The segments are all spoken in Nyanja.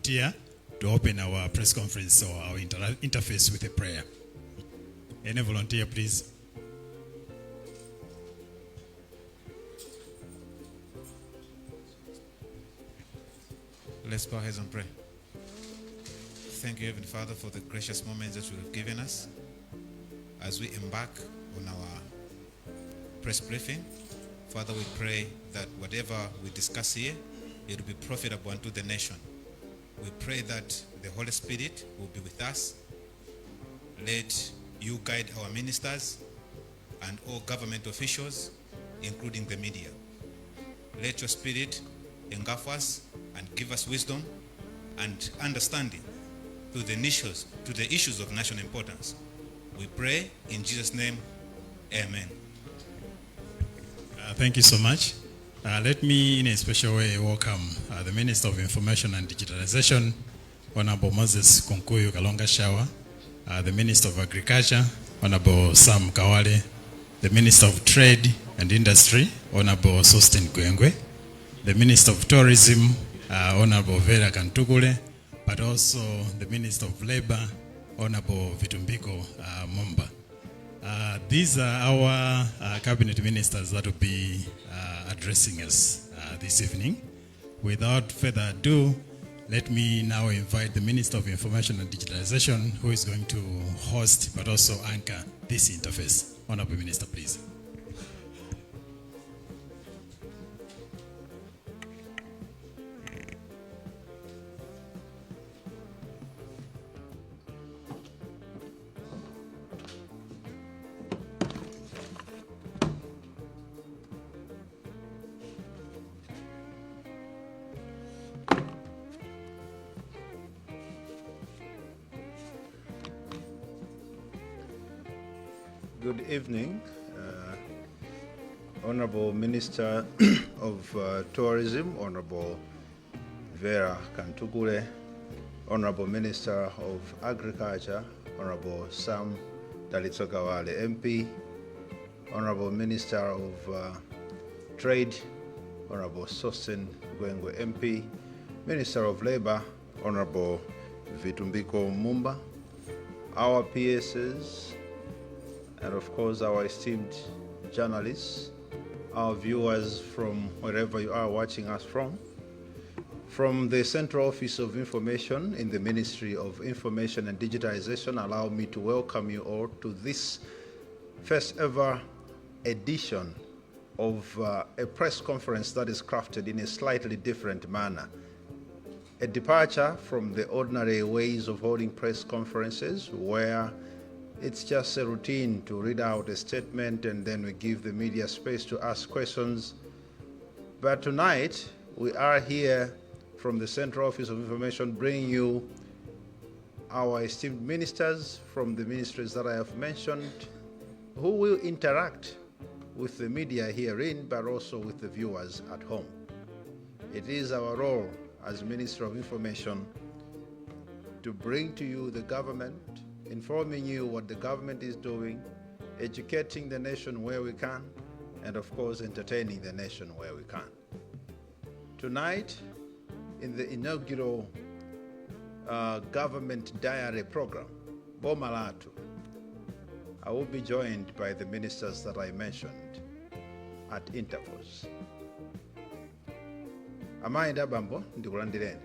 volunteer to open our press conference or our interface with a prayer? Any volunteer, please? Let's bow our heads and pray. Thank you, Heavenly Father, for the gracious moments that you have given us as we embark on our press briefing. Father, we pray that whatever we discuss here, it will be profitable unto the nation. We pray that the Holy Spirit will be with us. Let you guide our ministers and all government officials, including the media. Let your Spirit engulf us and give us wisdom and understanding to the issues of national importance. We pray in Jesus' name, amen. Thank you so much. Let me, in a special way, welcome the Minister of Information and Digitalization, Honorable Moses Kunkuyu Shawa, the Minister of Agriculture, Honorable Sam Kawale, the Minister of Trade and Industry, Honorable Sosten Gwengwe, the Minister of Tourism, Honorable Vera Kantugule, but also the Minister of Labor, Honorable Vitumbiko Momba. These are our cabinet ministers that will be addressing us this evening. Without further ado, let me now invite the Minister of Information and Digitalization, who is going to host but also anchor this interface. Honorable Minister, please. Good evening, Honorable Minister of Tourism, Honorable Vera Kantugule, Honorable Minister of Agriculture, Honorable Sam Kawale MP, Honorable Minister of Trade, Honorable Sosten Gwengwe MP, Minister of Labor, Honorable Vitumbiko Mumba, our PSs, and of course our esteemed journalists, our viewers from wherever you are watching us from the Central Office of Information in the Ministry of Information and Digitization. Allow me to welcome you all to this first ever edition of a press conference that is crafted in a slightly different manner. A departure from the ordinary ways of holding press conferences where it's just a routine to read out a statement and then we give the media space to ask questions. But tonight, we are here from the Central Office of Information bringing you our esteemed ministers from the ministries that I have mentioned, who will interact with the media herein, but also with the viewers at home. It is our role as Minister of Information to bring to you the government, informing you what the government is doing, educating the nation where we can, and of course entertaining the nation where we can. Tonight, in the inaugural government diary program, Bomo, I will be joined by the ministers that I mentioned at intervals. Amainda Bambo, ndikulandireni.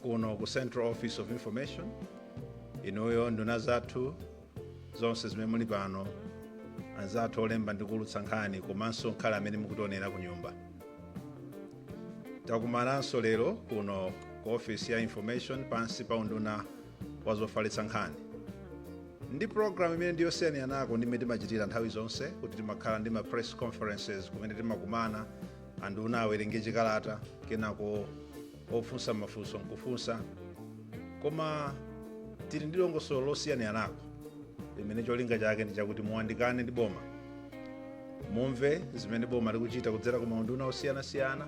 Kuno ku Central Office of Information, inoyo nduna zathu zonse zimene muli pano, anzathu olemba ndi kulutsa nkhani komanso nkhala amene mukutionera ku nyumba. Takumananso lero kuno ku Office ya Information pansi pa unduna wa zofalitsa nkhani. Ndi program imene ndiyosiyana nako ndimene timachitira nthawi zonse kuti timakhala ndi ma press conferences kumene timakumana anduna awerenge chikalata kenako ofunsa mafunso nkufunsa, koma tili ndi dongosolo losiyana nako limene cholinga chake ndi chakuti muwandikane ndi boma, mumve zimene boma likuchita kudzera ku maunduna osiyanasiyana,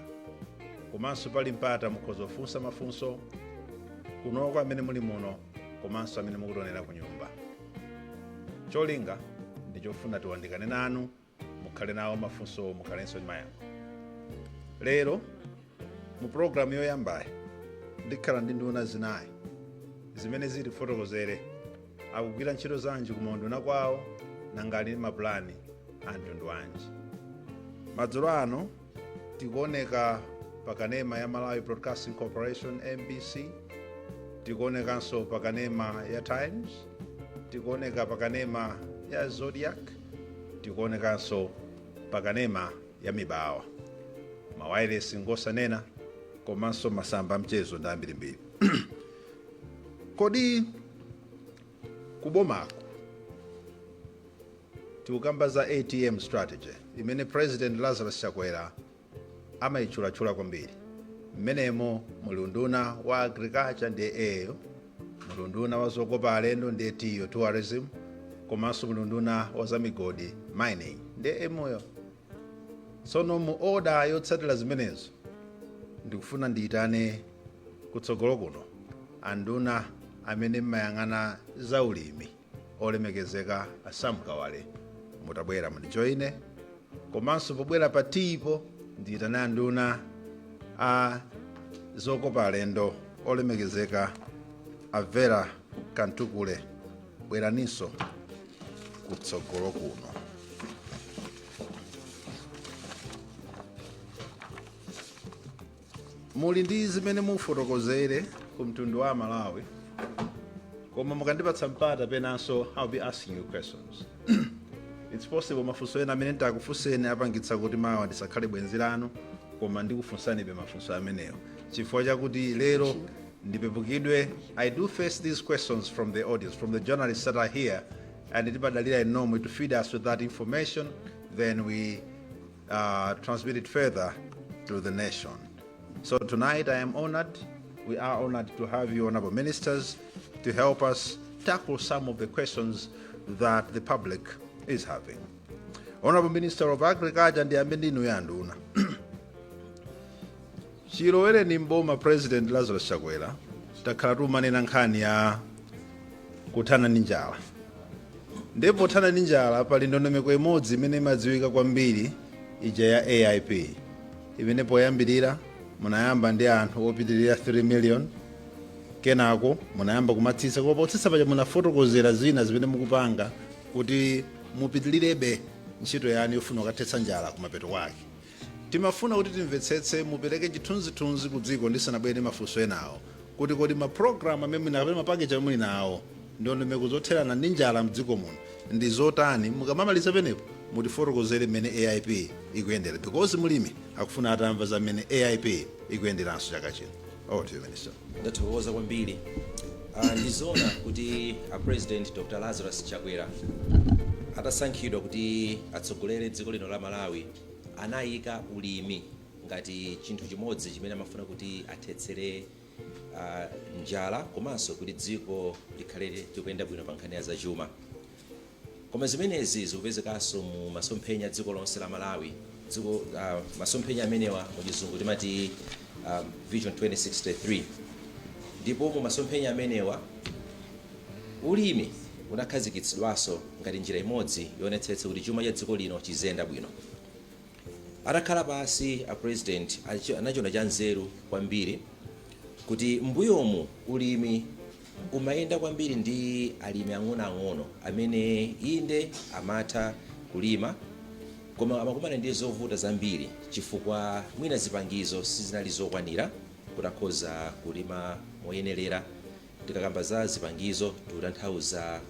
komanso pali mpata mukhoza kufunsa mafunso kunoko amene muli muno komanso amene mukutionera ku nyumba. Cholinga ndi chofuna tiwandikane nanu, mukhale nawo mafunso, mukhalenso ndi mayankho. Lero mu program yoyambayi ndikhala ndi nduna zinayi zimene zili fotokozere akugwira ntchito zanji kumanduna kwawo nangali mapulani a mtundu wanji. Madzulo ano tikuoneka pakanema ya Malawi Broadcasting Corporation MBC, tikuonekanso pakanema ya Times, tikuoneka pakanema ya Zodiac, tikuonekanso pakanema ya Mibawa, mawayilesi ngosanena komanso masamba mchezo ndi ambirimbiri. Kodi kubomako tikukamba za ATM strategy imene President Lazarus Chakwera amayichulachula kwambiri. Mmenemo muli unduna wa agriculture ndiye eyo, muli unduna wa zokopa alendo ndiye tiyo tourism, komanso muli unduna wa zamigodi mining ndiye emoyo. Sono mu order yotsatira zimenezo ndikufuna ndiyitane kutsogolo kuno anduna amene mmayang'ana za ulimi olemekezeka asamkawale mutabwera mundijoine, komanso pobwera patipo ndiyitane anduna a zokopa alendo olemekezeka Avera Kantukule, bweraninso kutsogolo kuno. Muli ndi zimene mufotokozere ku mtundu wa Malawi, koma mukandipatsa mpata penanso I'll be asking you questions. It's possible mafunso ena amene ndakufunseni apangitsa kuti mawa ndisakhale bwenzi lanu, koma ndikufunsanibe mafunso amenewo chifukwa chakuti lero ndipepukidwe. I do face these questions from the audience, from the journalists that are here, and ndipadalira inomwe to feed us with that information, then we transmit it further to the nation. So tonight I am honored, we are honored to have you honorable ministers to help us tackle some of the questions that the public is having. Honorable Minister of Agriculture Ndi Nduna. Chilowere ni mboma President Lazarus Chakwera takhala tumanena nkhani ya kuthana ndi njala. Ndipo kuthana ndi njala pali ndondomeko imodzi imene imadziwika kwambiri ija ya AIP, imene poyambirira munayamba ndi anthu opitirira 3 million, kenako munayamba kumatsitsa kopa kutsitsa paja munafotokozera zina zimene mukupanga kuti mupitilirebe ntchito yanu yofuna kukathetsa njala kumapeto kwake. Timafuna kuti timvetsetse mupereke chithunzithunzi ku dziko ndisanabwere mafunso enawo kuti kodi maprogramu amene munakapena mapakeji amene muli nawo ndondomeko zotherana ndi njala mdziko muno ndi zotani. Mukamamaliza penepo mutifotokozere mmene AIP ikuyendera, because mulimi akufuna atamva za mmene AIP ikuyenderanso chaka chino. Over to you, Minister. Ndathokoza kwambiri. Ndizoona kuti President Dr. Lazarus Chakwera atasankhidwa kuti atsogolere dziko lino la Malawi anayika ulimi ngati chinthu chimodzi chimene amafuna kuti athetsere njala komanso kuti dziko likhale likuyenda bwino pa nkhani ya zachuma. Koma zimenezi zikupezekanso mu masomphenya dziko lonse la Malawi. Dziko masomphenya amenewa mu chizungu timati Vision 2063. Ndipo mu masomphenya amenewa ulimi unakhazikitsidwanso ngati njira imodzi yonetsetsa kuti chuma cha dziko lino chizenda bwino. Atakhala pasi President anachiona cha nzeru kwambiri kuti mbuyomu ulimi umayenda kwambiri ndi alimi ang'onoang'ono amene inde amatha kulima koma amakumana ndi zovuta zambiri chifukwa mwina zipangizo sizinali zokwanira kuti akhoza kulima moyenerera. Tikakamba za zipangizo tikutanthauza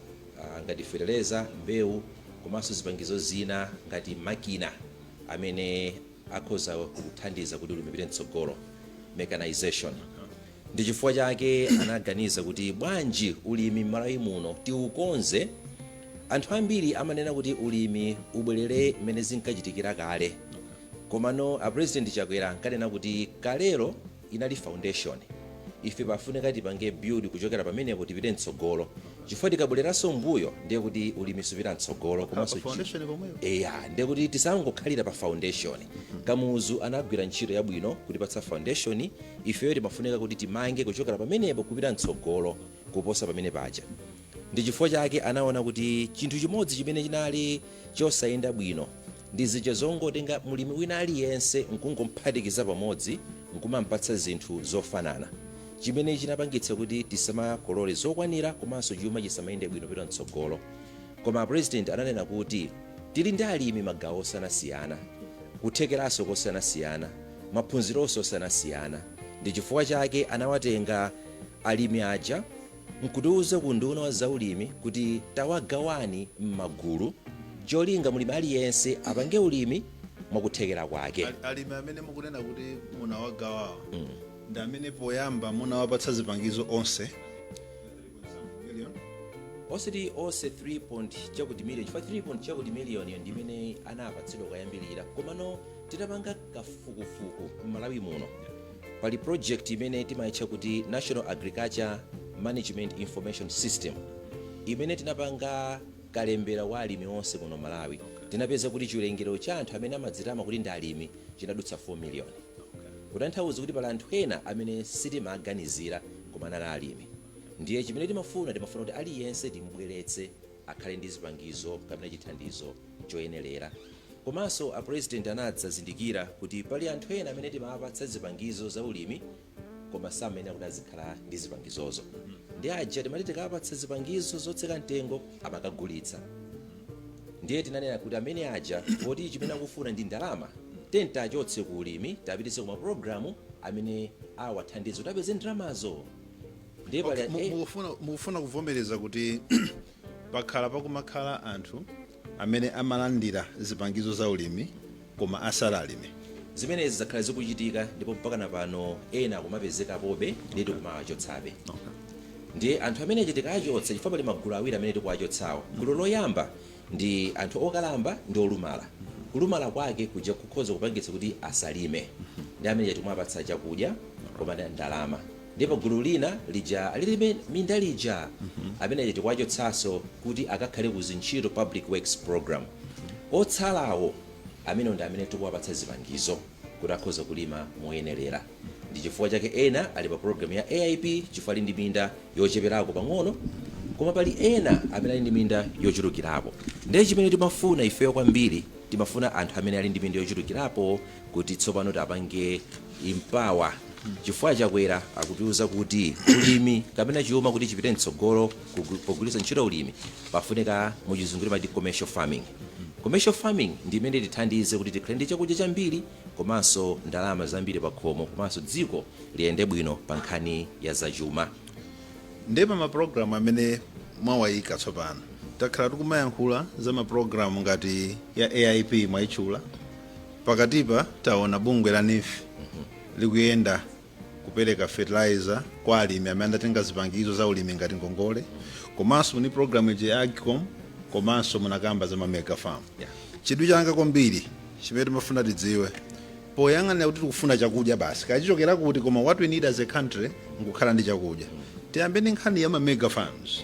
ngati fertilizer, mbewu, komanso zipangizo zina ngati makina amene akhoza kuthandiza kuti ulimi upite mtsogolo, mechanization. Ndi chifukwa chake anaganiza kuti bwanji ulimi m'Malawi muno tiukonze. Anthu ambiri amanena kuti ulimi ubwerere mmene zinkachitikira kale, komano President Chakwera ankanena kuti kalero inali foundation, ife pafunika tipange build kuchokera pamenepo tipite mtsogolo, chifukwa tikabwereranso mbuyo ndiye kuti ulimi supita mtsogolo komanso ndiye kuti tisangokhalira pa foundation. Kamuzu anagwira ntchito yabwino kutipatsa foundation, ifeyo timafunika kuti timange kuchokera pamenepo kupita mtsogolo kuposa pamene paja. Ndi chifukwa chake anaona kuti chinthu chimodzi chimene chinali chosayenda bwino ndi zija zongotenga mulimi wina aliyense nkungomuphatikiza pamodzi nkumampatsa zinthu zofanana. chimene chinapangitsa kuti tisamakolole zokwanira komanso chuma chisamayende bwino pita mtsogolo. Koma president ananena kuti tili ndi alimi magawo osiyanasiyana, kuthekeranso kosiyanasiyana, maphunzironso osiyanasiyana. Ndi chifukwa chake anawatenga alimi aja nkutiuza ku nduna wa zaulimi kuti tawagawani m'magulu cholinga mulimi aliyense apange ulimi mwakuthekera kwake. Alimi amene mukunena kuti munawagawawa ndi amene poyamba munawapatsa zipangizo onse osati onse 3 million chifukwa 3 million ndi imene anapatsidwa kuyambirira. Komano titapanga kafukufuku m'Malawi muno pali project imene timayitcha kuti National Agriculture Management Information System imene tinapanga kalembera wa alimi onse muno Malawi. Tinapeza kuti chiwerengero cha anthu amene amadzitama kuti ndi alimi chinadutsa 4 million. Kutanthauza kuti pali anthu ena amene sitimaganizira koma anali alimi. Ndiye chimene timafuna kuti aliyense timubweretse akhale ndi zipangizo kapena chithandizo choyenerera. Komanso a president anadzazindikira kuti pali anthu ena amene timawapatsa zipangizo za ulimi koma samene kuti azikhala ndi zipangizozo. Ndi aja timati tikawapatsa zipangizo zotseka mtengo amakagulitsa. Ndiye tinanena kuti amene aja poti chimene akufuna ndi ndalama tenta achotse ku ulimi tapititse ku mapulogalamu amene awathandiza kuti apeze ndalamazo. Ndiye pali mukufuna kuvomereza kuti pakhala pakumakhala anthu amene amalandira zipangizo za ulimi koma asalalime. Zimenezi zakhala zikuchitika ndipo mpaka pano ena akumapezeka pobe ndi tikumawachotsabe. Ndiye anthu amene tikawachotsa chifukwa pali magulu awiri amene tikuwachotsawo. Gulu loyamba ndi anthu okalamba ndi olumala. Kulumala kwake kuja kukhoza kupangitsa kuti asalime. Ndi amene tikumapatsa chakudya koma ndalama. Ndipo gulu lina lija alilime minda lija amene tikuwachotsanso kuti akakhale ku zintchito public works program. Otsalawo amene ndi amene tikuwapatsa zipangizo kuti akhoza kulima moyenerera. Ndi chifukwa chake ena ali pa program ya AIP chifukwa ali ndi minda yocheperako pang'ono koma pali ena amene ali ndi minda yochulukirapo. Ndiye chimene timafuna ifeyo kwambiri timafuna anthu amene ali ndi minda yochulukirapo kuti tsopano tapange empower. Chifukwa chakwera akutiuza kuti ulimi kapena chuma kuti chipite mtsogolo pogwiritsa ntchito ulimi pafunika muchizungu timati commercial farming. Commercial farming ndi imene tithandize kuti tikhale ndi chakudya chambiri komanso ndalama zambiri pa khomo komanso dziko liyende bwino pa nkhani ya zachuma. Ndipo mapulogalamu amene mwawayika tsopano takhala tikumayankhula za mapulogalamu ngati ya AIP mwayitchula pakatipa taona bungwe la NIF likuyenda kupereka fertilizer kwa alimi amene anatenga zipangizo za ulimi ngati ngongole komanso ni programu ya Agcom komanso munakamba za mega farm. Chidwi changa kwambiri chimene timafuna tidziwe poyang'anira kuti tikufuna chakudya basi kachichokera kuti koma what we need as a country ngukhala ndi chakudya. Tiyambe ndi nkhani ya mega farms.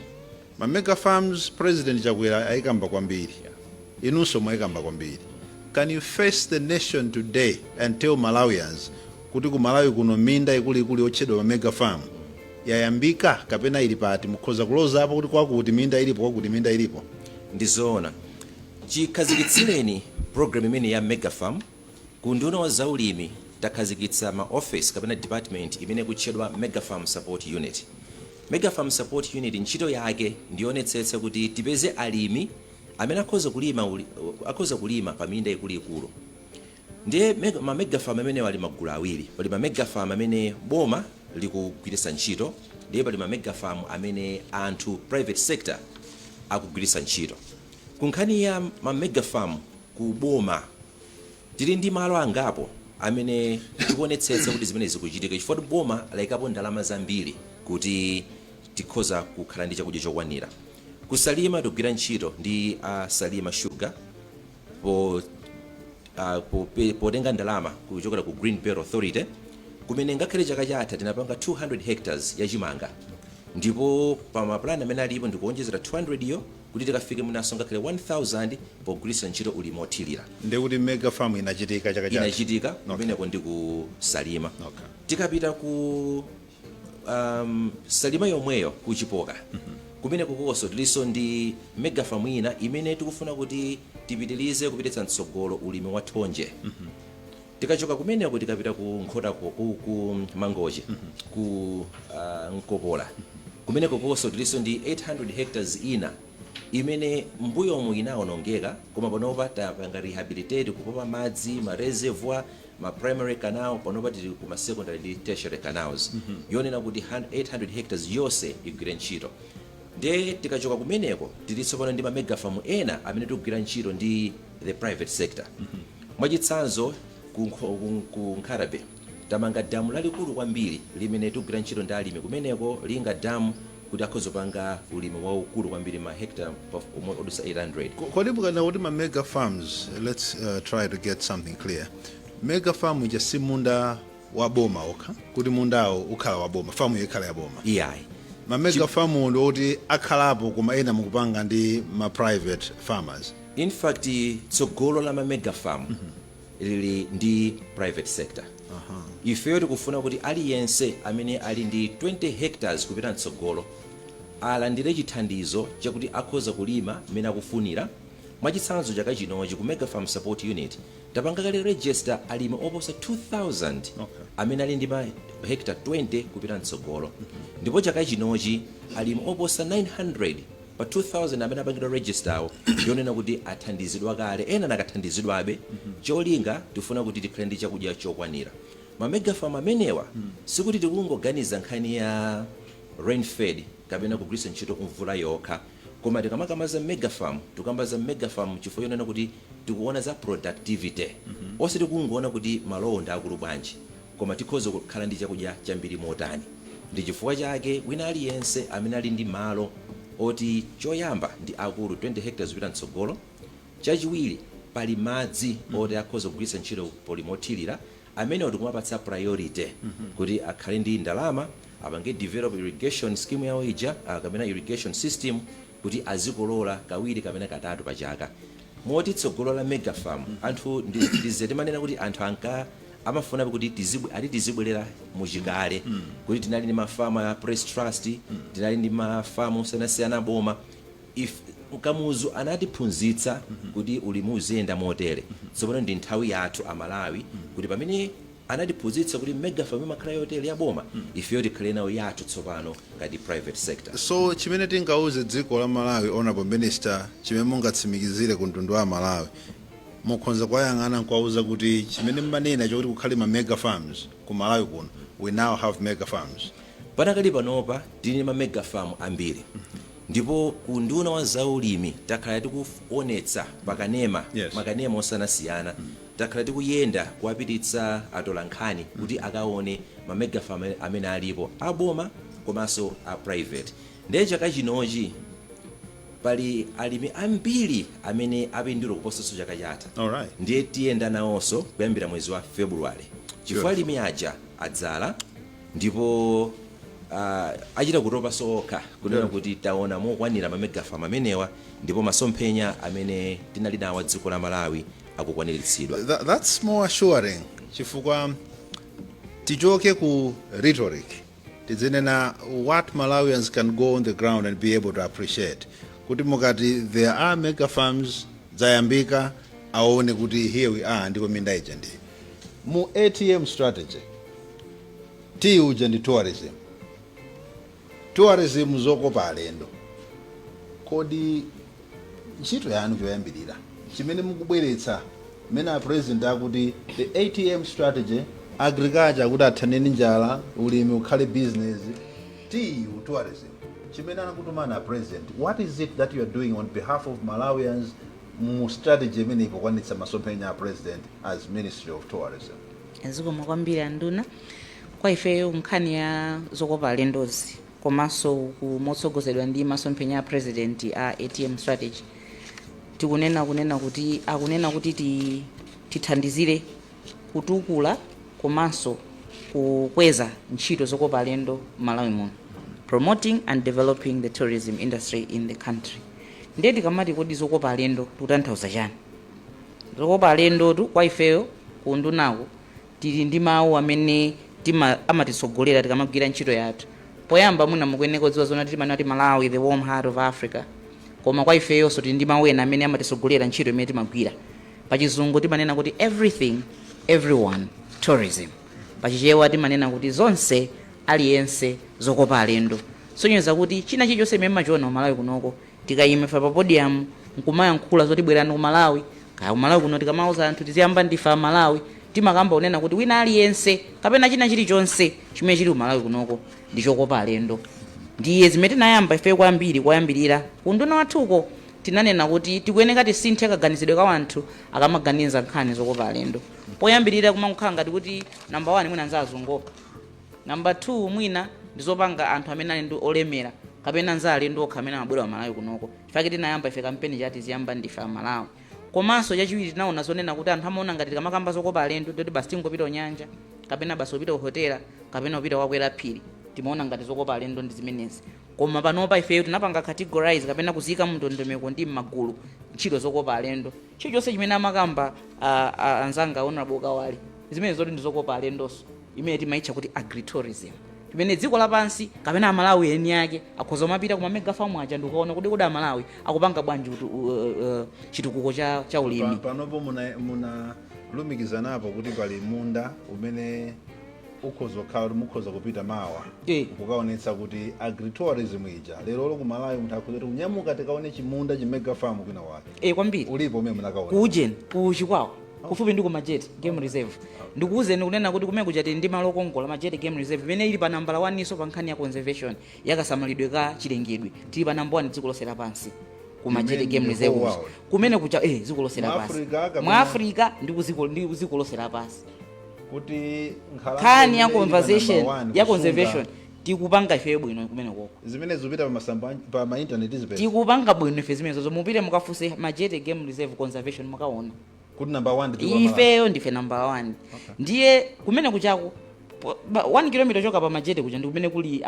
Mega farms president Chakwera ayikamba kwambiri. Inunso mwayikamba kwambiri. Can you face the nation today and tell Malawians kuti ku Malawi kuno minda ikuli otchedwa mega farm yayambika kapena ili pati mukhoza kuloza apo kuti kwakuti minda ilipo kwakuti minda ilipo? Ndizoona chikhazikitsireni program imene ya mega farm ku nduna wa zaulimi takhazikitsa ma office kapena department imene kutchedwa mega farm support unit. Mega farm support unit ntchito yake ndionetsetsa kuti tipeze alimi amene akhoza kulima pa minda ikuluikulu. Ndiye ma mega farm amene wali magulu awiri. Pali ma mega farm amene boma likugwiritsa ntchito ndiye pali ma mega farm amene anthu private sector akugwiritsa ntchito. Ku nkhani ya ma mega farm ku boma tili ndi malo angapo amene tikuonetsetsa kuti zimene zikuchitika chifukwa boma layikapo ndalama zambiri kuti tikhoza kukhala ndi chakudya chokwanira. Kusalima tikugwira ntchito ndi Salima Sugar potenga ndalama kuchokera ku Green Belt Authority kumene ngakhale chaka chatha tinapanga 200 hectares ya chimanga ndipo pa mapulani amene alipo ndikuonjezera 200 yo kuti tikafike munaso ngakhale 1000 pogwiritsa ntchito ulimi othirira. Ndiye kuti mega farm inachitika chaka chatha. Inachitika kumeneko ndi ku Salima. Tikapita ku Salima yomweyo ku Chipoka kumene kukoso tiliso ndi mega farm ina imene tikufuna kuti tipitilize kupititsa mtsogolo ulimi wa thonje. tikachoka kumeneko tikapita ku Nkhota ku Mangochi ku Nkopola kumeneko konso tiliso ndi 800 hectares ina imene mbuyomu inaonongeka koma panopa tapanga rehabilitate kupopa madzi ma reservoir ma primary canal panopa tili kuma secondary ndi tertiary canals yonena kuti 800 hectares yonse igwire ntchito. Nde tikachoka kumeneko tiliso pano ndi ma mega farm ena amene tikugwira ntchito ndi the private sector. Mwachitsanzo ku Nkharabe tamanga damu lalikulu kwambiri limene tikugwira ntchito ndi alimi kumeneko linga damu kuti akhozopanga ulimi waukulu kwambiri ma hectare odusa 800. Kodi mukana kuti ma mega farms, let's try to get something clear. Mega farm ija si munda wa boma okha kuti mundawo ukhala wa boma, farm ikhala ya boma. Iyayi. Ma mega farm ndo kuti akhalapo koma ena mukupanga ndi ma private farmers. In fact tsogolo la ma mega farm lili ndi private sector. Ifeyo tikufuna kuti aliyense amene ali ndi 20 hectares kupita mtsogolo alandire chithandizo chakuti akhoza kulima mmene akufunira. Mwachitsanzo chaka chinochi ku mega farm support unit tapanga kale register alimi oposa 2000 amene ali ndi ma hectare 20 kupita mtsogolo. Ndipo chaka chinochi alimi oposa 900 pa 2000 amene apangidwa register awo yonena kuti athandizidwa kale ena nakathandizidwabe cholinga tifuna kuti tikhale ndi chakudya chokwanira. Ma mega farm amenewa sikuti tikungoganiza nkhani ya rain fed kapena kugwiritsa ntchito mvula yokha koma tikamakamaza mega farm tukambaza mega farm chifukwa yonena kuti tikuona za productivity ose tikungoona kuti malowo ndi akulu bwanji koma tikhoza kukhala ndi chakudya chambiri motani. Ndi chifukwa chake wina aliyense amene ali ndi malo oti choyamba ndi akulu 20 hectares kupita mtsogolo, chachiwiri pali madzi oti akhoza kugwiritsa ntchito polimothirira amene tikumapatsa priority kuti akhale ndi ndalama apange develop irrigation scheme yawo ija kapena irrigation system kuti azikolola kawiri kapena katatu pa chaka. Moti tsogolo la mega farm anthu ndizeti manena kuti anthu amafuna kuti tizibwerera muchikale kuti tinali ndi mafamu ya press trust tinali ndi mafamu osiyanasiyana boma Kamuzu anatiphunzitsa kuti ulimi uziyenda motere. Tsopano ndi nthawi yathu amalawi kuti pamene anatiphunzitsa kuti mega farm imakhala yotere ya boma ifeyo tikhale nayo yathu tsopano ngati private sector. So chimene tingauze dziko la Malawi honorable minister chimene mungatsimikizire ku mtundu wa Malawi mukhonza kwayang'ana nkwauza kuti chimene mmanena chokuti kukhale ma mega farms ku Malawi kuno we now have mega farms. Panakali panopa tili ma mega farm ambiri. Ndipo ku nduna wa zaulimi takhala tikuonetsa pakanema makanema osanasiyana takhala tikuyenda kuwapititsa atolankhani kuti akaone ma mega farm amene alipo aboma komanso a private. Ndiye chaka chinochi pali alimi ambiri amene apindula kuposanso chaka chatha. Ndiye tiyenda nawonso kuyambira mwezi wa February chifukwa alimi aja adzala ndipo achita kutopa soka kunena kuti taona mokwanira ma mega farm amenewa ndipo masomphenya amene tinali nawo dziko la Malawi akukwaniritsidwa. That's more assuring chifukwa tichoke ku rhetoric tizenena what Malawians can go on the ground and be able to appreciate kuti mukati there are mega farms zayambika aone kuti here we are ndipo minda ija ndi mu ATM strategy tiuja ndi tourism zokopa alendo. Kodi ntchito yanu yoyambirira chimene mukubweretsa mena a president akuti the ATM strategy agriculture kuti athane ndi njala ulimi ukhale business tourism chimene anakutumana a president, what is it that you are doing on behalf of Malawians mu strategy imene ikukwanitsa masomphenya a president as Ministry of Tourism? Zikomo kwambiri anduna kwa ifeyo nkhani ya zokopa alendozi komanso kumotsogozedwa ndi masomphenya a president a ATM strategy tikunena kuti tithandizire kutukula komanso kukweza ntchito zokopa alendo Malawi muno, promoting and developing the tourism industry in the country. Ndiye tikamati kodi zokopa alendo tutanthauza chani? Zokopa alendo tu kwa ifeyo kundunako tili ndi mawu amene amatisogolera tikamagwira ntchito yathu. Poyamba muna mukweneko dziwa zona timanati Malawi the warm heart of Africa. Koma kwa ifeyonso tili ndi mawu ena amene amatisogolera ntchito imene timagwira. Pachizungu timanena kuti everything everyone tourism. Pachichewa timanena kuti zonse aliyense zokopa alendo. Sonyeza kuti china chilichonse mmene chiona ku Malawi kunoko tikayimefa pa podium nkumayankhula zoti bwerani ku Malawi, kaya ku Malawi kuno tikamauza anthu tiziyamba ndifa Malawi, timakamba unena kuti wina aliyense kapena china chilichonse chimene chili ku Malawi kunoko ndi chokopa alendo. Ndiye zimene tinayamba ife kwayambirira kunduna wathuko tinanena kuti tikuyeneka tisinthe kaganizidwe ka anthu akamaganiza nkhani zokopa alendo. Poyambirira kumakhala ngati kuti number 1 mwina nzazungoka, number 2 mwina ndizopanga anthu amene ali ndi olemera kapena nzalendo okha amene amabwera ku Malawi kunoko. Chifukwa tinayamba ife kampeni chati ziyamba ndifa Malawi. Komanso chachiwiri tinaona zonena kuti anthu amaona ngati tikamakamba zokopa alendo kuti basi tingopita ku nyanja kapena basi upita ku hotela kapena upita kwakwera phiri, timaona ngati zokopa alendo ndi zimenezi. Koma panopa ife tinapanga categorize kapena kuzika mndondomeko ndi m'magulu ntchito zokopa alendo. Chilichonse chimene amakamba anzanga honorable Kawali zimene zoti ndi zokopa alendonso imene timayitcha kuti agritourism. Pimene dziko lapansi kapena Amalawi eni yake akhoza mapita ku mega farm aja ndikuona kuti kuda Amalawi akupanga bwanji chitukuko cha ulimi. Panopo muna lumikizanapo kuti pali munda umene mukhoza kupita mawa kukaonetsa kuti agritourism ija lero ku Malawi munthu akhoza kuti kunyamuka tikaone chimunda chimega farm kwina wake. Kwambiri ulipo umene munakaona kujen kuchikwawa kufupi ndi ku Majete Game Reserve. Ndikuwuzeni kunena kuti kumene kuchati ndi malo okongola Majete Game Reserve imene ili pa nambala 1 iso pa nkhani ya conservation yakasamalidwe ka chilengedwe, tili pa nambala 1 dziko lonse lapansi ku Majete Game Reserve kumene kucha dziko lonse lapansi mu Africa ndi dziko lonse lapansi. Kuti nkhani ya conversation ya conservation tikupanga ife bwino kumene koko zimene zopita pa masamba pa ma internet zipeza tikupanga bwino ife zimene zo mupite mukafuse Majete Game Reserve conservation mukaona kuti number 1 ifeyo ndife number 1. Ndiye kumene kuchako 1 km choka pa Majete kuja ndi kumene kuli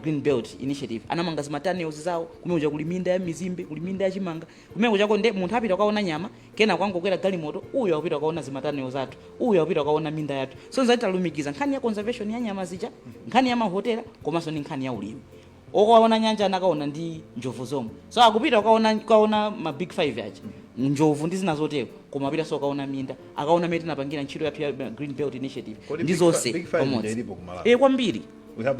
Green Belt Initiative anamanga zimatanios zawo, kumene kuja kuli minda ya mizimbe, kuli minda ya chimanga, kumene kuchako nde munthu apita kaona nyama kena kwangokwera galimoto, uyo apita kaona zimatanios zathu, uyo apita kaona minda yathu. So nzatalumikiza nkhani ya conservation ya nyama zija, nkhani ya mahotela komanso ni nkhani ya ulimi. Okaona nyanja anakaona ndi njovu zomwe, so akupita kaona ma big 5 aja njovu ndi zina zotero, koma apita so kaona minda akaona meti napangira ntchito ya Green Belt Initiative ndi zonse pamodzi. Kwambiri we have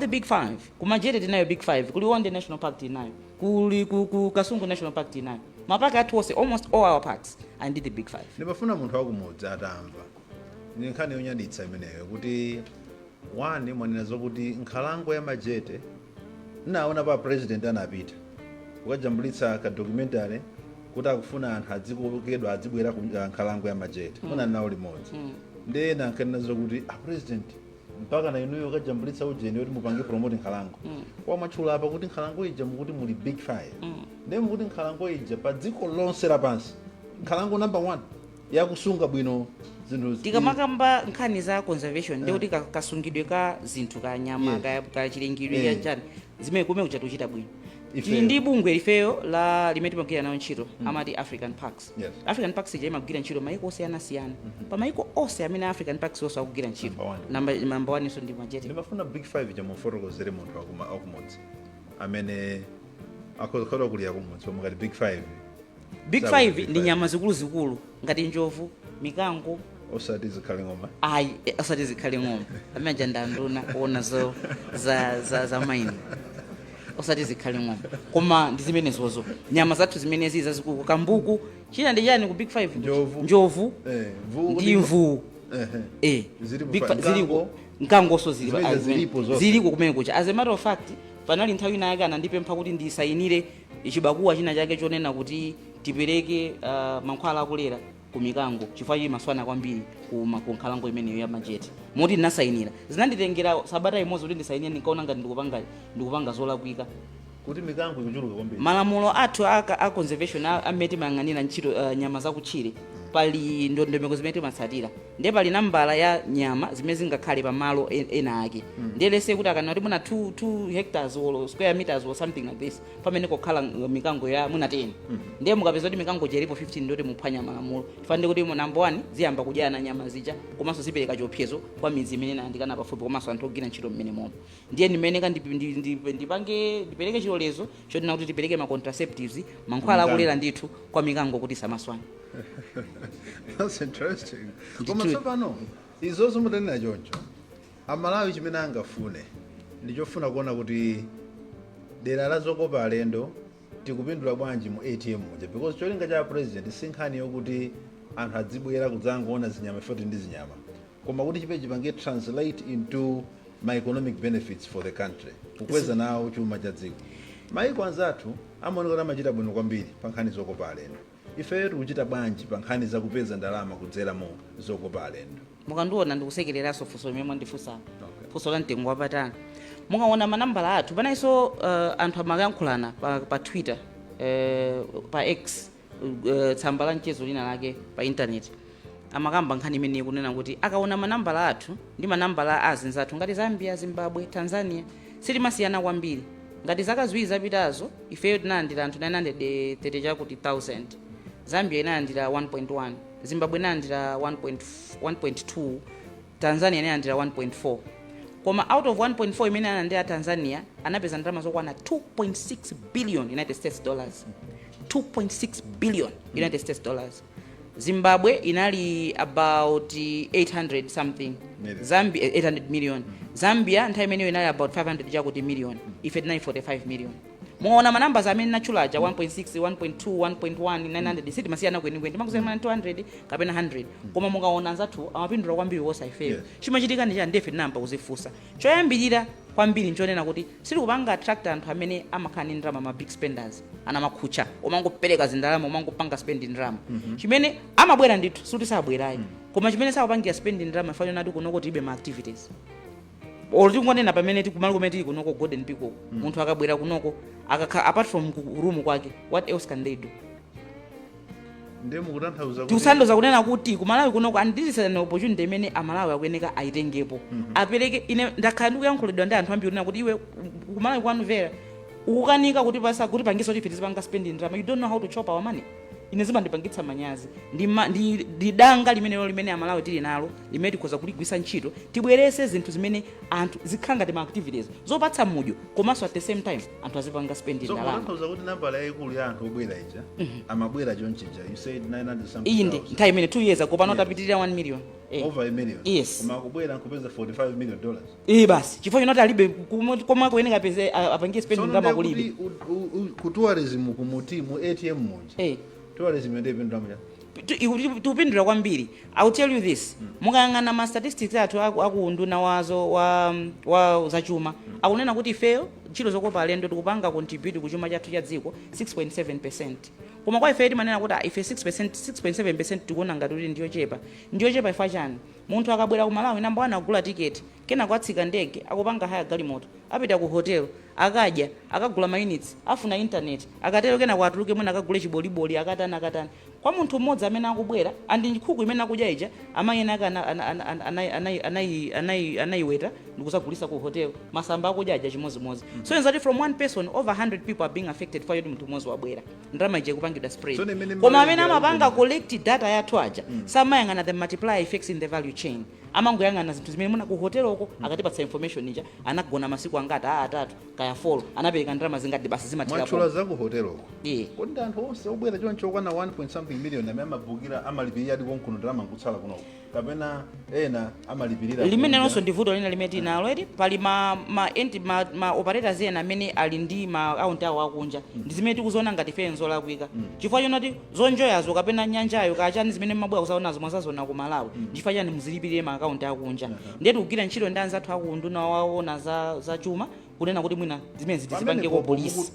the big 5 ku Majete tinayo big 5, kuli Wonde National Park tinayo, kuli ku Kasungu National Park tinayo, mapaka athu onse almost all our parks and the big 5. Ndibafuna munthu wakumudzi atamva ni nkhani yonyaditsa imeneyo kuti 1 mwanena zokuti nkhalango ya Majete naona pa president anapita ukajambulitsa ka documentary kuti akufuna anthu adzikokedwa adzibwera ku nkhalango ya Majete kuna nawo limodzi ndiye nankanena zokuti president mpaka na inuyo ukajambulitsa ujeni kuti mupange promote nkhalango kwa machula apa kuti nkhalango ija mukuti muli big 5 ndiye mukuti nkhalango ija pa dziko lonse lapansi nkhalango number 1 yakusunga bwino zinthu tikamakamba nkhani za conservation ndiye kuti kasungidwe ka zinthu ka nyama ka chilengedwe ya chani zimene kumene kuja tuchita bwino. Tili ndi bungwe lifeyo la limene timagwira nayo ntchito amati African Parks. African Parks ija imagwira ntchito maiko osiyanasiyana, pa maiko onse amene African Parks onse akugwira ntchito number 1 iso ndi Majete. Ndimafuna big 5 ija mufotokozere munthu wakumudzi amene akhoza kulira kumudzi pomwe ngati big 5. Big 5 ndi nyama zikuluzikulu ngati njovu, mikango, osati zikhale ng'ombe. Osati zikhale ng'ombe amene aja Ndi Nduna ona za maini osati zikhale ng'ombe koma ndi zimene zozo nyama zathu zimene ziza zikuku kambuku china ndi chani ku big 5 njovu ndi mvu ziliko nkangoso ziliko kumene kucha. As a matter of fact panali nthawi ina yake anandipempha kuti ndisayinire chibakuwa china chake chonena kuti tipereke mankhwala akulera ku mikango chifukwa chi maswana kwambiri ku nkhalango imeneyo ya Majete moti ndinasayinira zinanditengera sabata imodzi kuti ndisayinire nikaona ngati ndikupanga zolakwika kuti mikango ikuchuluka kwambiri. Malamulo athu a conservation amene mayang'anira ntchito nyama zakutchire pali ndondomeko zimene timatsatira ndiye pali nambala ya nyama zimene zingakhale pa malo ena ake ndiye lese kuti akana kuti muna 2 hectares or square meters or something like this pamene kokhala mikango ya muna 10 ndiye mukapeza kuti mikango jeripo 15 ndoti muphwanya malamulo tifande kuti number 1 ziyamba kudyana nyama zija komanso zipereka chiopsezo kwa midzi imene inayandikana pafupi komanso anthu ogwira ntchito mmene momwe ndiye ndimeneka ndipereke chilolezo chotina kuti tipereke ma contraceptives mankhwala akulera ndithu kwa mikango kuti samaswana. That's interesting. Ndithu. Koma tsopano izozo mutanena choncho amalawi chimene angafune ndichofuna kuona kuti dera la zokopa alendo tikupindula bwanji mu ATM muja, because cholinga cha president sinkhani yokuti anthu adzibwera kudzangoona zinyama ifoti ndi zinyama, koma kuti chipechi pange translate into my economic benefits for the country, kukweza nawo chuma cha dziko. Maiko anzathu amaoneka kuti amachita bwino kwambiri pa nkhani zokopa alendo. Ife tikuchita bwanji pa nkhani zakupeza ndalama kudzera mu zokopa alendo. mukandiona ndikusekereraso funso limene ndifunsa funso la mtengo wapatali. mukaona manambala athu panaiso anthu amayankhulana pa Twitter, pa X, tsamba la mchezo lina lake pa internet, amakamba nkhani imene kunena kuti akaona manambala athu ndi manambala azinzathu ngati Zambia, Zimbabwe, Tanzania sitimasiyana kwambiri. ngati zaka ziwiri zapitazo ifeyo tinalandira anthu 930 chakuti 1000, Zambia inalandira 1.1, Zimbabwe inalandira 1.2, Tanzania inalandira 1.4. koma out of 1.4 imene analandira Tanzania anapeza ndalama zokwana 2.6 billion United States dollars. 2.6 billion United States dollars. Zimbabwe inali about 800 something. Zambia 800 million. Zambia nthawi imeneyo inali about 500 chakuti million. Ife tinali 45 million. muona manambers amene nachulaja 1.6, 1.2, 1.1, 900 siti masiyana kwenikweni timakusema 200 kapena 100. koma mukaona anzathu amapindula kwambiri wosa ifeyo. chimachitika ndi cha ndefe namba kuzifusa. choyambirira kwambiri nchonena kuti sili kupanga attract anthu amene amakhala ndi ndalama, ma big spenders, ana makhucha omangopereka zindalama, omangopanga spending ndalama. chimene amabwera ndithu suti sabwerayi, koma chimene sakupangira spending ndalama ifanye nati kunoko tibe ma activities. Tingonena pamene tikumali kumene tili kunoko Golden Peacock, munthu akabwera kunoko apart from room kwake, what else can they do? Ndemu kutanthauza kuti tikusandooza kunena kuti kumalawi kunoko andizisana opportunity imene amalawi akuyeneka aitengepo. apereke ine ndakhala ndikuyankhulidwa ndi anthu ambiri kunena kuti iwe kumalawi kwanu vera ukukanika kuti kuti pangiso kuti tizipanga spending drama, you don't know how to chop our money. ine zimandipangitsa manyazi. ndi danga limene amalawi tili nalo limene tikhoza kuligwisa ntchito, tibwerese zinthu zimene anthu zikhala ngati ma activities zopatsa mudyo, komanso at the same time anthu azipanga spending ndalama. kutanthauza kuti nambala yayikulu ya anthu obwera ija amabwera chonchija, you said 900 something. iyi ndi nthawi imene 2 years ago pano tapitirira 1 million. Over a million. Yes. Koma kubwera nkupeza 45 million dollars. Basi chifukwa chinoti alibe koma kuyeneka peze apangie spending ndalama kulibe. Ku tourism kumuti mu ATM munja. Tourism ndi ipindula munja. Tupindula kwambiri. I will tell you this. Mukayang'ana ma statistics athu aku nduna wazo wa zachuma. Akunena kuti ifeyo ntchito zokopa alendo tikupanga contribute kuchuma chathu cha dziko 6.7%. koma kwa ife timanena kuti ife 6.7% tikuona ngati kuti ndiyo chepa ifa chani. munthu akabwera ku Malawi namba 1 agula ticket, kena kwatsika ndege, akupanga haya galimoto, apita ku hotel, akadya, akagula ma units, afuna internet, akatero kena kwatuluke mwina akagule chiboliboli, akatana. kwa munthu mmodzi amene akubwera andi nkhuku imene akudya ija amayena anayiweta ndikusagulisa ku hotel, masamba akudya aja chimozimozi. so enzati from one person over 100 people are being affected for munthu mmodzi wabwera ndalama ije kupangidwa spread. koma amene amapanga collect data yathu aja samayang'ana the multiplier effects in the value chain, amangoyang'ana zinthu zimene muna ku hotel oko akatipatsa information ija anagona masiku angati atatu kaya 4 anapereka ndalama zingati basi zimatira mwachula za ku hotel oko. kodi anthu onse obwera choncho kwana 1.something million amene amabukira amalipirira adi konkuno ndalama nkutsala kunoko kapena ena amalipirira limene nonso ndivuto lina limene tinalo eti pali ma operators ena amene ali ndi ma account awo akunja ndi zimene tikuziona ngati fenzo lakwika chifukwa chonoti zonjoyazo kapena nyanjayo kachani zimene mabwera kusaonazo mwazazona ku Malawi chifukwa chani muzilipirire ma account akunja. ndiye tikugwira ntchito ndi anzathu akunduna waona za chuma kunena kuti mwina zimene zitizipange ko polisi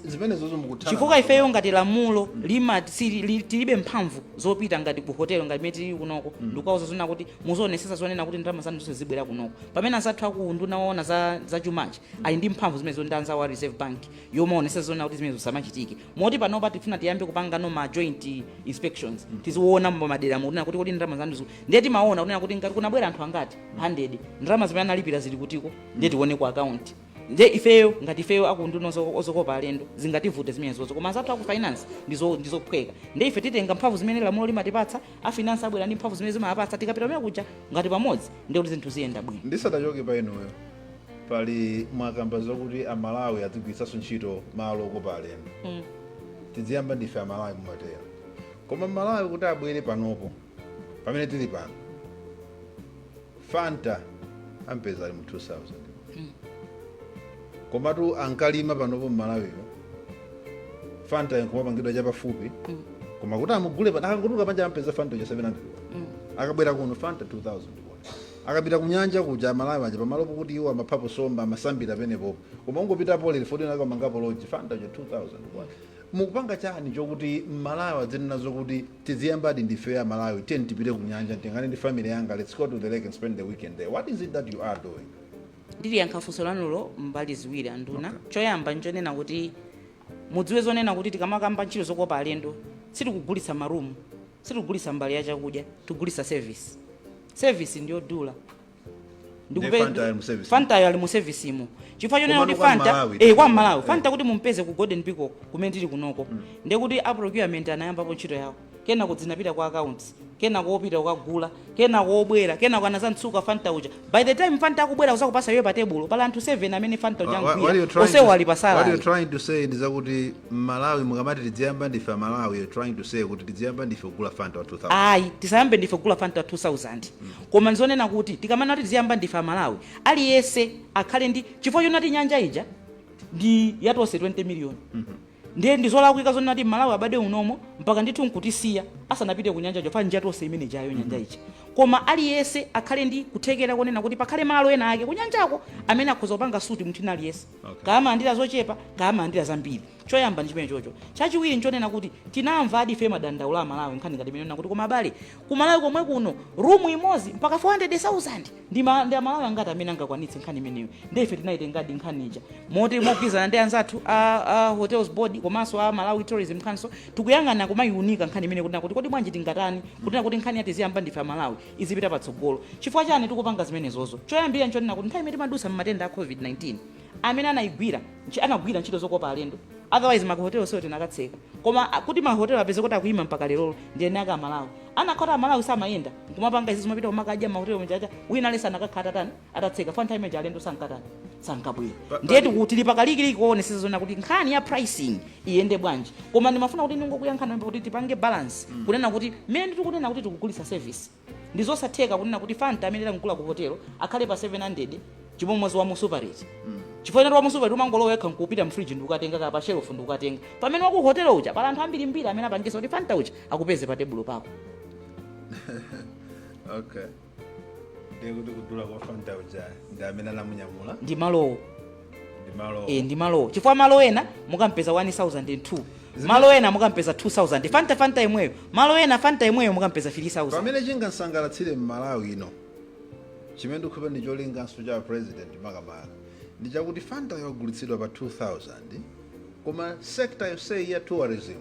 chifukwa ifeyo ngati lamulo tilibe mphamvu zopita ngati ku hotel ngati meti tili kunoko ndikauza zona kuti muzionesesa zonena kuti ndalama zanu zonse zibwera kunoko, pamene anzathu akunduna waona za chumachi ali ndi mphamvu zimene zondanza wa Reserve Bank yomaonesesa zonena kuti zimene zisamachitike. moti panopa tifuna tiyambe kupanga no ma joint inspections tiziona madera kunena kuti kodi ndalama zanu ndiye timaona kunena kuti ngati kunabwera anthu angati 100 ndalama zimene analipira zili kutiko ndiye tione ku account. ndiye ifeyo ngati ifeyo akunduna ozokopa alendo zingativute zimenezozo, koma anzathu aku finance ndizophweka. ndiye ife titenga mphamvu zimene lamulo limatipatsa, a finance abwera ndi mphamvu zimene zimapatsa, tikapita pamene kuja ngati pamodzi ndiye kuti zinthu ziyenda bwino. ndisatachoke pa inuyo pali mwakamba zokuti amalawi adzigwiritsanso ntchito malo okopa alendo. tiziyamba ndife amalawi mumatera, koma malawi kuti abwere panopo pamene tili pano Fanta ampeza ali mu 2000 komatu ankalima panopo m'Malawiwo Fanta nkumapangidwa chapafupi koma kuti amugule akangotuluka panja ampeza Fanta cha 700 akabwera kuno Fanta 2000 akapita kunyanja kuja Malawi aja pamalopo kuti iwo amaphapo somba amasambira penepopo koma ungopitapo lero 14 akamangapo lodge Fanta cha 2000 mukupanga chani chokuti Malawi adzenenazo kuti tiziyambadi ndife ya Malawi tipite kunyanja tengane ndi family yanga, let's go to the lake and spend the weekend there. What is it that you are doing? Ndili yankhafunso lanulo mbali ziwiri anduna. Choyamba njonena kuti mudziwe zonena kuti tikamakamba ntchito zokopa alendo sitikugulitsa marumu, sitikugulitsa mbali ya chakudya, tikugulitsa service ndiyo dula. Fanta ali mu service imo chifukwa chonena kuti Fanta kwa Malawi Fanta kuti mumpeze ku Golden Peacock kumene tili kunoko ndiye kuti a procurement anayambapo ntchito yawo kena kudzinapita kwa accounts kena kopita ukagula kena kobwera kena kanaza mtsuka Fanta uja by the time Fanta akubwera uzakupasa iwe pa table pala anthu 7 amene Fanta uja ngwira osewa ali pasala. What you trying to say ndiza kuti Malawi mukamati tiziyamba ndife Malawi, you trying to say kuti tiziyamba ndife kugula Fanta wa 2000. Ayi tisayambe ndife kugula Fanta wa 2000 koma nzonena kuti tikamana kuti tiziyamba ndife Malawi aliyese akhale ndi chifukwa chonati nyanja ija ndi yatose 20 million ndiye ndizolakwika zonati Malawi abade unomo mpaka ndithu nkutisiya asanapite kunyanja jo fa njia tonse imene jayo nyanja ichi koma aliyese akhale ndi kuthekera konena kuti pakhale malo ena ake kunyanjako amene akhoza kupanga suti munthu aliyese kama andira zochepa kama andira zambiri. Choyamba ndi chimene chocho. Chachiwiri nchonena kuti tinamva adife madandaula Malawi nkhani ngati imene kuti koma abale ku Malawi komwe kuno room imodzi mpaka 400,000 ndi Malawi angati amene angakwanitse nkhani imeneyo ndefe tinayitengadi nkhani ija moti mokizana ndi anzathu a hotels board komanso a Malawi tourism council tikuyang'ana kumayunika nkhani imene kuti kodi bwanji tingatani kuti kuti nkhani yati ziyamba ndife Malawi izipita patsogolo chifukwa chani tikupanga zimenezozo. Choyambira nchonena kuti nthawi imene timadusa m'matenda a COVID-19 amene anagwira ntchito zokopa alendo otherwise mahotelo sote nakatseka koma kuti mahotelo apeze kuti akuyima mpaka lero ndiye naka Malawi anakhota Malawi samayenda kumapanga izi zimapita kumakadya mahotelo mjaja wina lesa nakakhala tani atatseka fa nthawi imene alendo sankatani sankabwera ndiye kuti lipakaliki kuoneseza zona kuti nkhani ya pricing iyende bwanji koma ndimafuna kuti ningokuyankhana kuti tipange balance kunena kuti mene tikunena kuti tikugulitsa service ndizosatheka kunena kuti Fanta amene tikugula ku hotelo akhale pa 700 chimomwezi wa mu superage chifukwa wa mu superage umangolowa yekha nkupita mu fridge ndikukatenga kapa shelf ndikukatenga pamene wa ku hotel uja pala anthu ambiri amene apangisa kuti Fanta uja akupeze pa table pako. Okay. Ndiye kuti kudula kwa Fanta uja ndi amene anamunyamula ndi malo ndi malo chifukwa malo ena mukampeza 1002 malo ena mukampeza 2000 Fanta imweyo malo ena Fanta imweyo mukampeza 3000 pamene chingasangalatsire m'Malawi ino chimene ndikupempha ndi cholinganso cha president makamaka ndi chakuti Fanta yogulitsidwa pa 2000 koma sector yonse ya tourism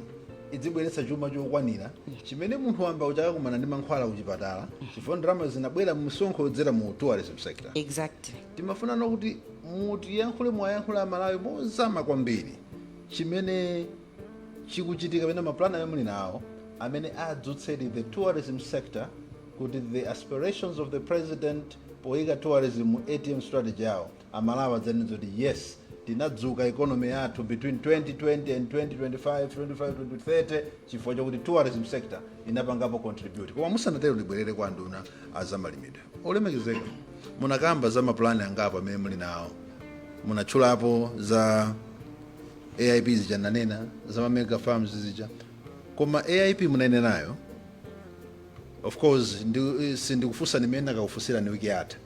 idzibweretsa chuma chokwanira chimene munthu wamba uchakakumana ndi mankhwala kuchipatala chifukwa ndalama zinabwera mu msonkho yodzera mu tourism sector. Exactly. Timafuna kuti mwayankhule Malawi mozama kwambiri chimene chikuchitika pena maplana amene muli nawo amene adzutsedi the tourism sector kuti the aspirations of the president poika tourism ATM strategy yawo Malawi adzanena kuti yes tinadzuka economy yathu between 2020 and 2025 2030 chifukwa chakuti tourism sector inapangapo contribute. Koma musanatero libwerere kwa nduna azamalimidwe olemekezeka munakamba za maplani angapo amene muli nawo munatchulapo za AIP zijananena za mega farms zija koma AIP munanenayo of course sindikufusa nimene akakufusira ni wiki yatha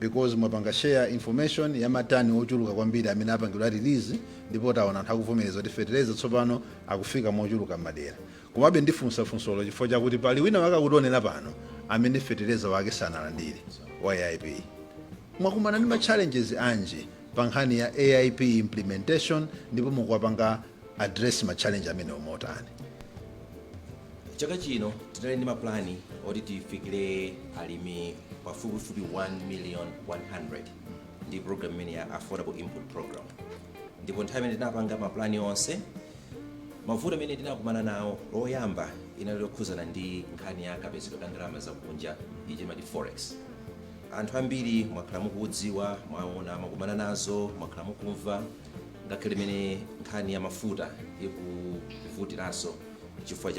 because mwapanga share information ya matani ochuluka kwambiri amene apangidwa release ndipo taona anthu akuvomereza kuti fertilizer tsopano akufika mochuluka madera komabe ndifunsa funsolo chifukwa chakuti pali wina wakakutonera pano amene fertilizer wake sanalandire wa AIP mwakumana ndi ma challenges anji pa nkhani ya AIP implementation ndipo mukuwapanga address ma challenge amene omotani. Chaka chino tinali ndi maplani oti tifikire alimi pafupifupi 1,100,000 ndi program imene ya affordable input program ndipo nthawi imene tinapanga maplani onse mavuto amene tinakumana nawo loyamba inali lokhuzana ndi nkhani ya kapezedwe ka ndalama zakunja ichimati forex. Anthu ambiri mwakhala mukudziwa mwaona makumana nazo mwakhala mukumva ngakhale imene nkhani ya mafuta ikuvutiranso chifukwa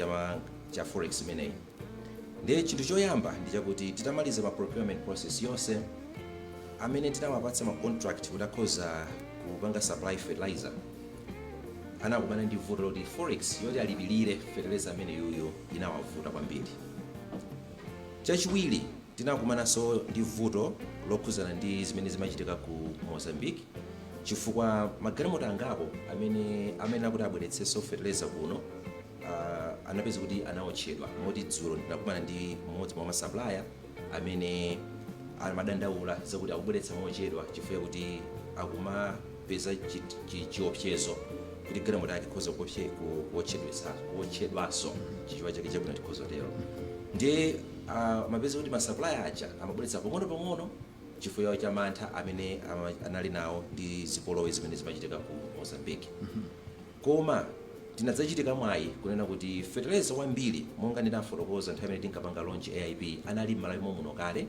cha forex imeneyi Ndiye chinthu choyamba ndi chakuti titamaliza ma procurement process yonse amene tinamapatsa ma contract kuti akhoza kupanga supply fertilizer anakumana ndi vuto loti forex yoti alipirire fertilizer amene yuyo inawavuta kwambiri. Chachiwiri tinakumananso ndi vuto lokhuzana ndi zimene zimachitika ku Mozambique chifukwa magalimoto angapo amene akuti abweretsenso fertilizer kuno anapeza kuti anaotchedwa moti dzulo ndinakumana ndi mmodzi mwa masupplier amene amadandaula zakuti akubweretsa mochedwa chifukwa kuti akumapeza chiopsezo kuti galimoto yake ikhoza kuotchedwanso chifukwa chake chabwino tikhoza tero. Ndiye mapeza kuti masupplier aja amabweretsa pang'ono chifukwa cha mantha amene anali nawo ndi zipolowe zimene zimachitika ku Mozambique. Koma tinadzachitika mwayi kunena kuti fertilizer wambiri monga ndinafotokoza nthawi imene tinkapanga launch AIP anali m'Malawi muno kale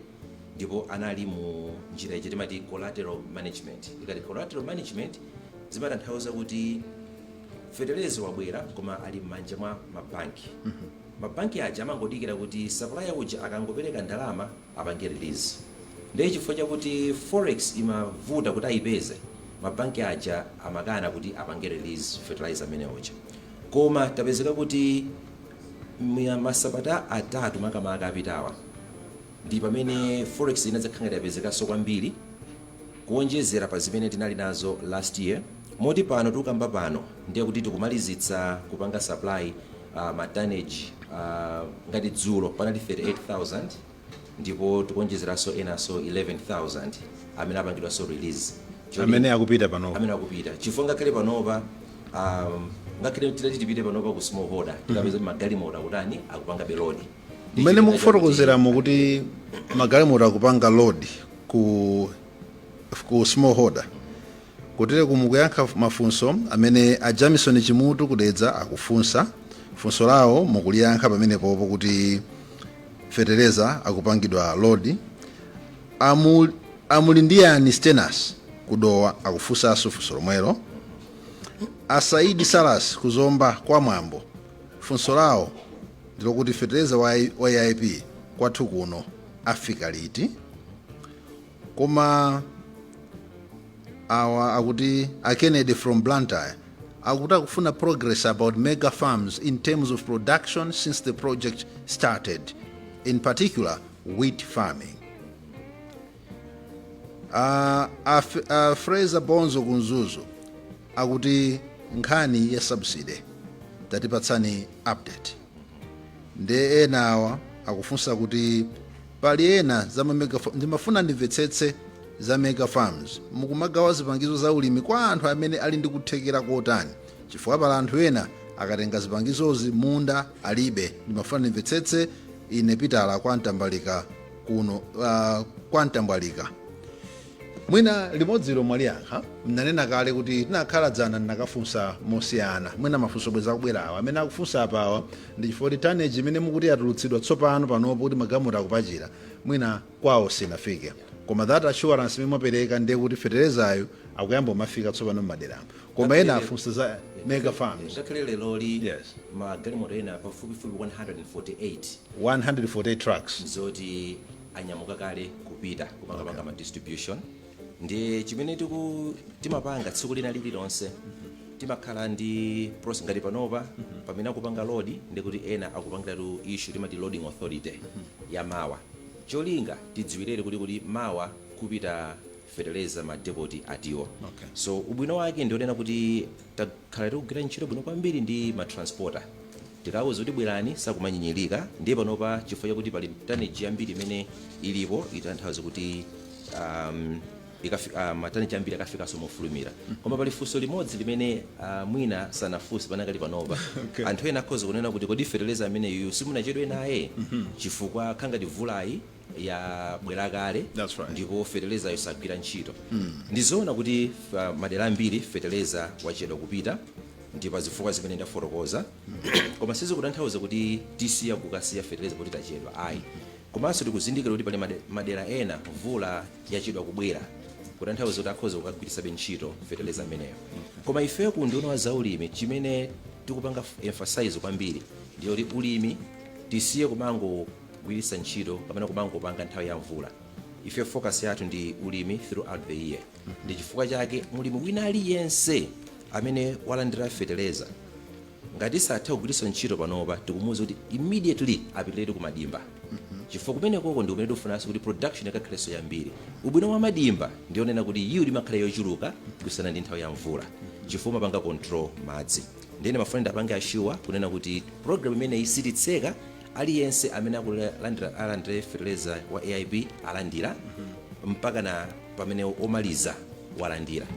ndipo anali mu njira ije timati collateral management. Ikati collateral management zimatanthauza kuti fertilizer wabwera koma ali m'manja mwa mabanki. Mabanki aja amangodikira kuti supplier uja akangopereka ndalama apange release. Ndiye chifukwa chakuti forex imavuta kuti ayipeze mabanki aja amakana kuti apange release fertilizer amene uja. Koma tapezeka kuti masabata atatu makamaka apitawa ndi pamene forex inadzakhala yapezekanso kwambiri kuonjezera pa zimene tinali nazo last year. Moti pano tikamba pano ndiye kuti tikumalizitsa kupanga supply matanage ngati dzulo panali 38,000 ndipo tikuonjezeranso enaso 11,000 amene apangidwanso release amene akupita panopa. Amene akupita chifukwa ngakhale panopa ngakhale tilati tipite panopa ku smallholder tikapeza kuti magalimoto akutani akupanga belodi. Mmene mukufotokozeramo kuti magalimoto akupanga load ku smallholder kutile kumukuyankha mafunso amene a Jamison Chimutu kudedza akufunsa funso lawo mukuliyankha pamenepopo kuti fertilizer akupangidwa load. Amuli ndiyani Stenas kudowa akufunsanso funso lomwelo. Asaidi Salas kuzomba kwa mwambo funso lawo ndilokuti fertilizer wa AIP kwathu kuno afika liti. Koma awa akuti a Kennedy from Blantyre akuti akufuna progress about mega farms in terms of production since the project started, in particular wheat farming. Fraser Bonzo Kunzuzu akuti nkhani ya subsidy tatipatsani update. Nde ena awa akufunsa kuti pali ena za mega ndimafuna ndimvetsetse za mega farms mukumagawa zipangizo za ulimi kwa anthu amene ali ndi kuthekera kotani chifukwa pala anthu ena akatenga zipangizozi munda alibe. Ndimafuna ndimvetsetse ine pitala kwa Ntambalika kuno kwa Ntambalika. Mwina limodzi lomwe liyankha mnanena kale kuti tinakhala dzana ndinakafunsa mosiyana mwina mafunso bweza kubwerawa amene akufunsa apawa ndi chifukwa tonnage imene mukuti yatulutsidwa tsopano panopo kuti magalimoto akupachira mwina kwawo sinafike. Koma that assurance imene mwapereka ndiye kuti fertilizer akuyamba mafika tsopano m'maderamo. Koma ena afunsa za mega farms. Ngakhale leloli magalimoto ena pafupifupi 148 trucks zoti anyamuka kale kupita kupanga ma distribution. Ndiye chimene timapanga tsiku lina lililonse timakhala ndi process ngati panopa pamene akupanga load ndi kuti ena akupangiratu issue timati loading authority ya mawa. Cholinga tidziwirere kuti mawa kupita fertilizer ma depot atiwo. So ubwino wake ndionena kuti takhala tikugwira ntchito bwino kwambiri ndi ma transporter. Tikawuza kuti bwerani sakumanyinyirika ndiye panopa chifukwa kuti pali tonnage yambiri imene ilipo itanthauza kuti matani ambiri akafikanso mofulumira. Koma pali funso limodzi limene mwina sanafunse panakali panopa. Anthu ena akhoza kunena kuti kodi fertilizer amene yuyu simunachedwe naye chifukwa khangati vulayi ya bwera kale ndipo fertilizer yosagwira ntchito. Ndizoona kuti madera ambiri fertilizer wachedwa kupita ndipo zifukwa zimene ndafotokoza. Koma sizikutanthauza kuti tisiya kukasiya fertilizer kuti tachedwa ayi. Komanso tikuzindikira kuti pali madera ena mvula yachedwa kubwera kutanthauza kuti akhoza kukagwiritsa ntchito fertilizer ameneyo. Koma ife ku nduna za ulimi chimene tikupanga emphasize kwambiri ndiyo kuti ulimi tisiye kumango kugwiritsa ntchito kapena kumangopanga nthawi ya mvula. Ife focus yathu ndi ulimi throughout the year. Ndi chifukwa chake mulimi wina aliyense amene walandira fertilizer ngati satha kugwiritsa ntchito panopa tikumuwuza kuti immediately apitire ku madimba. Chifukwa kumenekoko ndi kumene tifunanso kuti production yakakhalenso yambiri. Ubwino wa madimba ndionena kuti yield imakhala yochuluka kusiyana ndi nthawi ya mvula. Chifukwa mapanga control madzi. Ndene mafuna ndapange ashiwa kunena kuti program imene isititseka aliyense amene alandira fertilizer wa AIP alandira mpaka na pamene omaliza walandira.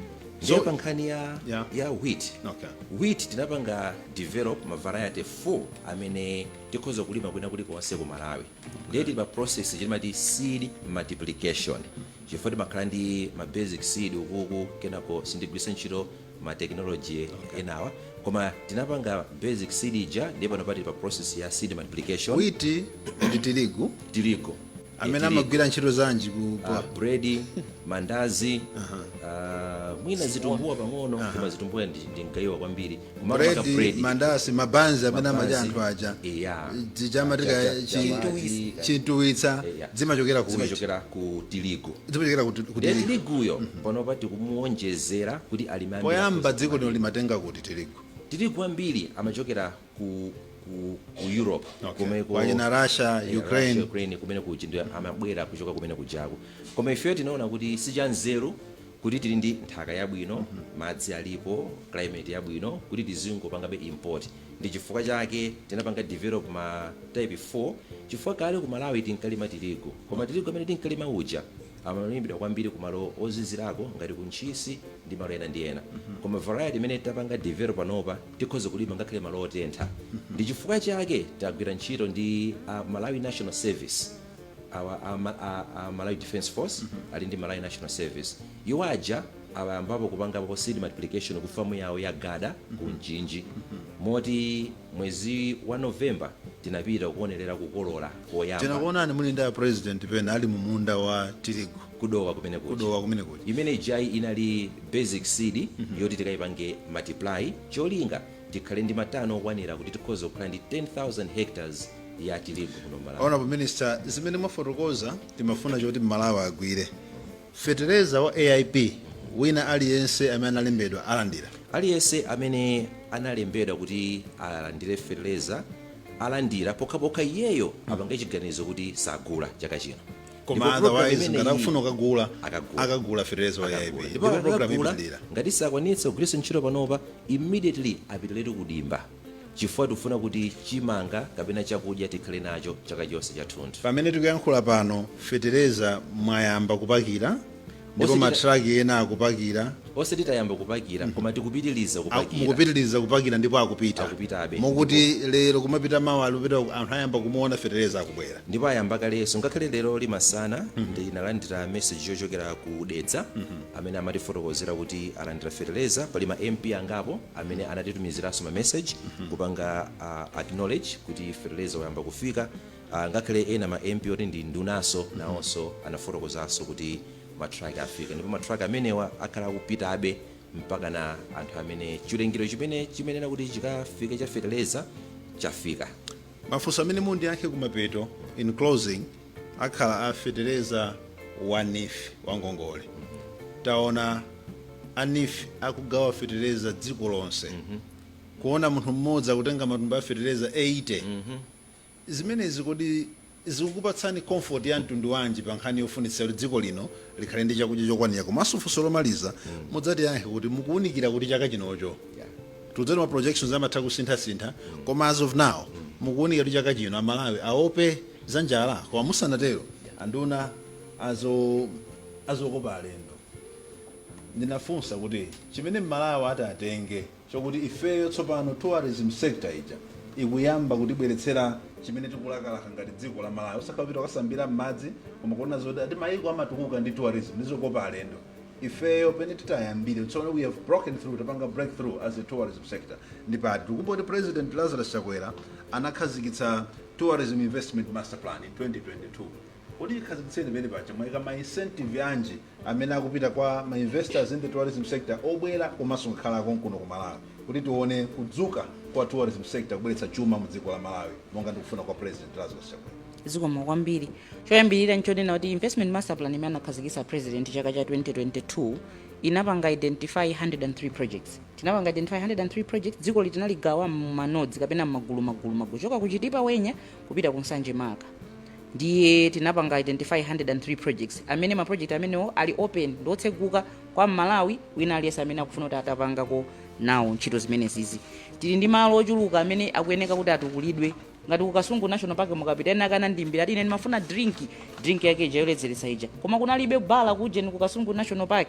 So pa nkhani ya wheat. Okay. Wheat tinapanga develop ma variety 4 amene tikhoza kulima kwina kulikonse ku Malawi. Ndiye tili pa process chimati seed multiplication. Chifukwa timakhala ndi ma basic seed ukuku kenako sindigwiritsa ntchito ma technology enawa. Koma tinapanga basic seed ija ndipo pano pa process ya seed multiplication. Wheat ndi tirigu. Amene amagwira ntchito zanji ku bread, mandazi, mwina zitumbuwa pang'ono, koma zitumbuwa ndingayiwa kwambiri. Bread, mandazi, mabanzi amene amadya anthu aja. Zichamatika chintuwitsa zimachokera ku tirigu. Zimachokera ku tiriguyo panopa tikumuwonjezera kuti alimambe. Poyamba dziko lino limatenga kuti tirigu. Tirigu ambiri amachokera ku Europe, kumeko kwa Russia, Ukraine kumene kuja ndio amabwera kuchoka kumene kujako. Koma ife tinaona kuti sichanzeru kuti tili ndi nthaka yabwino, madzi alipo, climate yabwino kuti tizingopangabe import. Ndi chifukwa chake tinapanga develop ma type 4 chifukwa kale ku Malawi tinkalima tirigu. Koma tirigu amene tinkalima uja amalimbidwa kwambiri kumalo ozizirako ngati kunchisi ndi malo ena ndi ena. Koma variety imene tapanga develop panopa tikhoza kulima ngakhale malo otentha. Ndi chifukwa chake tagwira ntchito ndi Malawi National Service, Malawi Defence Force ali ndi Malawi National Service. Iwo aja awayambapo kupanga seed multiplication ku famu yawo ya Gada ku Mchinji. Moti mwezi wa November tinapita kuonerera kukolola koyamba. Tinakuonani muli ndi president pena ali mu munda wa tirigu kudowa kumene kuti. Imene ijai inali basic seed yoti tikayipange multiply cholinga tikhale ndi matano okwanira kuti tikhoza kukhala ndi 10,000 hectares ya tirigu kuno Malawi. Honorable Minister, zimene mwafotokoza timafuna choti Malawi agwire. Fertilizer wa AIP wina aliyense amene analembedwa alandira. Aliyense amene analembedwa kuti alandire fertilizer alandira pokhapokha iyeyo apange chiganizo kuti sagula chaka chino. Koma otherwise ngatafuna kugula akagula fertilizer wa AIP. Ndipo program imudira ngati sakwanitsa kugwiritsa ntchito panopa immediately apitire kudimba. Chifukwa tufuna kuti chimanga kapena chakudya tikhale nacho chaka chonse chathunthu. Pamene tikuyankhula pano fertilizer mwayamba kupakira ndipo matraki ena akupakira. Ose titayamba kupakira koma tikupitiliza kupakira. Mukupitiliza kupakira ndipo akupita. Akupitabe. Mokuti lero kumapita mawa alupita anthu ayamba kumuona fertilizer akubwera. Ndipo ayamba kaleso ngakhale lero limasana ndinalandira message yochokera ku Dedza amene amatifotokozera kuti alandira fertilizer. Pali ma MP angapo amene anatitumiziranso ma message kupanga acknowledge kuti fertilizer wayamba kufika. Ngakhale ena ma MP oti Ndi Ndunaso nawonso anafotokozanso kuti matraki afika. Ndipo matraki amenewa akhala kupitabe mpaka na anthu amene chilengero chimene kuti chikafike cha fertilizer chafika. Mafunso amene mundi yake kumapeto in closing akhala a fertilizer wanifi wangongole. Taona anifi akugawa fertilizer dziko lonse. Kuona munthu mmodzi akutenga matumba a fertilizer 80. Zimenezi kodi zikukupatsani comfort ya mtundu wanji pa nkhani yofunitsa kuti dziko lino likhale ndi chakudya chokwanira. Komanso funso lomaliza mudzati yankhe kuti mukuunikira kuti chaka chinocho tudzati ma projections amatha kusintha koma as of now mukuunikira kuti chaka chino Amalawi aope za njala. Koma musanatero anduna azokopa alendo. Ndinafunsa kuti chimene Malawi atenge chokuti ifeyo tsopano tourism sector ija ikuyamba kutibweretsera chimene tikulakalaka ngati dziko la Malawi. Usakapita kasambira m'madzi koma kuona zoti ati mayiko amatukuka ndi tourism ndizokopa alendo. Ifeyo pene titayambire so we have broken through tapanga breakthrough as a tourism sector. Ndipati tikupoti President Lazarus Chakwera anakhazikitsa tourism investment master plan in 2022. Kodi ikhazikitseni pene pacha mwayika ma incentive yanji amene akupita kwa ma investors in the tourism sector obwera komanso kukhala konkuno ku Malawi. kuti tione kudzuka kwa tourism sector kubweretsa chuma mu dziko la Malawi monga ndikufuna kwa President Lazarus Chakwera. zikomo kwambiri. Choyambirira nchonena kuti investment master plan imene anakhazikitsa president chaka cha 2022 inapanga identify 103 projects. Tinapanga identify 103 projects, dziko litinaligawa manodes kapena magulu choka kuchitipa wenya kupita ku Nsanje Maka. Ndiye tinapanga identify 103 projects amene ma project amenewo ali open ndotseguka kwa Malawi wina aliyesa amene akufuna kuti atapangako nawo ntchito zimene zizi. Tili ndi malo ochuluka amene akuyeneka kuti atukulidwe ngati kukasungu national park mukapita ena kana ndimbira ine mafuna drink yake jayoledzeretsa ija koma kunalibe bala kuje ni kukasungu national park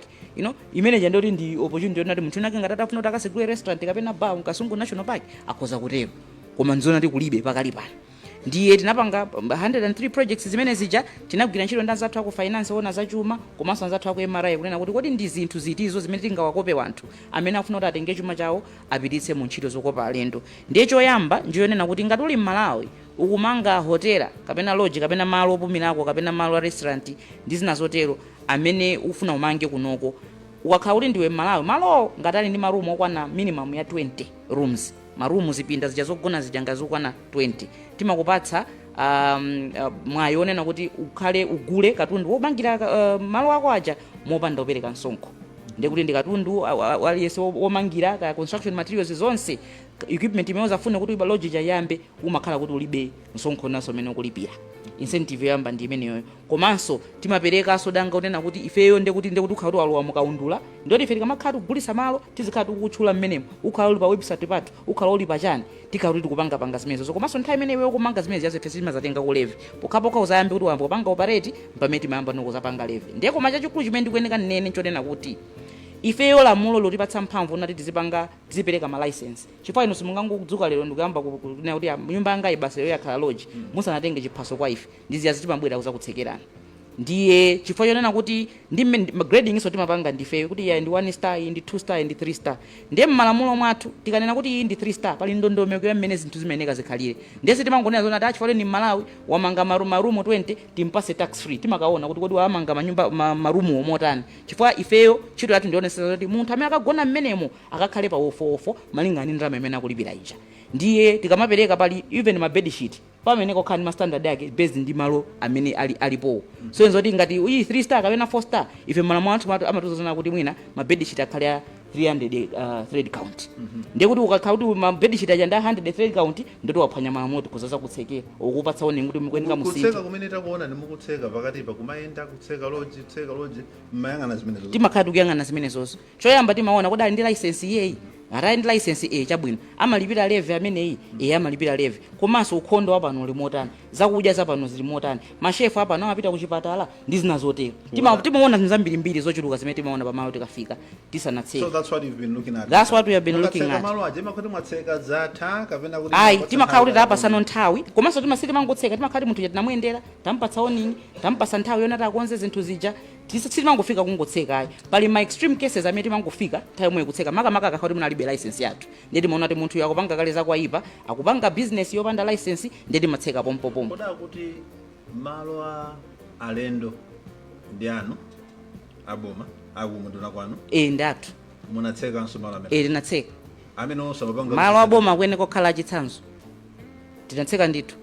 imene jandoti ndi opportunity yonati munthu nake ngati atafuna kuti akasegule restaurant kapena bar kukasungu national park akhoza kutero koma nzona ti kulibe pakali pano. Ndiye tinapanga 103 projects zimene zija tinagwira ntchito ndi anzathu aku finance ona zachuma komanso anzathu aku MRI kunena kuti kodi ndi zinthu zitizo zimene tingawakope wanthu amene afuna kuti atenge chuma chawo apititse mu ntchito zokopa alendo. Ndiye choyamba ndiyonena kuti ngati uli m'Malawi ukumanga hotela kapena lodge kapena malo opumirako kapena malo a restaurant ndi zina zotero amene ufuna umange kunoko ukakhala kuti ndiwe m'Malawi malo ngati ali ndi marumu okwana minimum ya 20 rooms marumu zipinda zija zogona zijanga zokwana 20 timakupatsa mwayi onena kuti ukhale ugule katundu womangira malo ako aja mopanda opereka msonkho. Ndiye kuti ndi katundu aliyense womangira ka construction materials zonse equipment imene uzafuna kuti lodge jayambe umakhala kuti ulibe msonkho naso amene ukulipira. Incentive yamba ndi imeneyo komanso timapereka sodanga unena kuti ifeyo ndekuti ukhala walowa mukaundula ndoti ife tikamakhala kugulisa malo tizikhala tikutchula mmenemo ukhala uli pa website pathu ukhala uli pachani tikhala kuti tikupanga zimenezo komanso nthawi imene iweyo kumanga zimenezi yazo ife simazatenga ku levy pokhapokha uzayambe kuti wayamba kupanga operate pamene timayamba nokuzapanga levy. Ndiye koma chachikulu chimene ndikuyeneka nene nchonena kuti ifeyo lamulo lotipatsa mphamvu nati tizipereka ma license chifukwa ino simungangudzuka lero ndikuyamba kunena kuti nyumba yanga ibasa yo yakhala lodge musanatenge chiphaso kwa ife ndiziyazi timabwera kuzakutsekerana. Ndiye chifukwa chonena kuti ndi grading iso timapanga ndifeyo kuti ya ndi 1 star ndi 2 star ndi 3 star. Ndiye mmalamulo mwathu tikanena kuti iyi ndi 3 star pali ndondomeko mmene zinthu zimeneka zikhalire. Ndiye timangonena zona ati chifukwa ni Malawi wamanga marumu 20 timpase tax free timakaona kuti kodi wamanga manyumba marumu omotani chifukwa ifeyo ntchito yathu ndionesa kuti munthu amene akagona mmenemo akakhale pa ofo malingana ndi ndalama imene akulipira ija. Ndiye tikamapereka pali even ma bed sheet pamene kokhala ma standard yake based ndi malo amene alipo. So nzoti ngati uyi 3 star kapena 4 star ife malamulo athu amatuzozana kuti mwina ma bed sheet akhale 300 thread count. Ndiye kuti ukakhala kuti ma bed sheet aja nda 100 thread count ndoti waphwanya malamulo kuzaza kutsekera ukupatsa warning kuti mukweneka musinthi. Kutseka kumene takuona ndi mukutseka pakati pa kumayenda kutseka lodge mayangana zimenezo. Timakhala kuyangana zimenezozo. Choyamba timaona kuti ali ndi license yeyi ara ndi license chabwino amalipira levy amene amalipira levy komanso ukhondo wapano uli motani zakudya zapano zili motani mashefu apano amapita kuchipatala ndi zina zotero timaona zinthu zambirimbiri zochuluka zimene timaona pamalo tikafika tisanatseka. So that's what you've been looking at. That's what we have been looking at. Malo aje makhoti mwatseka zatha kapena kuti timakhala kuti tapasana nthawi komanso timasiti mangotseka timakhala munthu tinamuyendera tampatsa warning tampasa nthawi yonati akonze zinthu zija timangofika kungotseka ayi pali ma extreme cases amene timangofika nthawi imwe kutseka makamaka akakhala kuti munalibe license yathu ndiye timaona kuti munthu akupanga kale zakwayipa akupanga business yopanda license ndiye timatseka pompopompo. Koda kuti malo a alendo ndi anu aboma akumunduna kwanu ndathu munatseka nso malo amene tinatseka amene onso mapanga malo aboma kwene kokhala achitsanzo tinatseka ndithu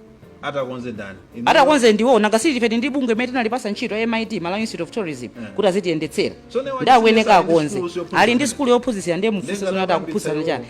atakonze ndiwo nakasiti ife ndi bungwe imene tinalipasa ntchito ya MIT Malawi Institute of Tourism kuti azitiyendetsera ndakuyeneka akonze ali ndi skulu yophunzitsira ndiye mfunso zonati akuphunzitsana chani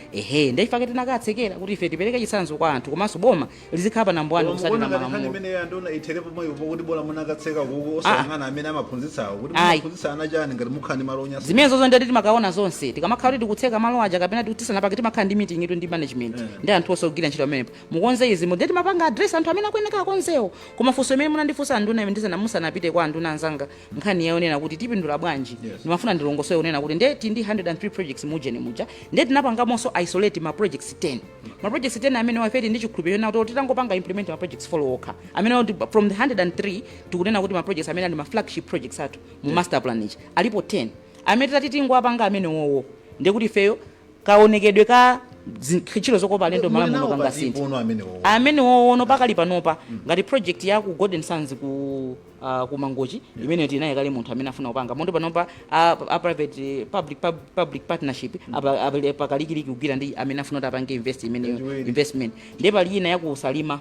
ndiye chifukwa tinakatsekera kuti ife tipereke chitsanzo kwa anthu komanso boma lizikhala pa nambwani kusati na malamulo imene yandona iterepo moyo kuti bola munakatseka kuko osangana amene amaphunzitsawo kuti muphunzitsana chani ngati mukhani malo onyasa zimene zozo ndiye timakaona zonse tikamakhala kuti tikutseka malo aja kapena tikusana pake timakhala ndi meeting itu ndi management ndi anthu osogwira ntchito amenepo mukonze izi ndiye timapanga address anthu akweneka akonzewo koma funso imene munandifunsa nduna imene musanapite kwa nduna anzanga nkhani yaonena kuti tipindula bwanji ndimafuna ndilongosoe onena kuti ndeti ndi 103 projects mujeni muja ndeti tinapangamonso isolate ma projects 10 ma projects 10 amene wafeti ndi chikhulupiriro na kuti titangopanga implement ma projects follow okha amene from the 103 tikunena kuti ma projects amene ali ma flagship projects athu mu master plan ichi alipo 10 amene tatitingwapanga amene wowo ndiye kuti feyo kaonekedwe ka ntchito zokopa alendo malamulo kanga sinthu amene wowono pakali panopa ngati project ya ku Golden Sands ku kumangochi imene tinaye kale munthu amene afuna kupanga mondo panopa a private public partnership pakalikiliki kugwira ndi amene afuna kuti apange investment ndiye pali ina yakusalima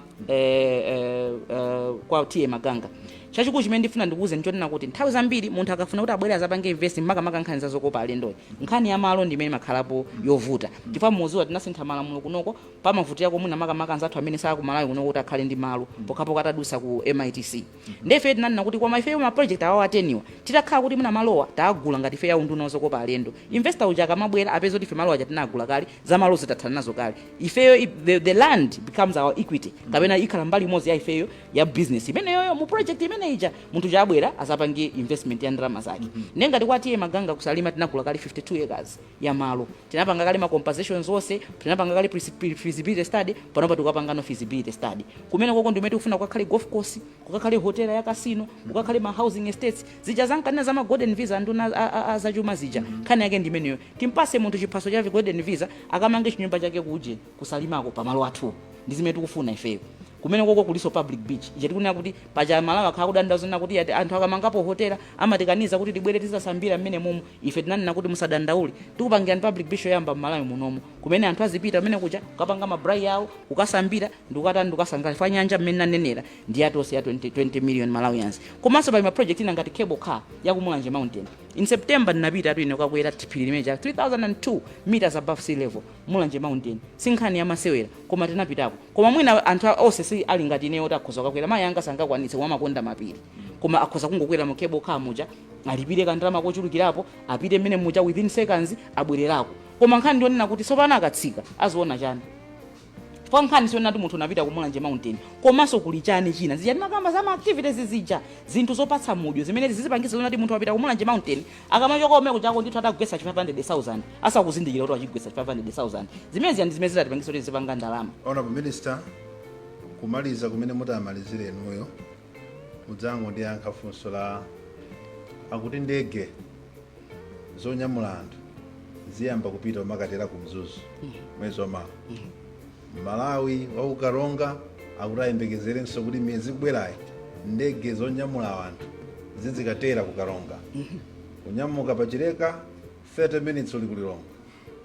kwa tiye maganga chachikulu chimene ndifuna ndikuuze ndichonena kuti nthawi zambiri munthu akafuna kuti abwere azapange investment makamaka nkhani zazokopa alendoyi nkhani ya malo ndi imene makhalapo yovuta chifukwa muziwa tinasintha malamulo kunoko pamavutira komuna makamaka anzathu amene sakumalawi kunoko kuti akhale ndi malo pokapo katadusa ku MITC ndefe tinanena kuti kwa ifeyo ma project awa ateniwa titakhala kuti muna malowa taagula ngati ife ya unduna wazokopa alendo investor uja akamabwera apeza kuti ife malo aja tinagula kale za malo zitathala nazo kale ifeyo the land becomes our equity kapena ikhala mbali imodzi ya ifeyo ya business imeneyoyo mu project imeneija munthu chabwera azapange investment ya ndalama zake ngati kwatiye maganga kusalima tinagula kale 52 acres ya malo tinapanga kale ma compensations onse tinapanga kale feasibility study panopa tukapanga no feasibility study kumene koko ndimene tikufuna kukakhale golf course kukakhale hotel ya casino kukakhale ma housing estates zija zankanena za ma golden visa nduna za chuma zija khani yake ndimeneyo timpase munthu chiphaso cha golden visa akamange chinyumba chake kuje kusalimako pamalo athu ndi zimene tikufuna ifeyo kumene koko kuliso public beach ije tikunena kuti paja malawa akhala kudandauzana kuti anthu akamangapo hotela amatikaniza kuti tibwere tisasambira mmene mumu ife tinanena kuti musadandaule tikupangira public beach yoyamba mmalawi munomo kumene anthu azipita mmene kuja kukapanga mabrai yawo kukasambira ndikasangala fa nyanja mmene nanenera ndi yatonse ya 20 million Malawians komanso pali ma project ina ngati cable car ya kumulanje mountain in September ndinapita ine kukakwera phiri limene cha 3002 meters above sea level mulanje mountain sinkhani ya masewera koma tinapitako koma mwina anthu onse si ali ngati ineyo takhoza kukwera mayi anga sangakwanitse wamakonda mapiri koma akhoza kungokwera mu cable car muja alipire kandalama kochulukirapo apite mmene muja within seconds abwererako koma nkhani ndionena kuti sopana akatsika aziona chani kwa nkhani siona kuti munthu unapita kumulanje mountain komanso kuli chani china zija makamba za activities zija zinthu zopatsa mudyo zimene zizipangisa kuti munthu apita kumulanje mountain akamachoka omwe kuchako ndithu atagwesa 500,000 asakuzindikira kuti achigwesa 500,000 zimene ziyandi zimene zitapangisa kuti zipanga ndalama. Honorable Minister, kumaliza kumene mutamalizire enuyo mudzango ndi yankha funso la akuti ndege zonyamula anthu ziyamba kupita makatera ku Mzuzu mwezi wa Mawa Malawi wa ukaronga akutayembekezerenso kuti miyezi kubwerayi ndege zonyamula anthu zizikatera kukaronga kunyamuka pachireka 30 minutes uli kulilonga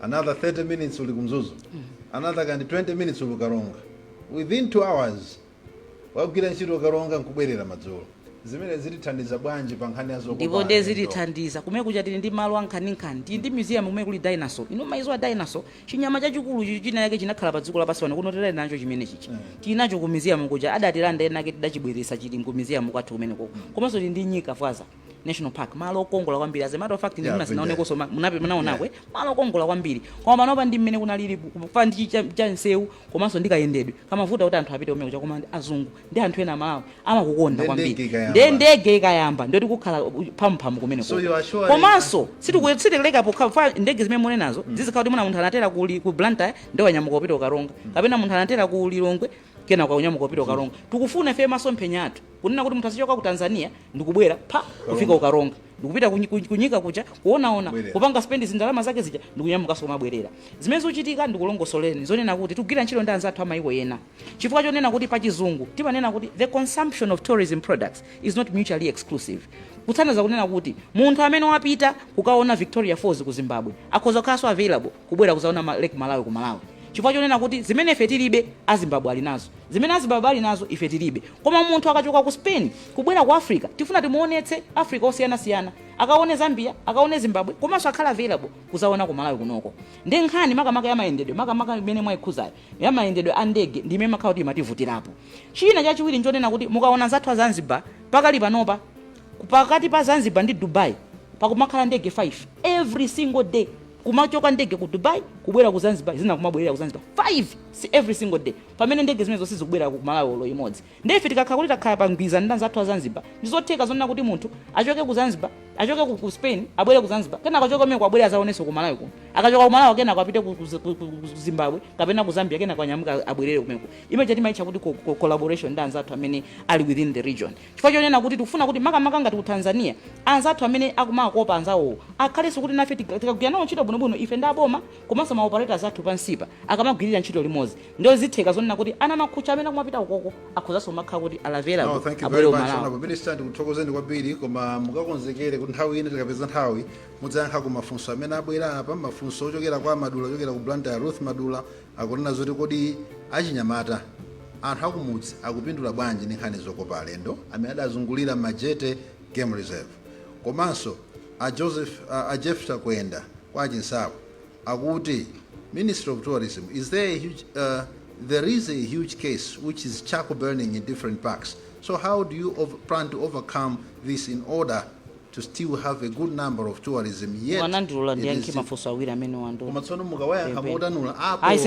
another 30 minutes uli ku Mzuzu another kandi 20 minutes uli kukaronga within 2 hours wagwira ntchito kukaronga nkubwerera madzulo zimene zitithandiza bwanji pa nkhani yazo ndipo ndezitithandiza kumene kuja tili ndi malo ankhaninkhani tili ndi museum kumene kuli dinosaur ino maizo a dinosaur chinyama chachikulu china yake chinakhala pa dziko lapansi pano kunotera nacho chimene chichi tinacho ku museum kuja adatilanda ena ake tidachibweresa chili ku museum kwathu kumene koko komanso tili ndi nyika Fwaza National Park malo okongola kwambiri as a matter of fact ndi mnaonekonso munaonakwe malo okongola kwambiri koma panopa ndi mmene kunalili kufa ndi cha nsewu komanso ndikayendedwe kamavuta kuti anthu apite kumene kuja koma azungu ndi anthu ena Malawi amakukonda kwambiri ndege ikayamba ndoti kukhala phamphamu kumene koko komanso sitileka pokha ndege zimene mune nazo zizikhala kuti muna munthu anatera ku Blantyre ndi wanyamuka kupita ukaronga kapena munthu anatera ku Lilongwe kena kwa unyamuka kupita ukaronga tikufuna ife masomphenya athu kunena kuti munthu azichoka ku Tanzania ndikubwera kufika ukaronga ndikupita kunyika kuja kuonaona kupanga spend zindalama zake zija ndikunyamuka so mabwerera zimene zochitika ndikulongosoleni zonena kuti tugwira ntchito ndi anzathu amayiko ena chifukwa chonena kuti pa chizungu timanena kuti the consumption of tourism products is not mutually exclusive kutsanaza kunena kuti munthu amene wapita kukaona Victoria Falls ku Zimbabwe akhoza kukhalanso available kubwera kuzaona Lake Malawi ku Malawi chifukwa chonena kuti zimene ife tilibe azimbabwe ali nazo zimene azimbabwe ali nazo ife tilibe koma munthu akachoka ku Spain kubwera ku Africa tifuna timuonetse Africa osiyana-siyana akaone Zambia akaone Zimbabwe komanso akhala available kuzaona ku Malawi kunoko ndi nkhani makamaka ya mayendedwe makamaka imene mwayikhuzayo ya mayendedwe a ndege ndi imene makhala kuti imativutirapo china chachiwiri nchonena kuti mukaona zathu a Zanzibar pakali panopa pakati pa Zanzibar ndi Dubai pakumakhala ndege 5 every single day kumachoka ndege ku Dubai kubwera ku Zanzibar zina kumabwerera ku Zanzibar 5 every single day pamene ndege zimene zonse zikubwera ku Malawi lo imodzi ndefe tikakhala kuti takhala pangwiza ndi anzathu a Zanzibar ndizotheka zonena kuti munthu achoke ku Zanzibar achoke ku Spain abwere ku Zanzibar kena akachoka mmene kwabwera azaonenso ku Malawi kuno akachoka ku Malawi kena akapite ku Zimbabwe kapena ku Zambia kena kanyamuka abwerere kumeko imeje timaitcha kuti collaboration ndi anzathu amene ali within the region chifukwa chonena kuti tikufuna kuti makamaka ngati ku Tanzania anzathu amene akumakopa anzawo akhalenso kuti nafe tikagwira nawo ntchito bwinobwino ife ndi aboma komanso ma operators athu pansipa akamagwirira ntchito limodzi ndio zitheka zonena zonena kuti ana makhucha amene kumapita ukoko akhozaso makhala kuti alavera No, thank you very much. Honorable Minister, ndikuthokozeni kwambiri koma mukakonzekere kuti nthawi ine tikapeza nthawi mudzayankha ku mafunso amene abwera apa, mafunso ochokera kwa Madula, ochokera ku Blantyre Ruth Madula, akunena zoti kodi achinyamata anthu akumudzi akupindula bwanji ndi nkhani zokopa alendo amene adazungulira majete game reserve. Komanso a Jeffta Kwenda kwa Chinsapo akuti Ministry of Tourism, is there a huge there is a huge case which is charcoal burning in different parks. So how do you plan to overcome this in order to still have a good number of tourism yet? Wanandula ndiyankhe mafunso awiri amene wandu. Koma tsono mukawayankha motanula apo. Ayi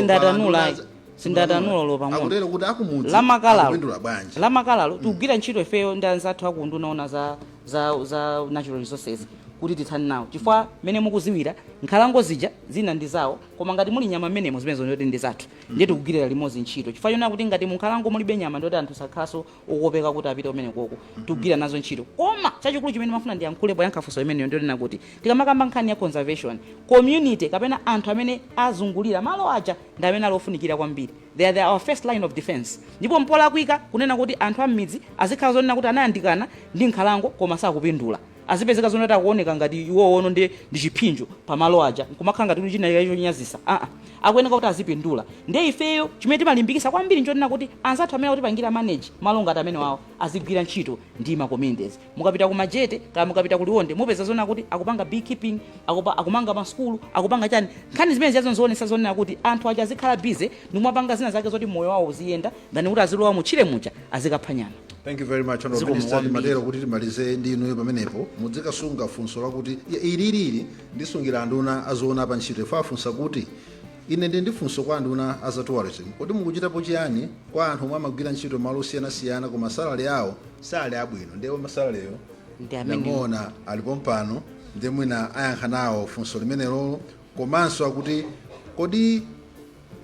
sindadanula lo pamwe. Akutero kuti akumudzi akupindula bwanji. Lamakalalo tikugwira ntchito ifeyo ndi anzathu akunduna ona za natural resources kuti titsani nawo chifukwa mene mukuziwira nkhalango zija zina ndi zawo koma ngati muli nyama menemo zimene zonoti ndi zathu ndiye tikugwirira limodzi ntchito chifukwa yona kuti ngati munkhalango mulibe nyama ndoti anthu sakhaso okopeka kuti apite umene koko tikugwira nazo ntchito koma chachikulu chimene mafuna ndiyankhule poyankha funso imeneyo ndoti kuti tikamakamba nkhani ya conservation community kapena anthu amene azungulira malo aja ndi amene alofunikira kwambiri. They are our first line of defense. Ndipo mpola kuika kunena kuti anthu amidzi azikhala zonena kuti anayandikana ndi nkhalango koma sakupindula. Azipezeka zoneta kuoneka ngati iwo ono ndi chipinjo pamalo aja nkumakhala ngati kuti china chonyazisa akuyeneka kuti azipindula. Ndiye ifeyo chimene timalimbikisa kwambiri nchonena kuti anzathu amene kuti pangira manage malo ngati amene wawo azigwira ntchito ndi ma communities. Mukapita ku majete kama mukapita kuliwonde mupeza zonena kuti akupanga beekeeping, akumanga maskulu, akupanga chani. Nkhani zimene zazonzoonesa zonena kuti anthu aja azikhala busy nimwapanga zina zake zoti moyo wawo uziyenda ndani kuti azilowa muchire mucha azikaphwanyana. Thank you very much, Honorable Minister. Madero kuti timalize ndi inuyo pamenepo mudzikasunga funso lakuti ililili ndisungira anduna azoona pa ntchito ife afunsa kuti ine ndi funso kwa anduna aza tourism kodi mukuchitapo chiyani kwa anthu omwe amagwira ntchito malo osiyanasiyana koma salale yawo sali abwino ndiye masalaleyo ndamona alipo mpano ndiye mwina ayankha nawo funso limenelo komanso akuti kodi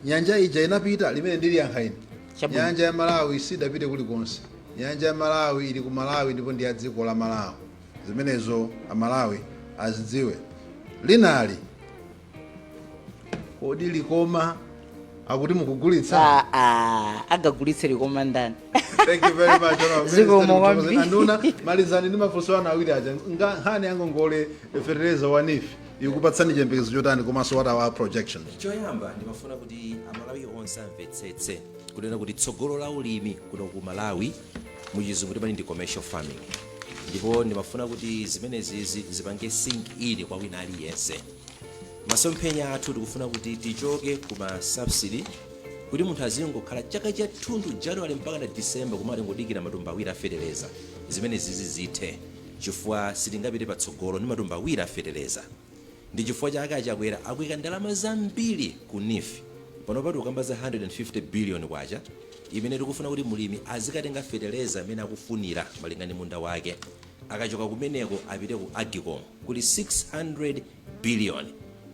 nyanja ija inapita limene ndili yankha ine nyanja ya Malawi sidapite kulikonse. Nyanja ya Malawi ili ku Malawi ndipo ndi ya dziko la Malawi. Zimenezo Amalawi azidziwe. Linali kodi likoma akuti mukugulitsa agagulitse likoma ndani. Thank you very much, Honorable. Anduna malizani ndi mafunso ana awiri aja nkhani yango ngole fertilizer wanifi ikupatsani chiyembekezo chotani komanso what are our projections. Choyamba ndimafuna kuti Amalawi onse amvetsetse kunena kuti tsogolo la ulimi kuno ku Malawi muchizungu timati ndi commercial farming, ndipo ndimafuna kuti zimenezi zipange sink in kwa wina aliyense. Masomphenya athu tikufuna kuti tichoke kuma subsidy kuti munthu azingokhala chaka cha thunthu January mpaka na December kumati ngodikira matumba awiri a fertilizer. Zimenezi zithe chifukwa sitingapite patsogolo ndi matumba awiri a fertilizer. Ndi chifukwa chake achakwera akuyika ndalama zambiri ku NIF panopati ukamba za 150 billion kwacha imene tikufuna kuti mulimi azikatenga fertilizer amene akufunira malingana ndi munda wake akachoka kumeneko apite ku Agicom kuli 600 billion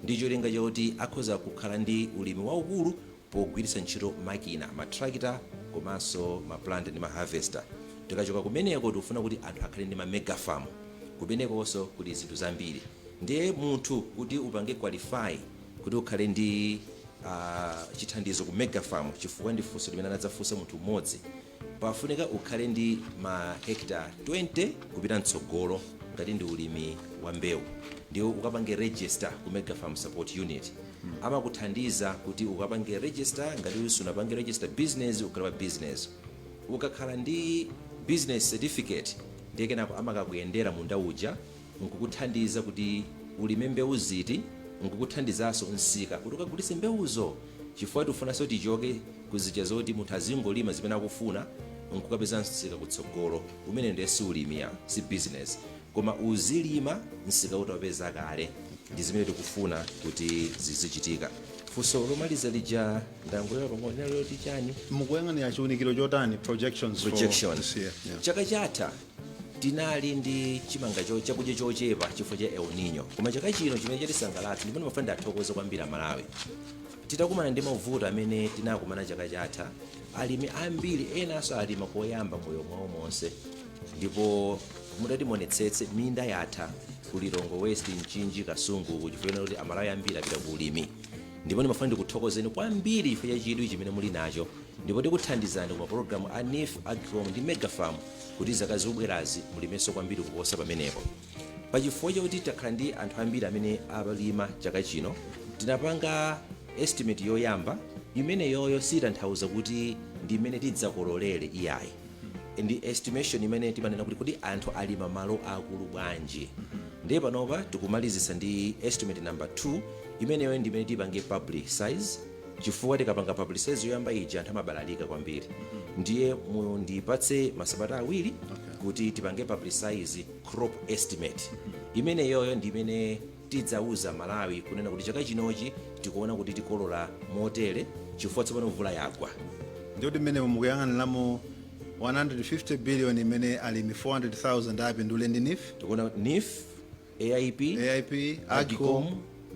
ndi cholinga choti akhoza kukhala ndi ulimi waukulu pogwiritsa ntchito makina matrakita komanso maplant ndi maharvester. Tikachoka kumeneko tikufuna kuti anthu akhale ndi ma mega farm kumenekonso kuli zinthu zambiri. Ndiye munthu kuti upange qualify kuti ukhale ndi chithandizo ku mega farm chifukwa ndi funso limene anadzafunsa munthu mmodzi pafunika ukhale ndi ma hectare 20 kupita mtsogolo ngati ndi ulimi wa mbewu ndiyo ukapange register ku mega farm support unit amakuthandiza kuti ukapange register ngati unapange register business ukhala pa business ukakhala ndi business certificate ndiye kenako amakakuyendera munda uja nkukuthandiza kuti ulime mbewu ziti nkukuthandizanso nsika kuti ukagulitse mbewuzo chifukwa tifunanso tichoke kuzija zoti munthu azingolima zimene akufuna nkukapeza nsika kutsogolo umene ndiye si ulimi ya si business koma uzilima nsika kuti wapeza kale ndi zimene tikufuna kuti zizichitika. Funso lomaliza lija ndangolera pang'ono nalo tichani mukuyang'anira chiunikiro chotani projections for this year. Chaka chatha tinali ndi chimanga chakudya chochepa chifukwa cha El Nino koma chaka chino chimene chatisangalatsa ndipo ndimafuna ndathokoza kwambiri Malawi titakumana ndi mavuto amene tinakumana chaka chatha. Alimi ambiri enanso alima koyamba moyo mwawo monse ndipo mutatimonetsetse minda yatha kulilongo West Mchinji Kasungu kuchifukwa kuti Amalawi ambiri apita ku ulimi ndipo ndimafuna ndikuthokozeni kwambiri ife chachidwi chimene muli nacho ndipo tikuthandizani kwa program a NIF, Agricom ndi Megafarm kuti zaka zobwerazi mulimenso kwambiri kuposa pamenepo. Pachifukwa chakuti takhala ndi anthu ambiri amene amalima chaka chino, tinapanga estimate yoyamba imene yoyo sitanthauza kuti ndi imene tidzakololere iyayi. Ndi estimation imene timanena kuti anthu alima malo akulu bwanji. Ndiye panopa tikumalizisa ndi estimate number 2 imeneyo ndi imene tipange publicize, chifukwa tikapanga publicize yoyamba iji anthu amabalalika kwambiri. Ndiye mundipatse masabata awiri kuti tipange publicize crop estimate. Imene yoyo ndi imene tidzauza Malawi kunena kuti chaka chinochi tikuona kuti tikolola motere chifukwa tsopano mvula yagwa. Ndiyo imene mukuyang'aniramo 150 billion imene alimi 400,000 apindule ndi NIF. Tikuona NIF, AIP, Agricom,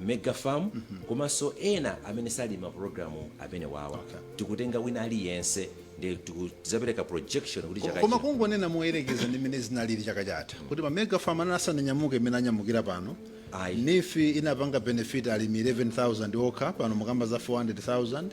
Megafarm, komanso ena amene salima programu amene wawa. Tikutenga wina aliyense ndi tikuzapereka projection kuti chaka koma kungonena moyerekeza ndi imene zinalili chaka chatha kuti ma Megafarm anasananyamuke imene anyamukira pano. NIF inapanga benefit alimi 11,000 okha, pano mukamba za 400,000.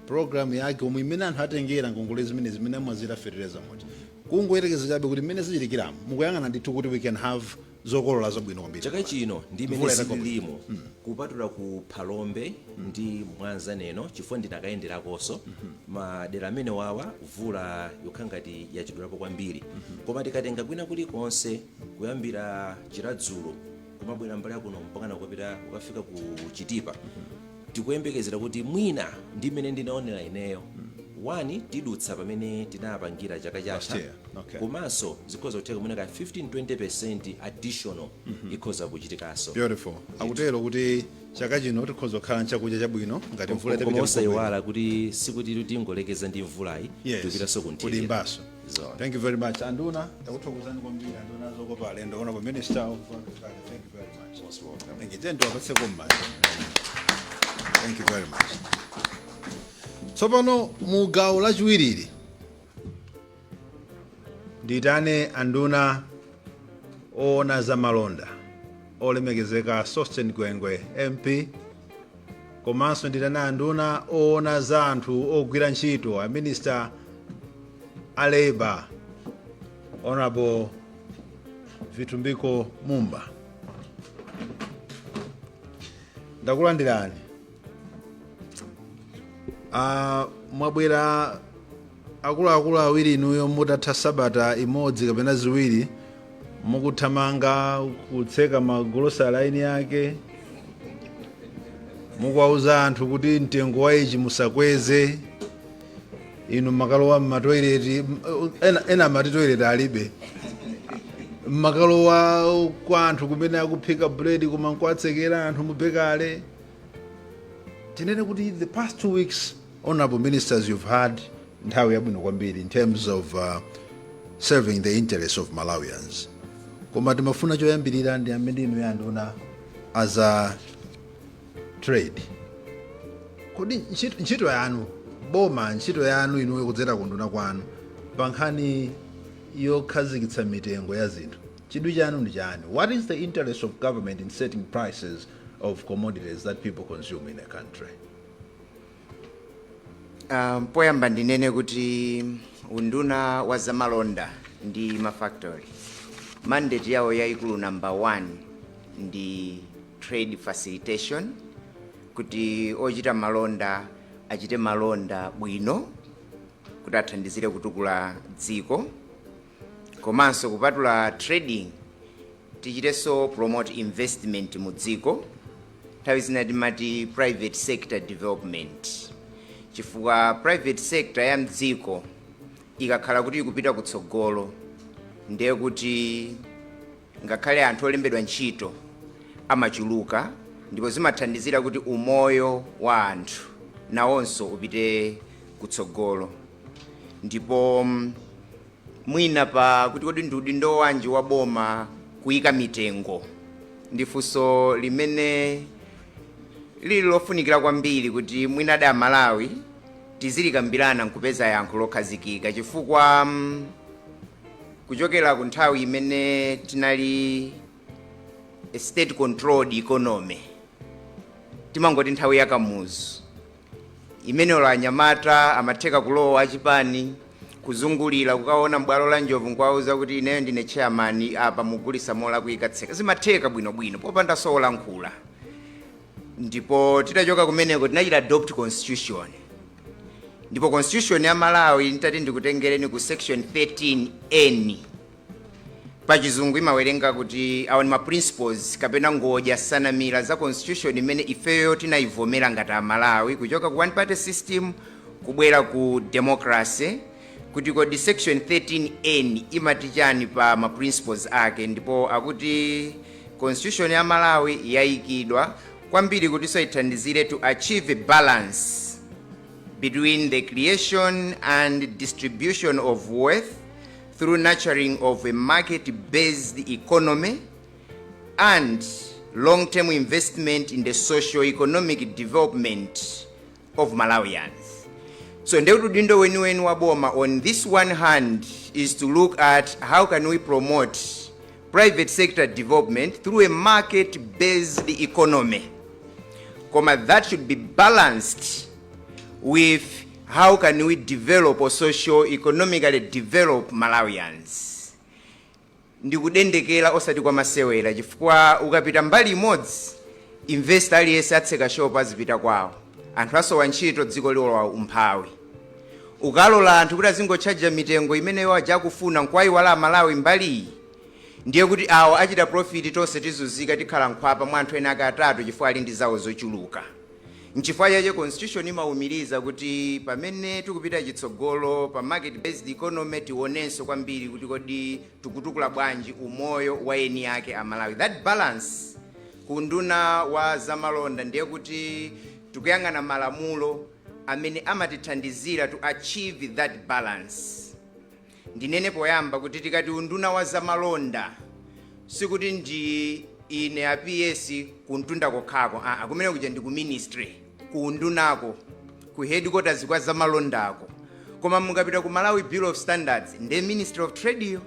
Program ya Agricom imene anthu atengera ngongole zimene mwazira fertilizer moja. Kungoyerekeza chabe kuti imene zichitikiramo mukuyang'ana ndithu kuti we can have zokolola zabwino kwambiri. Chaka chino ndi imene zilimo kupatula ku Phalombe ndi Mwanza neno chifukwa ndinakayenderanso madera amene wawa mvula yokha ngati yachidulapo kwambiri. Koma tikatenga kwina kulikonse kuyambira Chiradzulo kumabwera mbali kuno mpaka kupita ukafika ku Chitipa, tikuyembekezera kuti mwina ndi imene ndinaonera ineyo 1 tidutsa pamene tinapangira chaka chatha. Komanso zikhoza kutheka kumene ka 15-20% additional ikhoza kuchitikaso. Beautiful. Akutero kuti chaka chino tikhoza kukhala nchakudya chabwino ngati mvula itapita. Koma usaiwala kuti sikuti tingolekeza ndi mvulayi tipitanso kunthirira. Thank you very much. Anduna, takuthokozani kwambiri Anduna zokopa alendo honorable minister of Agriculture. Thank you very much. Thank you very much. Tsopano mu gawo lachiwiri nditane anduna oona za malonda olemekezeka Sosten Gwengwe MP, komanso nditane anduna oona za anthu ogwira ntchito a minister a labor honorable Vitumbiko Mumba. Ndakulandirani. Mwabwera akuluakulu awiri inuyo mutatha sabata imodzi kapena ziwiri mukuthamanga kutseka magolosa line yake, mukuwauza anthu kuti mtengo wa ichi musakweze, inu makalowa m'matoileti ena mati toilet alibe, makalowa kwa anthu kumene akuphika bread koma nkwatsekera anthu mubekale. Tinene kuti the past 2 weeks honorable ministers you've had nthawi yabwino kwambiri in terms of serving the interests of Malawians. Koma timafuna choyambirira ndi amene inu yanduna as a trade. Kodi ntchito yanu boma, ntchito yanu inuyo kudzera kunduna kwanu pa nkhani yokhazikitsa mitengo ya zinthu, chidwi chanu ndi chani? What is the interest of government in setting prices of commodities that people consume in a country? Poyamba ndinene kuti unduna wa zamalonda ndi mafactory mandate yawo yaikulu number 1 ndi trade facilitation, kuti ochita malonda achite malonda bwino kuti athandizire kutukula dziko, komanso kupatula trading tichiteso promote investment mu dziko, nthawi zina timati private sector development, chifukwa private sector ya mdziko ikakhala kuti ikupita kutsogolo ndiye kuti ngakhale anthu olembedwa ntchito amachuluka, ndipo zimathandizira kuti umoyo wa anthu nawonso upite kutsogolo. Ndipo mwina pa kuti kodi ndi udindo wanji wa boma kuyika mitengo, ndifunso limene lili lofunikira kwambiri kuti mwina da Malawi tizilikambirana nkupeza yankho lokhazikika, chifukwa kuchokera ku nthawi imene tinali state controlled economy timangoti nthawi yakamuzu imeneyo anyamata amatheka kulowa achipani kuzungulira kukaona m'bwalo la njovu nkwauza kuti ineyo ndine chairman apa mugulisa mola kuyikatseka zimatheka bwinobwino popanda sowolankhula. Ndipo titachoka kumeneko tinachita adopt constitution. Ndipo constitution ya Malawi nitati ndikutengereni ku section 13N. Pachizungu imawerenga kuti awo ni ma principles kapena ngodya sanamira za constitution imene ifeyo tinaivomera ngati Malawi kuchoka ku one party system kubwera ku democracy. Kuti kodi section 13N imati chani pa ma principles ake, ndipo akuti constitution ya Malawi yayikidwa kwambiri kuti so ithandizire to achieve a balance between the creation and distribution of wealth through nurturing of a market-based economy and long-term investment in the socio-economic development of Malawians. So ndeudindo wenu wa Boma on this one hand is to look at how can we promote private sector development through a market-based economy. That should be balanced with how can we develop or socio-economically develop Malawians. Ndikudendekera osati kwa masewera chifukwa ukapita mbali imodzi investor aliyese atseka shop azipita kwawo. Anthu asowa ntchito dziko lilowa umphawi. Ukalola anthu kuti azingochaja mitengo imeneyo aja kufuna nkwaiwala Malawi mbali. Ndiye kuti awo achita profit tonse tizuzika tikhala nkhwapa mwa anthu ena akatatu chifukwa ali ndi zawo zochuluka. Nchifukwa chache constitution imaumiriza kuti pamene tikupita chitsogolo pa market based economy tionenso kwambiri kuti kodi tukutukula bwanji umoyo wa eni yake a Malawi. That balance ku nduna wa zamalonda ndiye kuti tikuyang'ana malamulo amene amatithandizira to achieve that balance. Ndinene poyamba kuti tikati unduna wa zamalonda sikuti ndi ine a PS kuntunda kokhako akumene kuja ndi ku ministry kuundunako ku headquarters kwa zamalondako. Koma mukapita ku Malawi Bureau of Standards ndi Ministry of Trade yo.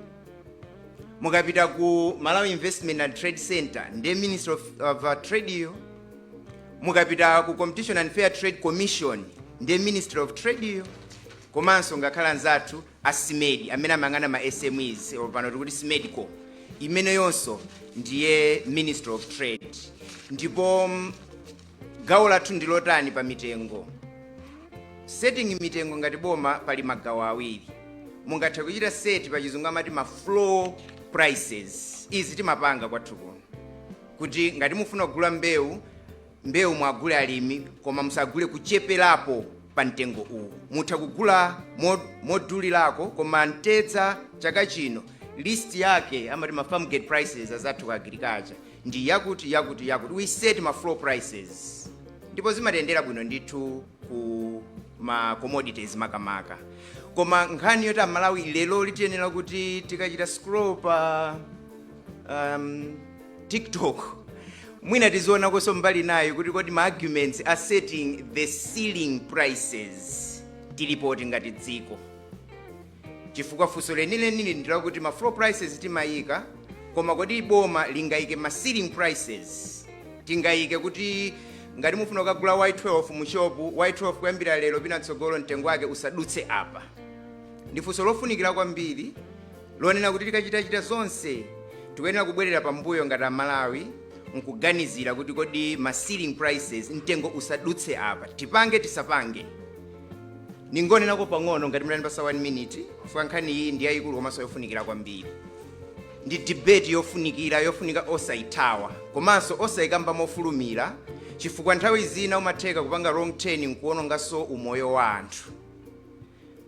Mukapita ku Malawi Investment and Trade Center ndi Ministry of Trade yo. Mukapita ku Competition and Fair Trade Commission ndi Ministry of Trade yo. Komanso ngakhala nzathu asimedi amene amangana ma SMEs pano tikuti Smedco imene yonso ndiye Ministry of Trade. Ndipo gawo lathu ndilotani pa mitengo. Setting mitengo ngati Boma pali magawo awiri. Mungathe kuchita set pa chizungu amati ma floor prices. Izi timapanga kwathu kuno. Kuti ngati mufuna kugula mbewu mwagule alimi koma musagule kucheperapo pa mtengo uwu. Mutha kugula modulirako koma mtedza chaka chino list yake amati ma farm gate prices azathu ku agriculture ndi yakuti. We set ma floor prices. Ndipo zimatendera bwino ndithu ku ma commodities makamaka. Koma nkhani yoti Malawi lero litiyenera kuti tikachita scroll pa TikTok mwina tiziona koso mbali nayo kuti kodi ma arguments are setting the ceiling prices tilipoti ngati dziko. Chifukwa funso lenileni ndila kuti ma floor prices timayika koma kodi Boma lingayike ma ceiling prices. Tingayike kuti ngati mufuna kugula Y12 mu shop Y12 kuyambira lero pina tsogolo mtengo wake usadutse apa. Ndifunso lofunikira kwambiri lonena kuti tikachita zonse tikuyenera kubwerera pambuyo ngati Malawi nkuganizira kuti kodi ma ceiling prices mtengo usadutse apa. Tipange tisapange. Ningonenako pang'ono ngati mlani pasa 1 minute chifukwa nkhani iyi ndi yayikulu komanso yofunikira kwambiri. Ndi debate yofunika osaithawa komanso osayikamba mofulumira chifukwa nthawi zina umatheka kupanga wrong turn nkuononganso umoyo wa anthu.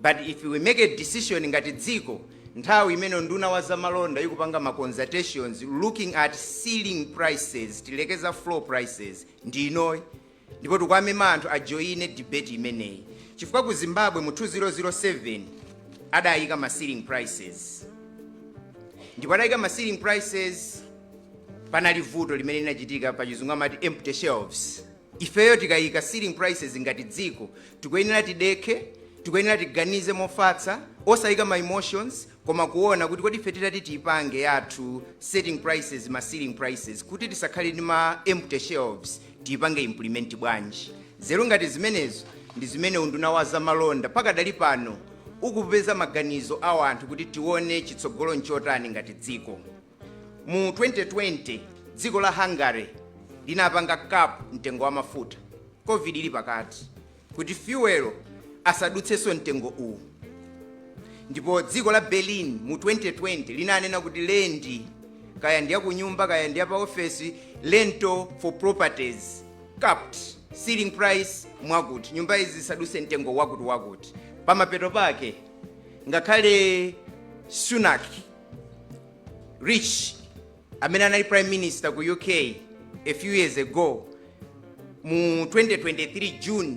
But if we make a decision ngati dziko nthawi imene nduna wa zamalonda ikupanga ma consultations looking at ceiling prices tilekeza floor prices ndi inoyi. Ndipo tukwamema anthu ajoine debate imeneyi chifukwa ku Zimbabwe mu 2007 adayika ma ceiling prices. Ndipo adayika ma ceiling prices panali vuto limene linachitika pa chizungu amati empty shelves. Ifeyo tikayika ceiling prices ngati dziko tikuyenera tidekhe tikuyenera tiganize mofatsa osayika ma emotions koma kuona kuti kodi ife titati tiipange yathu setting prices ma ceiling prices kuti tisakhale ndi ma empty shelves tiipange implement bwanji. Zero ngati zimenezo ndi zimene unduna wa zamalonda pakadali pano ukupeza maganizo a anthu kuti tione chitsogolo nchotani ngati dziko. Mu 2020 dziko la Hungary linapanga cap mtengo wa mafuta, covid ili pakati, kuti fuel asadutsenso mtengo uwu. Ndipo dziko la Berlin mu 2020 linanena kuti lendi kaya ndiya kunyumba kaya ndiya pa office, rental for properties capped, ceiling price mwakuti nyumba izi zisadutse mtengo wakuti. Pamapeto pake ngakhale Sunak Rich amene anali prime minister ku UK a few years ago mu 2023 June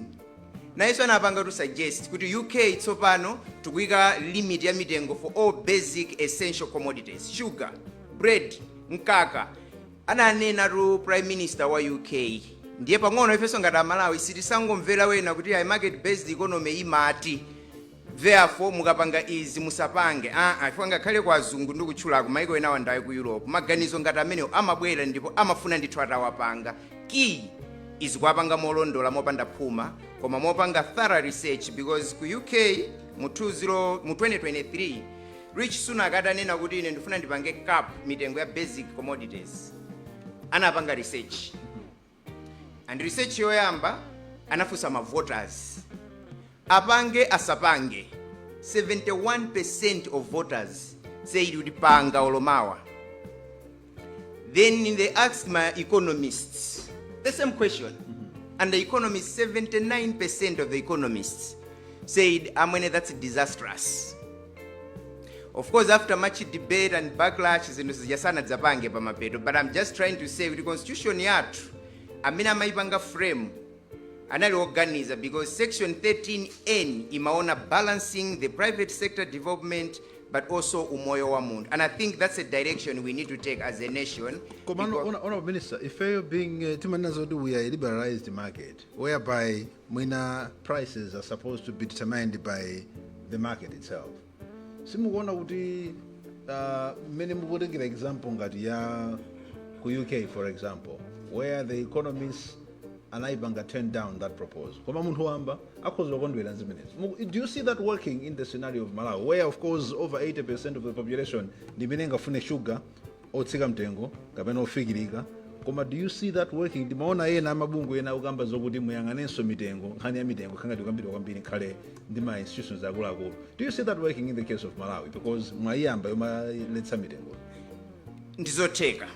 nayeso anapanga to suggest kuti UK tsopano tikuyika limit ya mitengo for all basic essential commodities, sugar, bread, mkaka. Ananena to prime minister wa UK. Ndiye pang'ono ifeso ngati Amalawi sitisangomvera wena kuti a market based economy imati therefore mukapanga izi musapange. Ifo ngakhale kwa azungu ndi kutchula ku maiko ena wandawe ku Europe maganizo ngati amenewo amabwera ndipo amafuna ndithu atawapanga. Key is kuwapanga molondola mopanda phuma koma mopanga thorough research, because ku UK mu 2023 Rich Sunak adanena kuti ine ndifuna ndipange cap mitengo ya basic commodities. Anapanga research, and research yoyamba anafusa ma voters apange asapange. 71% of voters said would panga olomawa. Then they asked my economists the same question, and the economists, 79% of the economists said, Amwene, that's disastrous. Of course, after much debate and backlash, but I'm just trying to say, with the constitution yathu, amina maipanga frame, anali organizer, because section 13N imaona balancing the private sector development, but also umoyo wa mundu. And I think that's a direction we need to take as a nation. Honorable Minister, if you're being we are a liberalized market, whereby prices are supposed to be determined by the market itself. Simuona kuti many would give example ngati ya ku UK, for example, where the economists anaibanga turned down that proposal. Do you see that working in the scenario of Malawi, where of course over 80% of the population ndibenenga fune sugar otsika mtengo kapena ofigirika? Koma do you see that working? Ndimaona yena amabungu yena ukamba zokuti muyanganenso mitengo, nkhani ya mitengo khanga tikambira kwambiri khale ndima institutions akuluakulu. Do you see that working in the case of Malawi? Because mwayamba yomaletsa mitengo. Ndizotheka.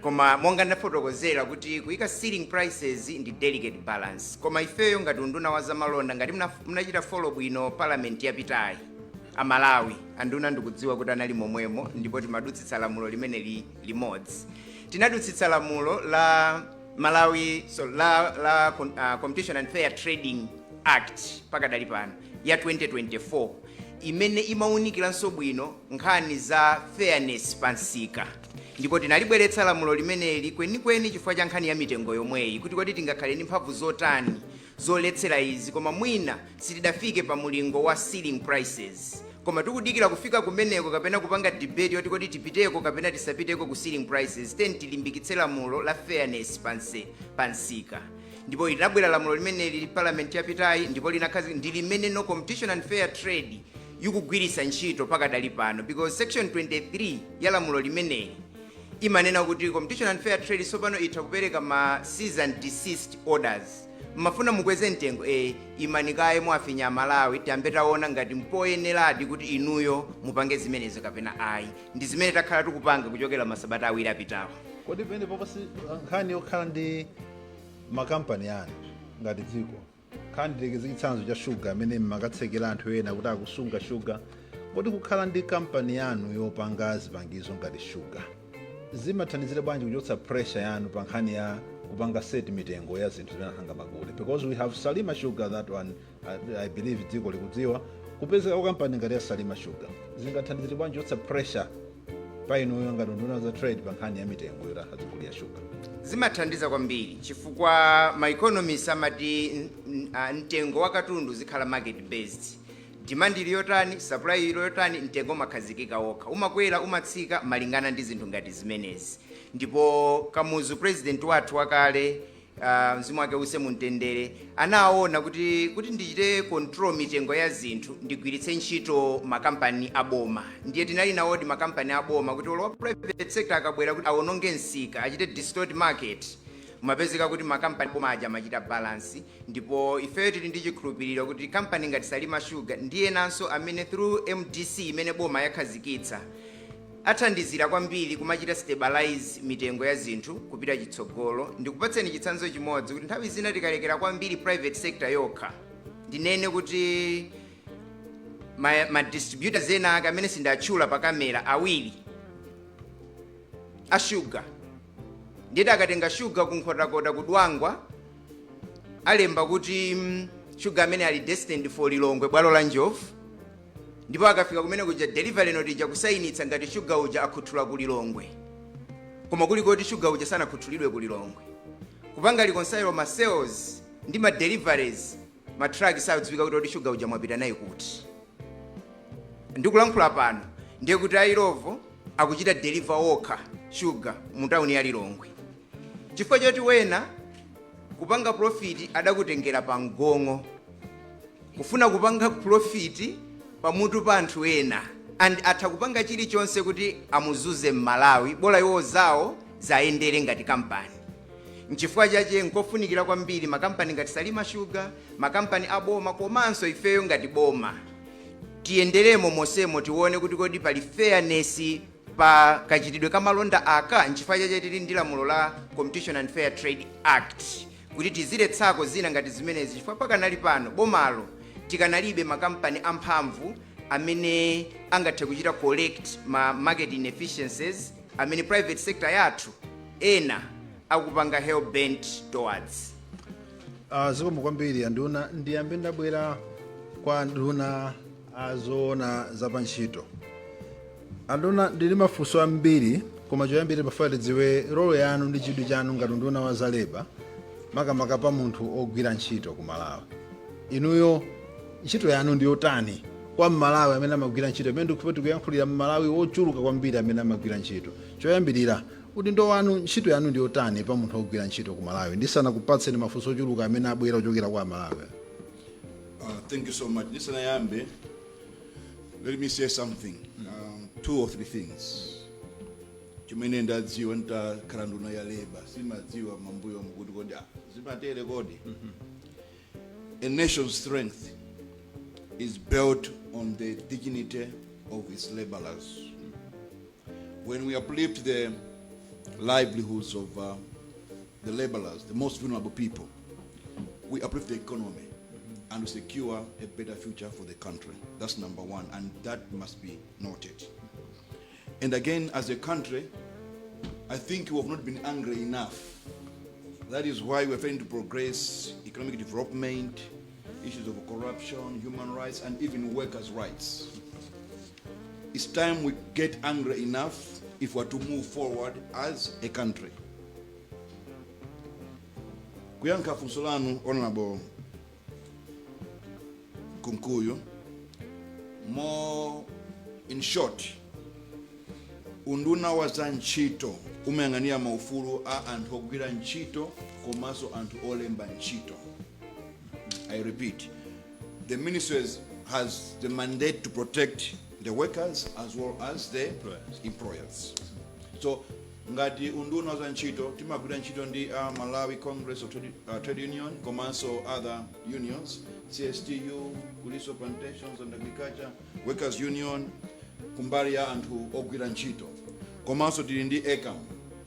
Koma monga ndafotokozera kuti kuika ceiling prices ndi delicate balance. Koma ifeyo ngati unduna wa zamalonda ngati mnachita follow bwino parliament yapitayi Amalawi anduna ndikudziwa kuti anali momwemo ndipo timadutsitsa lamulo limene limodzi. Tinadutsitsa lamulo la Malawi Competition and Fair Trading Act pakadali pano ya 2024 imene imawunikiranso bwino nkhani za fairness pansika. Ndipo tinalibweretsa lamulo limeneli kwenikweni chifukwa cha nkhani ya mitengo yomweyi kuti kodi tingakhale ndi mphamvu zotani zoletsera izi, koma mwina sitidafike pa mulingo wa ceiling prices. Koma tikudikira kufika kumeneko kapena kupanga debate yoti kodi tipiteko kapena tisapiteko ku ceiling prices, then tilimbikitse lamulo la fairness pansika. Ndipo linabwera lamulo limeneli parliament yapitayi ndipo linakhazi ndi limene no Competition and Fair Trade yikugwiritsa ntchito pakadali pano, because section 23 ya lamulo limeneli imanena kuti Competition and Fair Trade sopano itha kupereka ma cease and desist orders. Mafuna mukweze mtengo imanikaye mwafinya Malawi tiyambe taona ngati mpoyeneradi kuti inuyo mupange zimenezo kapena ayi. Ndi zimene takhala tikupanga kuchokera masabata awiri apitawo. Kodi pene popasi nkhani yokhala ndi makampani anu ngati dziko khandileke zitsanzo cha sugar amene makatsekera anthu ena kuti akusunga sugar, kodi kukhala ndi kampani yanu yopanga zipangizo ngati sugar zimathandizira bwanji kuchotsa pressure yanu pa nkhani ya kupanga set mitengo ya zinthu zimene hanga makule? Because we have Salima Sugar, that one I believe dziko likudziwa kupezeka kampani ngati ya Salima Sugar zingathandizira bwanji kuchotsa pressure pa inuyo ngati nduna za trade pa nkhani ya mitengo ya sugar? Zimathandiza kwambiri chifukwa ma economists amati mtengo wa katundu zikhala market based. Demand iliyotani, supply iliyotani, mtengo makhazikika wokha. Umakwera umatsika malingana ndi zinthu ngati zimenezi. Ndipo kamuzu president wathu wakale mzimu wake use mumtendere anaona kuti ndichite control mitengo ya zinthu ndigwiritse ntchito makampani aboma. Ndiye tinali nawo makampani aboma kuti olo private sector akabwera kuti awononge nsika achite distort market, mumapezeka kuti makampani aboma aja amachita balance. Ndipo ifeyo tili ndi chikhulupiriro kuti kampani ngati Salima Sugar ndiye nanso amene through MDC imene boma yakhazikitsa athandizira kwambiri kumachita stabilize mitengo ya zinthu kupita chitsogolo. Ndikupatseni chitsanzo chimodzi kuti nthawi zina tikalekera kwambiri private sector yokha, ndinene kuti ma distributors ena ake amene sindatchula pa kamera awiri a sugar, ndiye akatenga sugar kunkhotakota kudwangwa alemba kuti sugar amene ali destined for Lilongwe bwalo la Njovu, ndipo akafika kumene kuja delivery note ija kusayinitsa ngati sugar uja akhuthula ku Lilongwe, koma kuli kuti sugar uja sanakhuthulidwe ku Lilongwe. Kupanga reconcile ma sales ndi ma deliveries, ma truck sadziwika kuti sugar uja mwapita nayi kuti. Ndikulankhula pano ndiye kuti Airovo akuchita deliver okha sugar mu town ya Lilongwe, chifukwa choti wena kupanga profit adakutengera pa ngongo, kufuna kupanga profit pamutu pa anthu ena, and atha kupanga chilichonse kuti amuzuze m'Malawi, bola iwo zawo zaendere ngati kampani. Nchifukwa chache nkofunikira kwambiri makampani ngati Salima Sugar, makampani aboma komanso ifeyo ngati boma tiyenderemo mosemo tione kuti kodi pali fairness pa kachitidwe kamalonda aka. Nchifukwa chache tili ndi lamulo la Competition and Fair Trade Act kuti tiziletsako zina ngati zimenezi, chifukwa pakanali pano bomalo tikanalibe makampani amphamvu amene angathe kuchita collect ma market inefficiencies amene private sector yathu ena akupanga hell bent towards. Zikomo kwambiri anduna, ndiyambe ndabwera kwa nduna azoona zapantchito. Anduna ndili mafunso ambiri, koma choyambira pafuna tidziwe role yanu ndi chidwi chanu ngati nduna wa zaleba makamaka pa munthu ogwira ntchito ku Malawi. Inuyo ntchito yanu ndi yotani kwa Malawi amene amagwira ntchito, amene tikuyankhulira Malawi ochuluka kwambiri amene amagwira ntchito. Choyambirira kuti ndo wanu ntchito yanu ndi yotani pa munthu ogwira ntchito ku Malawi, ndisanakupatseni mafunso ochuluka amene abwera ochokera kwa Malawi. Thank you so much. Ndisanayambe, let me say something, 2 or 3 things. Chimene ndadziwa ndakhala nduna ya leba, simadziwa mambuyo mkuti kodi zimatere kodi. A nation's strength is built on the dignity of its laborers. When we uplift the livelihoods of the laborers, the most vulnerable people, we uplift the economy and we secure a better future for the country. That's number one, and that must be noted. And again, as a country, I think we have not been angry enough. That is why we're failing to progress economic development, issues of corruption, human rights, and even workers' rights. It's time we get angry enough if we're to move forward as a country. Kuyankha funso lanu, Honorable Kunkuyu, more in short, unduna wa za ntchito umeyang'ania maufulu a anthu ogwira ntchito komanso anthu olemba ntchito. I repeat, the ministry has the mandate to protect the workers as well as the employers. So ngati unduna wa za ntchito timagwira ntchito ndi Malawi Congress of Trade Union komanso other unions, CSTU, Police Plantations and Agriculture Workers Union, kumbali ya anthu ogwira ntchito. Komanso tili ndi ECAM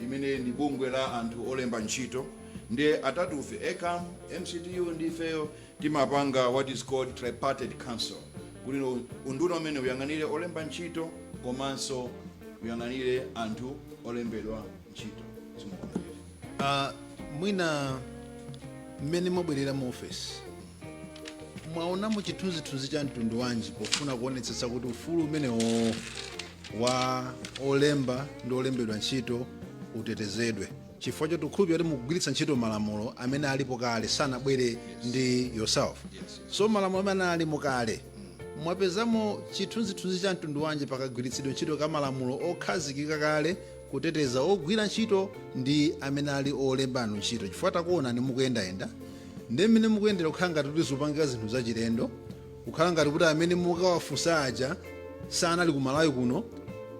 imene ndi bungwe la anthu olemba ntchito. Ndiye atatufe ECAM, MCTU ndi ifeyo timapanga what is called tripartite council. Kulino unduna umene uyang'anire olemba ntchito komanso uyang'anire anthu olembedwa ntchito. Mwina mmene mwabwerera mu office mwaona mu chithunzithunzi cha mtundu wanji pofuna kuonetsetsa kuti ufulu umenewo wa olemba ndi olembedwa ntchito utetezedwe, chifukwa choti tikhulupirira kuti mukugwiritsa ntchito malamulo amene alipo kale sanabwere ndi yourself. So malamulo amene ali mukale mwapezamo chithunzithunzi cha mtundu wanji pakagwiritsidwe ntchito ka malamulo okhazikika kale kuteteza ogwira ntchito ndi amene ali olemba anu ntchito chifukwa takuona ni mukuyendayenda ndi mmene mukuyendera kukhala ngati kuti zopanga zinthu zachilendo kukhala ngati kuti amene mukawafunsa aja sanali ku Malawi kuno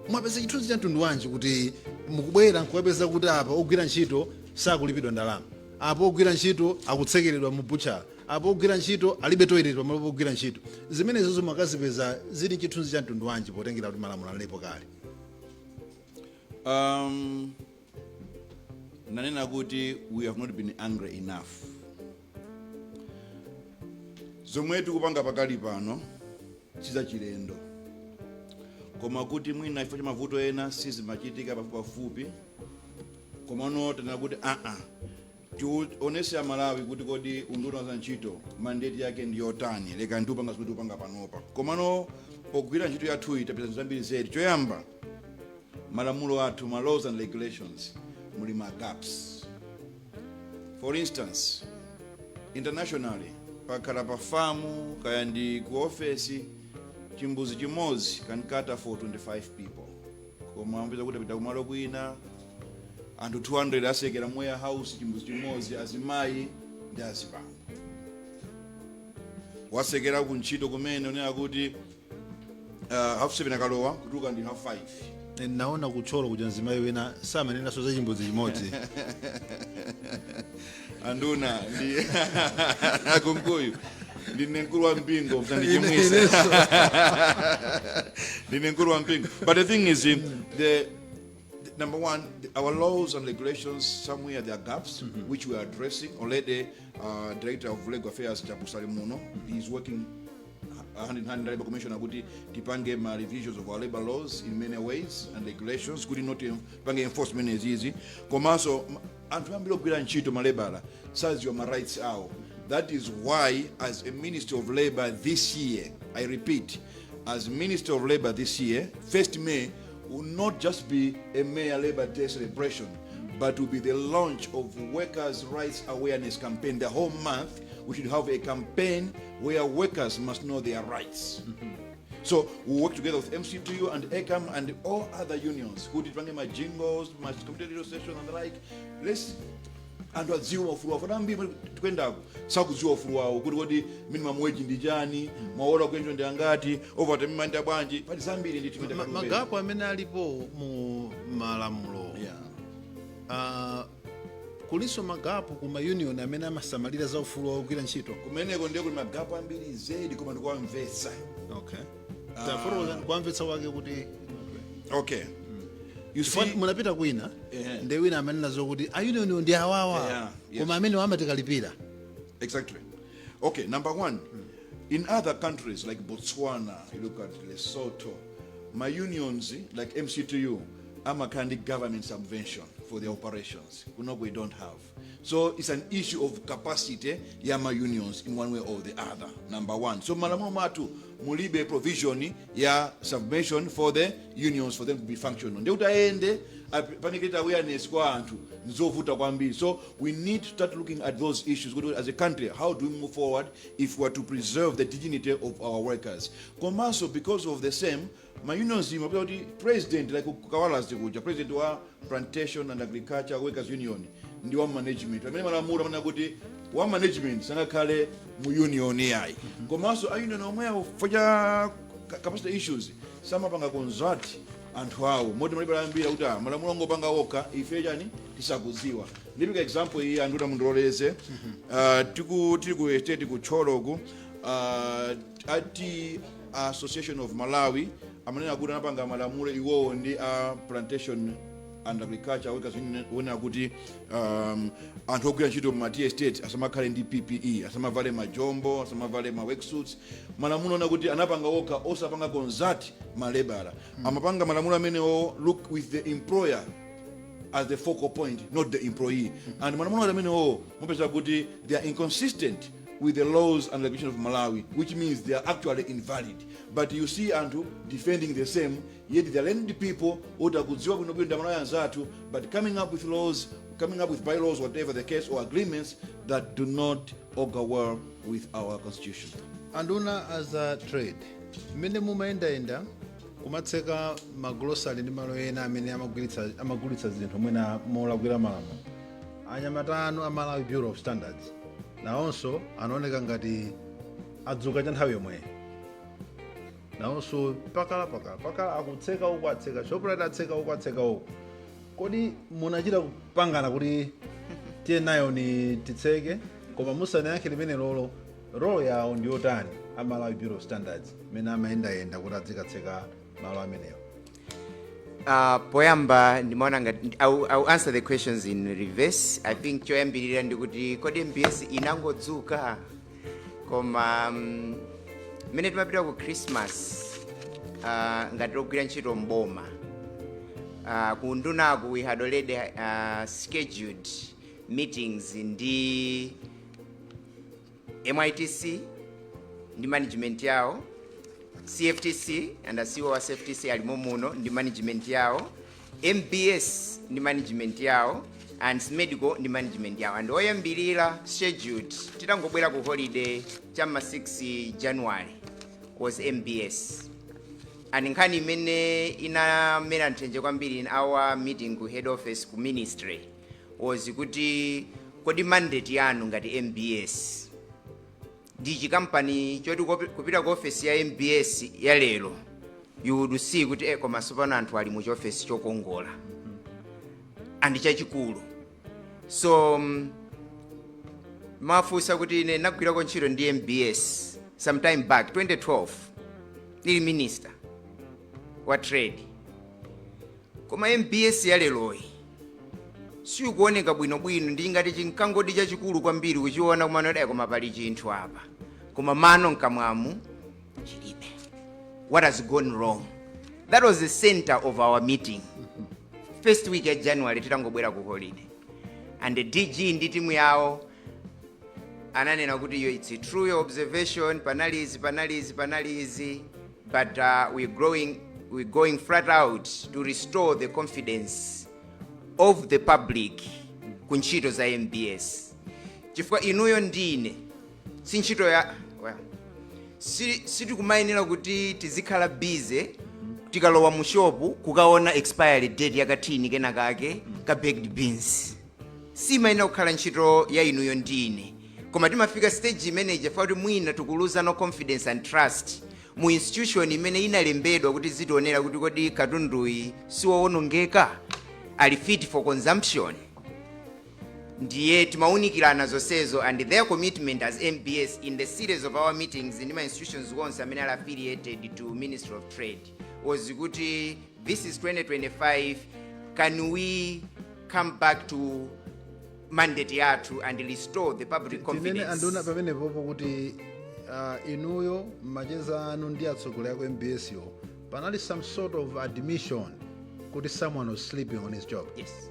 mwapeza chithunzi cha mtundu wanji kuti mukubwera nkukapeza kuti apa ogwira ntchito sakulipidwa ndalama, apa ogwira ntchito akutsekeredwa mu butchera, apa ogwira ntchito alibe toilet pamalo pogwira ntchito. Zimenezo mwakazipeza zili chithunzi cha mtundu wanji potengera kuti malamulo alipo kale. Nanena kuti we have not been angry enough. Zomwe tikupanga pakali pano chiza chilendo. Koma kuti mwina ifo cha mavuto ena sizimachitika pafupi. Koma no tena kuti tionese ya Malawi kuti kodi unduna za ntchito mandate yake ndi yotani leka ndipanga zikuti upanga panopa. Koma no pogwira ntchito yathu itapeza zambiri zedi. Choyamba malamulo athu, ma laws and regulations muli ma gaps. For instance, internationally pakhala pa famu kaya ndi ku office chimbuzi chimozi can cater for 25 people. Koma mpeza kuti pita kumalo kwina anthu 200 asekera mu warehouse chimbuzi chimozi azimayi ndi azibambo. Wasekera ku ntchito kumene unena kuti half 7 akalowa kutuka ndi half 5. Naona kutcholo kuti azimayi wena samanena so za chimbuzi chimodzi. Anduna ndi Kunkuyu ndine mkulu wa mpingo msandichimwisa. Ndine mkulu wa mpingo. But the thing is, the number one, our laws and regulations, somewhere there are gaps which we are addressing. Already, Director of Legal Affairs Chapusali Muno is working hand in hand with the Labor Commissioner kuti tipange ma revisions of our labor laws in many ways and regulations. Kuti not pange enforcement is easy. Komanso anthu ambiri ogwira ntchito malebala saziwa ma rights awo. That is why, as a Minister of Labor this year, I repeat, as Minister of Labor this year, 1st May will not just be a May Labor Day celebration, but will be the launch of Workers' Rights Awareness Campaign. The whole month, we should have a campaign where workers must know their rights. So we work together with MCTU and ECAM and all other unions who did my jingles, my community radio station and the like. Let's and wadziwa ufulu wawo fana mbiri twendako sakudziwa ufulu wawo kuti kodi minimum wage ndi chani maola kwenjo ndi angati overtime manda bwanji pali zambiri ndi timenda magapo amene alipo mu malamulo kuliso magapo kuma union amene amasamalira za ufulu wawo kugwira ntchito kumeneko ndiye kuti magapo ambiri zedi koma ndikwamvetsa. Okay. Taforo kwamvetsa wake kuti okay. You see, munapita kwina ndi wina amene nazo kuti union ndi awawa koma amene wamatikalipira. Exactly. Okay, number one, in other countries like Botswana, you look at Lesotho, my unions like MCTU, I'm a kind of government subvention for the operations. We don't have. So it's an issue of capacity, my unions in one way or the other, number one. So malamulo matu mulibe provision ya subvention for the unions for them to be functional. Nde utaende panikita awareness kwa antu nzovuta kwambiri. So we need to start looking at those issues as a country. How do we move forward if we are to preserve the dignity of our workers? Komaso, because of the same, my unions, president like Kawala Zikuja, president wa Plantation and Agriculture Workers Union, ndi wa management. Amene malamulo amene kuti wa management sangakhale mu union yayi. Komanso union omwe foja capacity issues samapanga consult anthu awo. Moti malibala ambira kuti malamulo ngopanga okha ife chani tisakuziwa. Ndipika example iyi anduna mundoleze. Tiri ku estate ku Choloku, ati Association of Malawi amanena kuti anapanga malamulo iwowo ndi Plantation and Agriculture Workers wona kuti anthu ogwira ntchito mu estate asamakhale ndi PPE, asamavale majombo, asamavale ma worksuits. Malamulo na kuti anapanga okha osapanga consult malebala. Amapanga malamulo amenewo look with the employer as the focal point, not the employee. And malamulo amenewo mupeza kuti they are inconsistent with the laws and regulations of Malawi, which means they are actually invalid. But you see Andrew defending the same, yet they are letting the people but coming up with laws, coming up with bylaws, whatever the case, or agreements that do not augur well with our constitution. Anduna as a trade, mene mumaenda kumatseka magrosari ndi malo ena amene amagulitsa zinthu mwina molakwira malamulo. Anyamata anu a Malawi Bureau of Standards nawonso anaoneka ngati adzuka cha nthawi yomwe. Nawonso pakala akutseka uku atseka shoprite atseka uku atseka uku. Kodi munachita kupangana kuti tiye nayo ni titseke koma musanayankhe limene rolo yawo ndi yotani a Malawi Bureau of Standards mene amayendayenda kuti adzikatseka malo amenewo. Poyamba ndimaona ngati I'll answer the questions in reverse. I think choyambirira ndikuti kodi MBS inangodzuka koma mene timapita ku Christmas ngati ogwira ntchito mboma ku Ndunaku we had already scheduled meetings ndi MITC ndi management yawo, CFTC and CEO wa CFTC alimo muno ndi management yawo, MBS ndi management yawo, and medical ndi management yawo. And oyambirira scheduled titangobwera ku holiday chama 6 January was MBS. And nkhani imene inamera nthenje kwambiri in our meeting ku head office ku ministry was kuti kodi mandate yanu ngati MBS ndi chikampani choti kupita ku office ya MBS ya lero you would see kuti koma sopano anthu ali mu office chokongola and chachikulu. So mafusa kuti ine nagwira ko ntchito ndi MBS sometime back 2012 ndili minister wa trade koma MBS ya leroyi sikuoneka bwinobwino ndi ngati chinkangodi chachikulu kwambiri kuchiona kumanoda koma pali chinthu apa koma mano nkamwamu chilibe. What has gone wrong? That was the center of our meeting first week ya January titangobwera ku holiday, and the DG ndi timu yawo ananena kuti yo it's a true observation panalizi but we're going flat out to restore the confidence of the public ku ntchito za MBS chifukwa inuyo ndine si ntchito ya sitikumayenera kuti tizikhala busy tikalowa mu shopu kukaona expiry date yakathini kenakake ka baked beans. Simayenera kukhala ntchito ya inuyo ndine koma timafika stage manager fauti mwina tikuluza no confidence and trust mu institution imene inalembedwa kuti zitionera kuti kodi katunduyi siwoonongeka ali fit for consumption. Ndiye timaunikirana zonsezo and their commitment as MBS in the series of our meetings in my institutions once amene are affiliated to Ministry of Trade was kuti this is 2025, can we come back to mandate yathu and restore the public confidence. Anduna pamene popo kuti inuyo macheza anu ndi atsogoleri ku MBS yo panali some sort of admission kuti someone was sleeping on his job. Yes.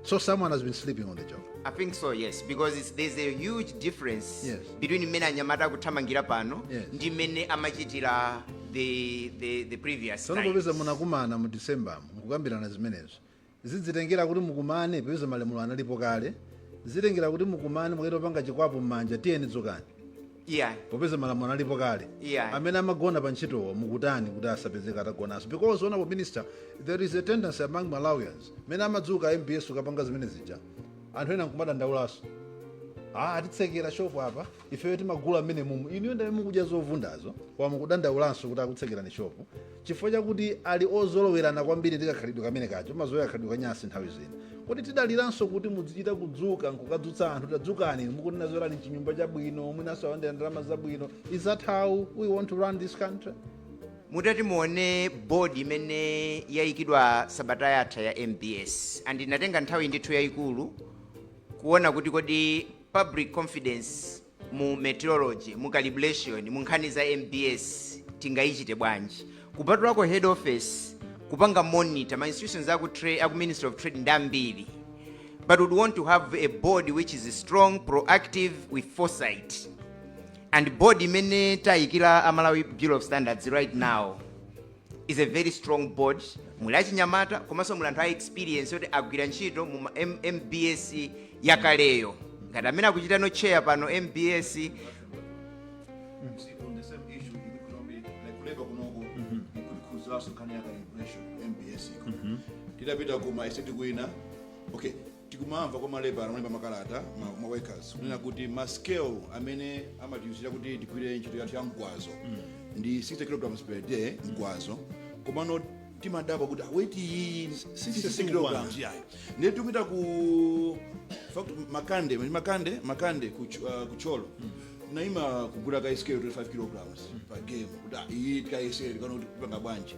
So someone has been sleeping on the job. I think so, yes, because there's a huge difference yes. between mene anyamata kuthamangira pano yes. ndi mene amachitira the previous time. So popeza munakumana mu December mukukambirana zimenezo. Zidzitengera kuti mukumane popeza malamulo analipo kale. Zitengera kuti mukumane mukaita panga chikwapo mmanja tiyeni dzokani. Yeah. Popeza malamulo analipo kale. Yeah. Amene amagona pa ntchitowo mukutani kuti asapezeka atagonaso. Because honorable minister, there is a tendency among Malawians mene amadzuka MBS ukapanga zimene zija. Anthu ena nkumadandaulaso. Atitsekera shopu apa ifeyo timagula mmene mumu inu ndamene mukudya zovundazo koma mukudandaulanso kuti akutsekera ni shopu chifukwa chakuti ali ozolowerana kwambiri ndi kakhalidwe kamene kacho mazoya kakhalidwe kanyasi nthawi zina. Kodi tidaliranso kuti muzichita kudzuka nkukadzutsa anthu tadzukani mukunena zolani chinyumba chabwino mwinaso awandira ndalama zabwino. Is that how we want to run this country? Mutati muone board imene yayikidwa sabata yatha ya MBS and inatenga nthawi ndithu yayikulu kuona kuti kodi public confidence mu meteorology mu calibration mu nkhani za MBS tingayichite bwanji kupatulako head office kupanga monitor ma institutions aku Ministry of Trade ndambiri, but we want to have a board which is strong, proactive, with foresight. And board imene tayikira Malawi Bureau of Standards right now is a very strong board. Mulachi nyamata komanso mulanthu a experience yoti agwira ntchito mu MBS yakaleyo ngati amene akuchita no chair pano MBS. On the same issue, it could be like labor kunoko, it could cause last Nsonkhano ya calibration MBS tidapita kuma estate kwina okay tikumamva kwa maleba amene makalata ma workers kunena kuti ma scale amene amatiuzira kuti tikwire ntchito yathu ya mgwazo ndi 60 kg per day mgwazo komano timadaba kuti weight iyi 60 kg yayi ndiye tikupita ku fact makande kucholo naima kugula ka scale 25 kg per game kuti iyi ka scale kana kuti kupanga bwanji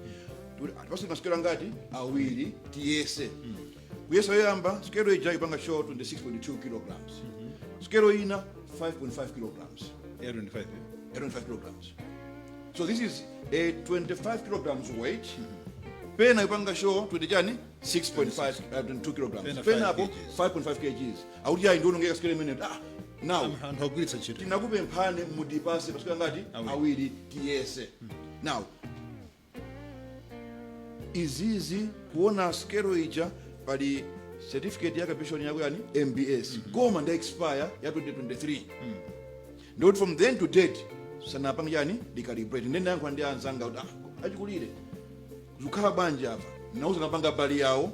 atipase maskelo ngati awiri tiyese kuyesa yoyamba skelo ija ipanga show 26.2 kg skelo ina 5.5 kg 25 kg so this is a 25 kg weight pena ipanga show 6.5 2 kg pena hapo 5.5 kg auti ya ndio ngeka skelo minute now Hagulitsa chito. Tinakupe mphane mudipase paskelo ngati awiri tiyese now izizi kuona skelo ija pali certificate ya calibration yako yani MBS koma nda expire ya 2023 ndio from then to date sana panga yani di calibrate nenda yangu ndi anzanga kuti achikulire zukhala banja hapa nauza napanga bali yao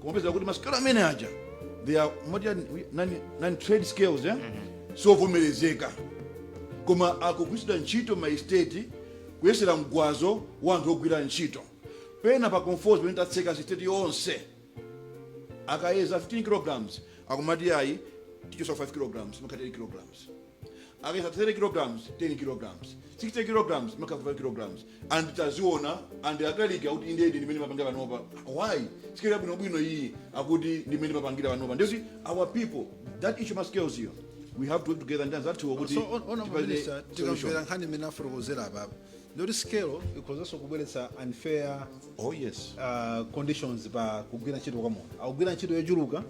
kumapeza kuti maskelo amene aja they are modern non trade scales so vomelezeka koma akugwisira ntchito ma estate kuyesera mgwazo wanthu ogwira ntchito pena pa comfort when tatseka state yonse akayeza 15 kg akumati ayi tichosa 5 kg maka 10 kg akayeza 30 kg 10 kg 60 kg maka 5 kg and taziona and akalika kuti indedi ndimene mapangira panopa why sikira bwino iyi akuti ndimene mapangira panopa ndiyo our people that issue must scales here we have to work together and that's what So on minister tikamvera nkhani imene afotokozera apa ndoti scale ikhozanso kubweretsa unfair conditions pa kugwira ntchito kwa munthu akugwira ntchito yochuluka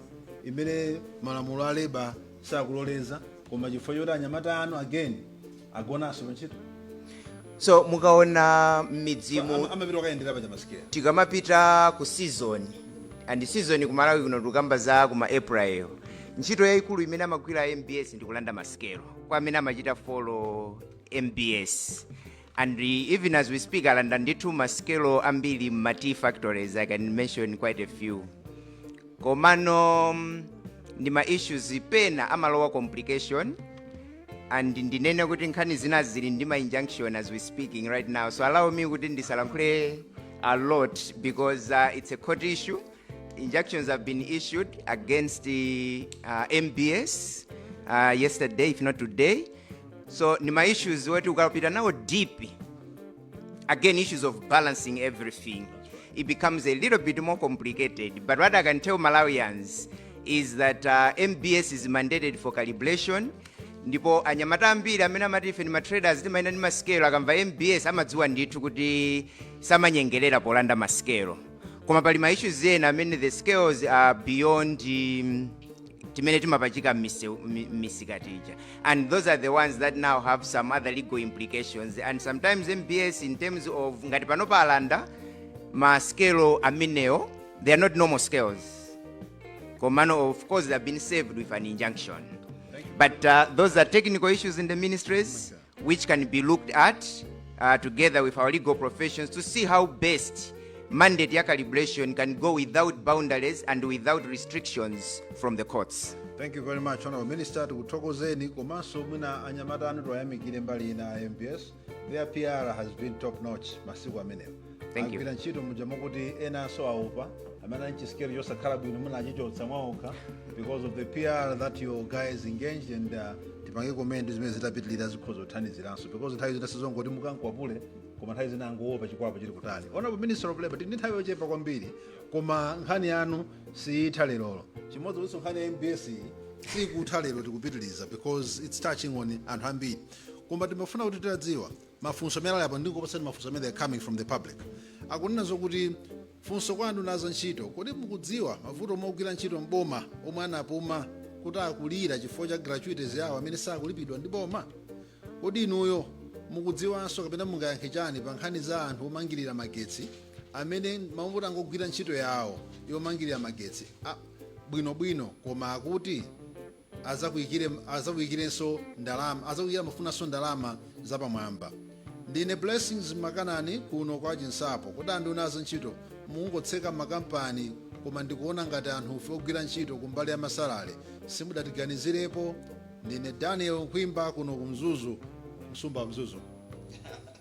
imene malamulo a labor sakuloleza koma chifukwa choti anyamata anu again agonanso pa ntchito so mukaona midzimu amapita akayendera pa scale tikamapita ku season and season kumalawi kuno tukamba za kuma April ntchito yayikulu imene amagwira MBS ndi kulanda maskelo kwa amene amachita follow MBS and even as we speak alanda ndithu maskelo ambiri ma tea factories. I can mention quite a few komano ndi ma issues pena amalowa complication and ndinene kuti nkhani zina zili ndi ma injunction as we speaking right now, so allow me kuti ndisalankhule a lot because it's a court issue. Injunctions have been issued against the MBS yesterday, if not today. So Nima issues what we got now deep. Again, issues of balancing everything. It becomes a little bit more complicated. But what I can tell Malawians is that MBS is mandated for calibration. Ndipo anyamata ambiri amene amatife ni matraders ndi maina ni maskelo akamva MBS amadziwa ndithu kuti samanyengerera polanda maskelo. Koma pali ma issues ena amene the scales are beyond timene timapachika misikatija, and those are the ones that now have some other legal implications, and sometimes MBS in terms of ngati panopa alanda ma scale amenewo, they are not normal scales. Komano of course they have been saved with an injunction. But those are technical issues in the ministries which can be looked at together with our legal professions to see how best mandate ya calibration can go without boundaries and without restrictions from the courts. Thank you very much, Honorable Minister. Tukuthokozeni komanso mwina anyamata anu toyamikire mbali ina MBS. Their PR has been top notch masiku amenewo. Thank you. Agwira ntchito mujamo kuti ena so aopa amene anchisikero yosakhala bwino muna achichotsa mwaokha because of the PR that your guys engaged, and tipange comment zimene zitapitilira zikhoza kuthandiziranso because nthawi zina sizongoti mukankwapule koma nthawi zina angoopa chikwapa chili kutali. Honorable Minister of Labor, ndi nthawi yochepa kwambiri koma nkhani yanu siyitha lero chimodzi kuti nkhani ya MBS sikutha lero tikupitiliza because it's touching on anthu ambiri, koma timafuna kuti tidziwa mafunso amene alipo ndikupasani mafunso amene are coming from the public. Akunena zokuti funso kwanu nazo ntchito kodi mukudziwa mavuto omwe ntchito mboma omwe anapuma kuti akulira chifukwa cha gratuities yawo amene sakulipidwa ndi boma? Kodi inuyo mukudziwanso kapena mungayankhe chani pa nkhani za anthu omangirira magetsi amene mavuto angogwira ntchito yawo yomangirira magetsi bwinobwino koma akuti azakuyikirenso ndalama, azakuikira mafunanso ndalama zapamwamba? Ndine Blessings Makanani kuno kwa Jinsapo. Kuti anduna ntchito mungotseka makampani koma ndikuona ngati anthu ufe ogwira ntchito kumbali ya masalale simudatiganizirepo. Ndine Daniel Nkhwimba kuno kumzuzu msumba mzuzu.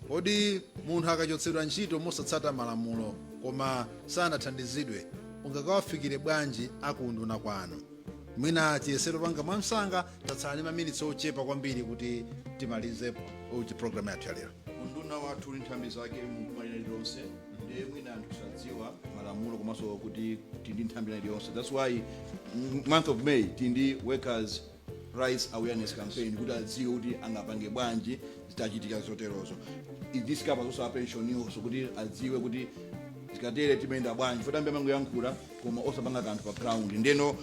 Kodi munthu akachotsedwa ntchito mosatsata malamulo koma sanathandizidwe ungakawafikire bwanji akunduna kwanu? Mwina tiyesero panga mwamsanga tatsala maminitsi ochepa kwambiri kuti timalizepo uchi program yathu ya lero. Unduna wathu uli nthambi zake mukumalira lonse ndiye mwina anthu kusadziwa malamulo komanso kuti tindi nthambi iliyonse. That's why month of May tindi workers rights awareness campaign kuti adziwe kuti angapange bwanji zitachitika zoterozo. This covers also pension so kuti adziwe kuti zikatere timayenda bwanji futambe mango yankhula koma osapanga kanthu pa ground. Ndeno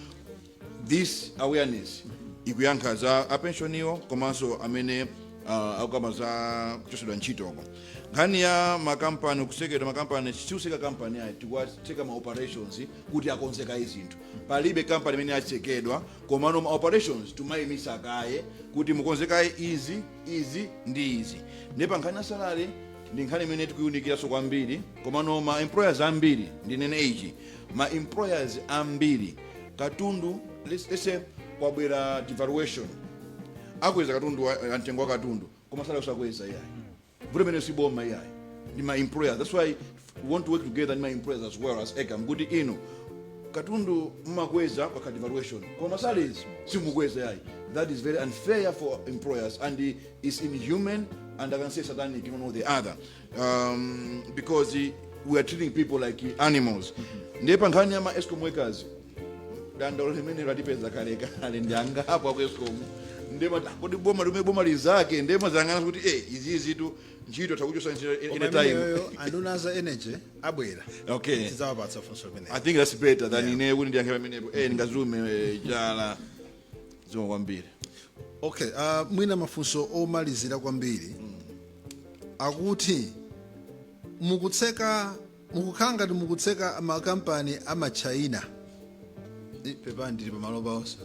this awareness ikuyankha za pensioniwo komanso amene akukamba za kuchotsedwa ntchitoko. Nkhani ya makampani kusekedwa makampani siuseka kampani ayi tikuwatseka ma operations kuti akonzeka izinthu. Palibe kampani imene yasekedwa komano ma operations tumayimisa kaye kuti mukonzeka izi ndi izi. Nepa nkhani ya salary ndi nkhani imene tikuyunikira so kwambiri komano ma employers ambiri ndinene ichi ma employers ambiri katundu let's say kwabwera devaluation akweza katundu mtengo wa katundu koma sala usakweza yayi vule mene siboma yayi ni my employers. That's why we want to work together with my employers as well as ECAM kuti ino katundu mmakweza kwa devaluation koma sala simukweza yayi. That is very unfair for employers and is inhuman and I can say satanic one or the other because we are treating people like animals. Ndepa nkhani ya ma Eskom workers dandolo limene latipeza kale ndanga hapo kwa Eskom ndema kodi boma lumeboma lizake ndema zangana kuti izi tu ntchito takuchosa ntchito in a time anduna za energy abwera. Okay, tizawapatsa funso limene. I think that's better than ine kuti ndiyankhira menepo ningazume jala zoma kwambiri. Okay, mwina mafunso omalizira kwambiri akuti mukukhala ngati mukutseka makampani ama China pepa ndili pamalo paonso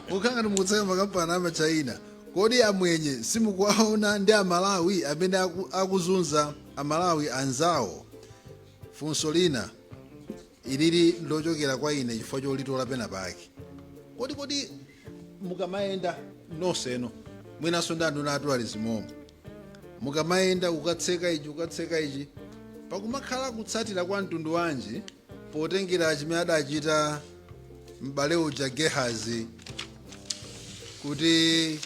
mukukhala ngati mukutseka makampani ama China kodi amwenye simukuwaona ndi amalawi amene akuzunza amalawi anzawo? Funso lina ilili lochokera kwa ine chifukwa cholitola pena pake. Kodi mukamayenda nonseno mwinaso ndi anduna tourism mukamayenda ukatseka ichi pakumakhala kutsatira kwa mtundu wanji potengera chimene adachita m'bale uja Gehazi kuti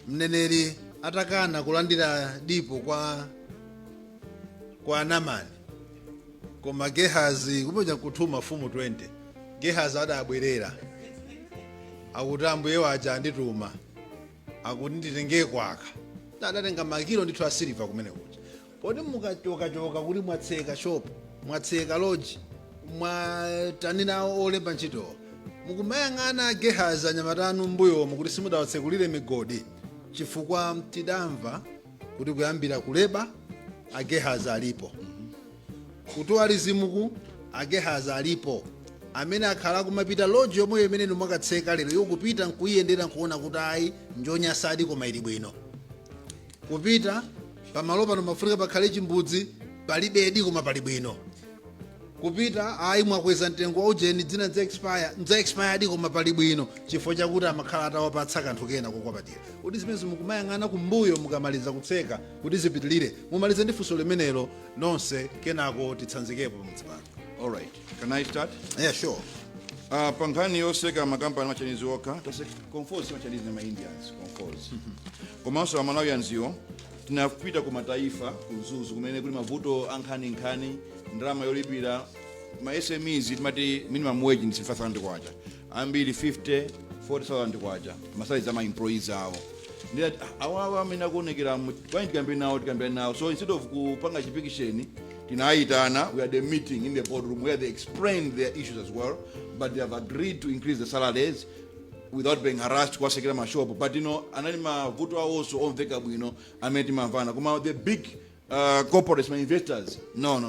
mneneri atakana kulandira dipo kwa Namani koma Gehazi kupoja kuthuma fumu 20 Gehazi adabwerera akuti ambuye waja andituma akuti nditengeye kwaka adatenga makilo ndithu asiliva kumene kuja. Poti mukachoka kuti mwatseka shop mwatseka lodge mwatanina olemba ntchito mukumayang'ana Gehazi anyamatanu mbuyomo kuti simudawatsekulire migodi chifukwa tidamva kuti kuyambira kuleba Gehazi alipo kutourism Gehazi alipo amene akhala kumapita lodge yomwe imene mwakatseka lero yokupita nkuyendera nkuona kuti ayi njonyasadi koma ili bwino kupita pamalo pano mafunika pakhale chimbudzi palibe edi koma pali bwino kupita ayi mwakweza mtengo wa ujeni dzina nza expired koma pali bwino chifukwa chakuti amakhala atawapatsa kanthu kena kokwapatira. Kuti zimene mukumayang'ana kumbuyo mukamaliza kutseka kuti zipitilire mumalize ndi funso limenelo nonse kenako titsanzikepo pamudzi pano. All right, can I start? Yeah, sure. Pankhani yoseka makampani machinese okha tase conforce machinese na Indians conforce komanso amalawianziwo tinapita ku mataifa kuzuzu kumene kuli mavuto ankhani ndalama yolipira ma SMEs timati minimum wage ndi 5,000 kwacha ambiri 40,000 kwacha masaliza ma employees awo ndi awawa amene akuonekera kwani tikambe nawo so instead of kupanga chipikisheni tinaitana we had a meeting in the boardroom where they explained their issues as well but they have agreed to increase the salaries without being harassed kwa sekera mashopo but anali mavuto also omveka bwino amene timamvana koma the big corporates my investors no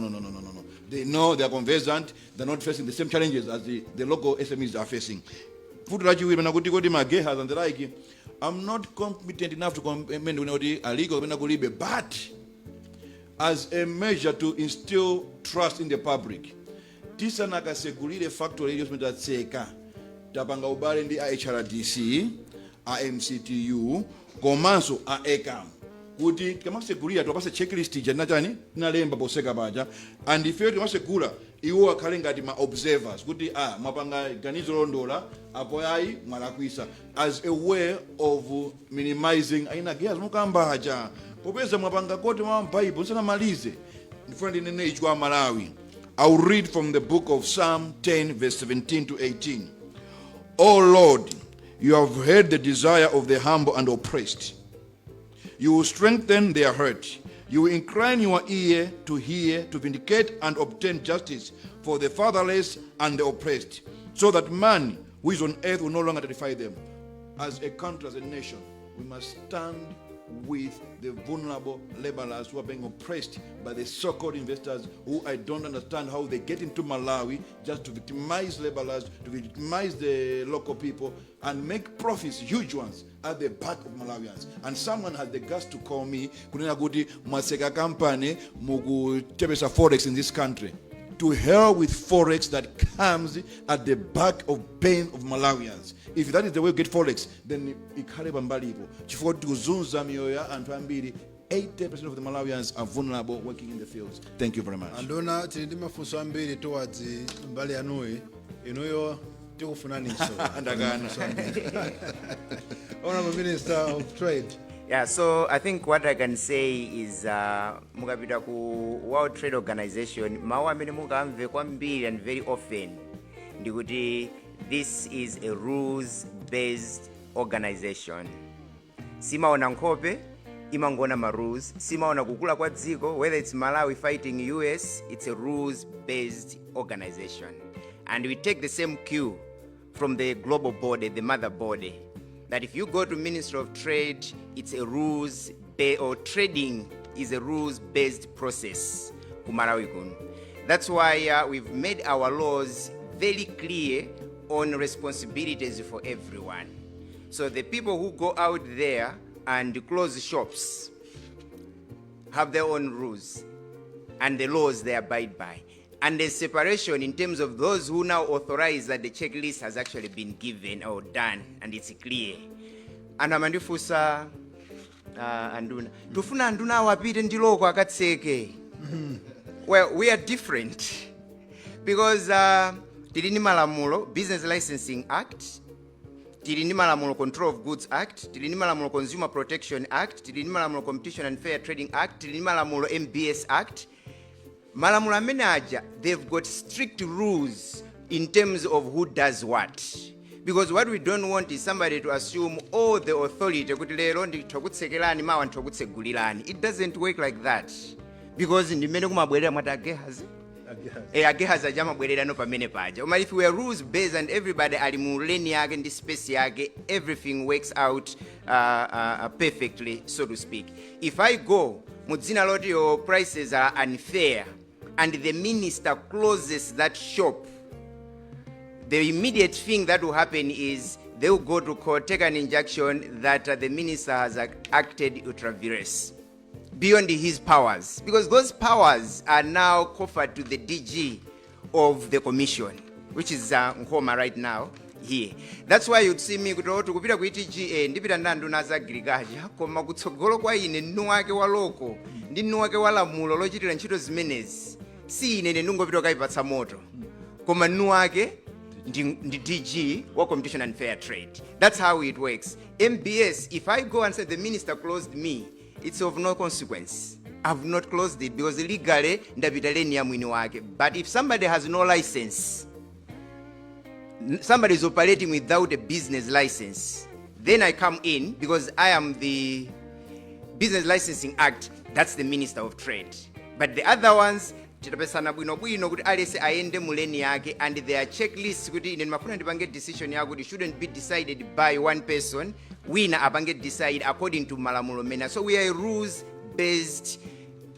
they know they are conversant, they're not facing the same challenges as the local SMEs are facing. futi lachiwiri pena kuti kodi magehas and the like, I'm not competent enough to comment when kuti illegal pena kulibe, but as a measure to instill trust in the public, tisana kasegulire factory iliyos metatseka tapanga ubale ndi a HRDC, a MCTU, komanso a ECAM, kuti tikamасegulira tupase checklist janachani nalemba poseka paja, and if you timasegula iwo akhale ngati ma observers kuti mwapanga ganizo londola apo ayi mwalakwisa, as a way of minimizing aina gears mukamba aja popeza mwapanga kote mwa Bible nsanamalize ndifuna ndinene ichwa Malawi. I'll read from the book of Psalm 10 verse 17 to 18. O Lord, you have heard the desire of the humble and oppressed. You will strengthen their heart. You will incline your ear to hear, to vindicate and obtain justice for the fatherless and the oppressed, so that man who is on earth will no longer terrify them. As a country, as a nation, we must stand with the vulnerable laborers who are being oppressed by the so-called investors who I don't understand how they get into Malawi just to victimize laborers, to victimize the local people and make profits, huge ones, at the back of Malawians. And someone has the guts to call me, kunena kuti mwaseka company mukutepesa forex in this country. To hell with forex that comes at the back of pain of Malawians. If that is the way we get forex, then ikhale pambalipo. Chifukwa tikuzunza miyoyo ya anthu ambiri. 80% of the Malawians are vulnerable working in the fields. Thank you very much. Anduna tili ndi mafunso ambiri towards mbali yanuyi. Inuyo tikufunaniso. Andagana. Honorable Minister of Trade. Yeah, so I think what I can say is mukapita ku World Trade Organization, mawu amene mukamve kwambiri and very often ndikuti this is a rules-based organization. Simaona nkhope, imangona ma rules. Simaona kukula kwa dziko, whether it's Malawi fighting US, it's a rules-based organization. And we take the same cue from the global body, the mother body, that if you go to Ministry of Trade, it's a rules-based, or trading is a rules-based process. That's why we've made our laws very clear on responsibilities for everyone. So the people who go out there and close shops have their own rules and the laws they abide by. And there's separation in terms of those who now authorize that the checklist has actually been given or done and it's clear. And amandifusa anduna. Tufuna anduna wapite ndiloko akatseke. Well, we are different because tilini malamulo Business Licensing Act, tilini malamulo Control of Goods Act, tilini malamulo Consumer Protection Act, tilini malamulo Competition and Fair Trading Act, tilini malamulo MBS Act. Malamulo amene aja, they've got strict rules in terms of who does what. Because what we don't want is somebody to assume all the authority. It doesn't work like that. Because in the menu kumabwelera mwata agehazi. Agehazi ajama bwelera no pamene paja. If we are rules based and everybody ali mu lane yake and space yake, everything works out perfectly, so to speak. If I go, mudzina loti your prices are unfair, and the minister closes that shop, the immediate thing that will happen is they will go to court, take an injunction that the minister has acted ultra vires, beyond his powers, because those powers are now conferred to the DG of the commission, which is Nkoma right now here. That's why you'd see me kupita ku TGA ndipita Nduna Zinayi koma kutsogolo kwa ine nuwake wa loko ndi nuwake wa lamulo lochitira ntchito zimenezi si ine ndingopita kaipatsa moto koma nuwake ndi DG wa Competition and Fair Trade. That's how it works. MBS, if I go and say the minister closed me, it's of no consequence. I've not closed it because legally ndapita lane ya mwini wake. But if somebody has no license, somebody is operating without a business license, then I come in because I am the Business Licensing Act, that's the Minister of Trade. But the other ones, titapesana bwino kuti alese aende muleni yake, and there are checklists kuti ine mafuna ndipange decision yako kuti shouldn't be decided by one person, wina apange decide according to malamulo mena. So we are a rules-based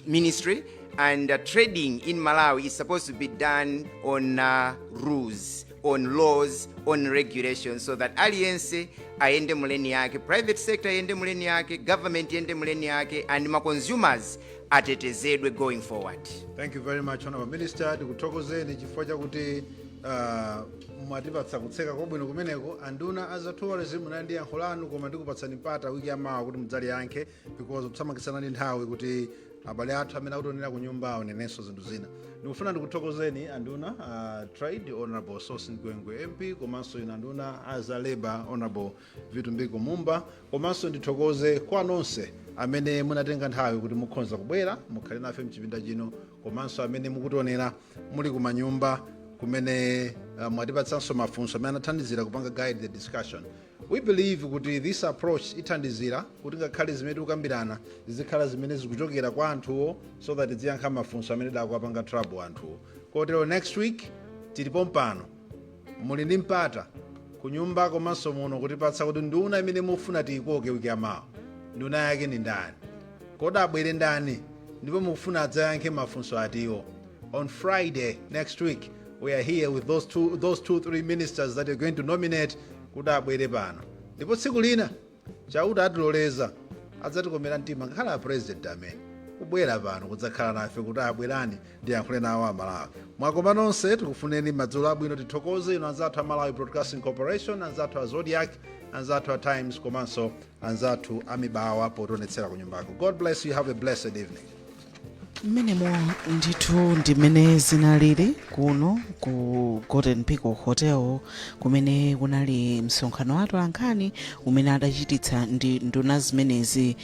ministry, and trading in Malawi is supposed to be done on rules, on laws, on regulations, so that aliyense ayende muleni yake, private sector ayende muleni yake, government ayende muleni yake, and ma consumers atetezedwe going forward. Thank you very much, Honorable Minister. Tikuthokozeni chifukwa chakuti mwatipatsa kutseka kwabwino kumeneko. Anduna as a tourism munandiyankho lanu koma ndikupatsani mpata wiki yamawa kuti mudzali yankhe because kutsamakisana ndi nthawi kuti abale athu amene akutionera ku nyumbawo nenenso zinthu zina. Ndikufuna ndikuthokozeni Anduna Trade Honorable Sosin Gwengwe MP komanso ina Anduna as a Labor Honorable Vitumbiko Mumba komanso ndithokoze kwa nonse amene munatenga nthawi kuti mukhonza kubwera mukhale nafe mchipinda chino komanso amene mukutionera muli kumanyumba kumene mwatipatsanso mafunso amene anathandizira kupanga guide the discussion. We believe kuti this approach ithandizira kuti ngakhale zimene tikukambirana zizikhala zimene zikuchokera kwa anthuwo so that ziyankha mafunso amene dakuwapanga trouble anthuwo. Kotero next week tilipo mpano muli ndi mpata kunyumba komanso muno kutipatsa kuti nduna imene mufuna tiyikoke wiki yamawa nduna yake ni ndani, kodi abwere ndani, ndipo mufuna adzayankhe mafunso atiwo. On Friday next week we are here with those two, three ministers that you're going to nominate kuti abwere pano. Ndipo tsiku lina chauta atiloleza adzatikomera mtima ngakhale a president amene kubwera pano kudzakhala nafe kuti abwerani ndiyankhule nawo amalawi. Mwakoma nonse tikufuneni madzulo abwino. Tithokoze ino anzathu a Malawi Broadcasting Corporation, anzathu a Zodiac, anzathu a Times komanso anzathu a Mibawa potionetsera kunyumbako. God bless you. Have a blessed evening. Mmenemo ndithu ndimene zinalili kuno ku Golden Peacock Hotel kumene kunali msonkhano wa atolankhani umene adachititsa ndi nduna zimenezi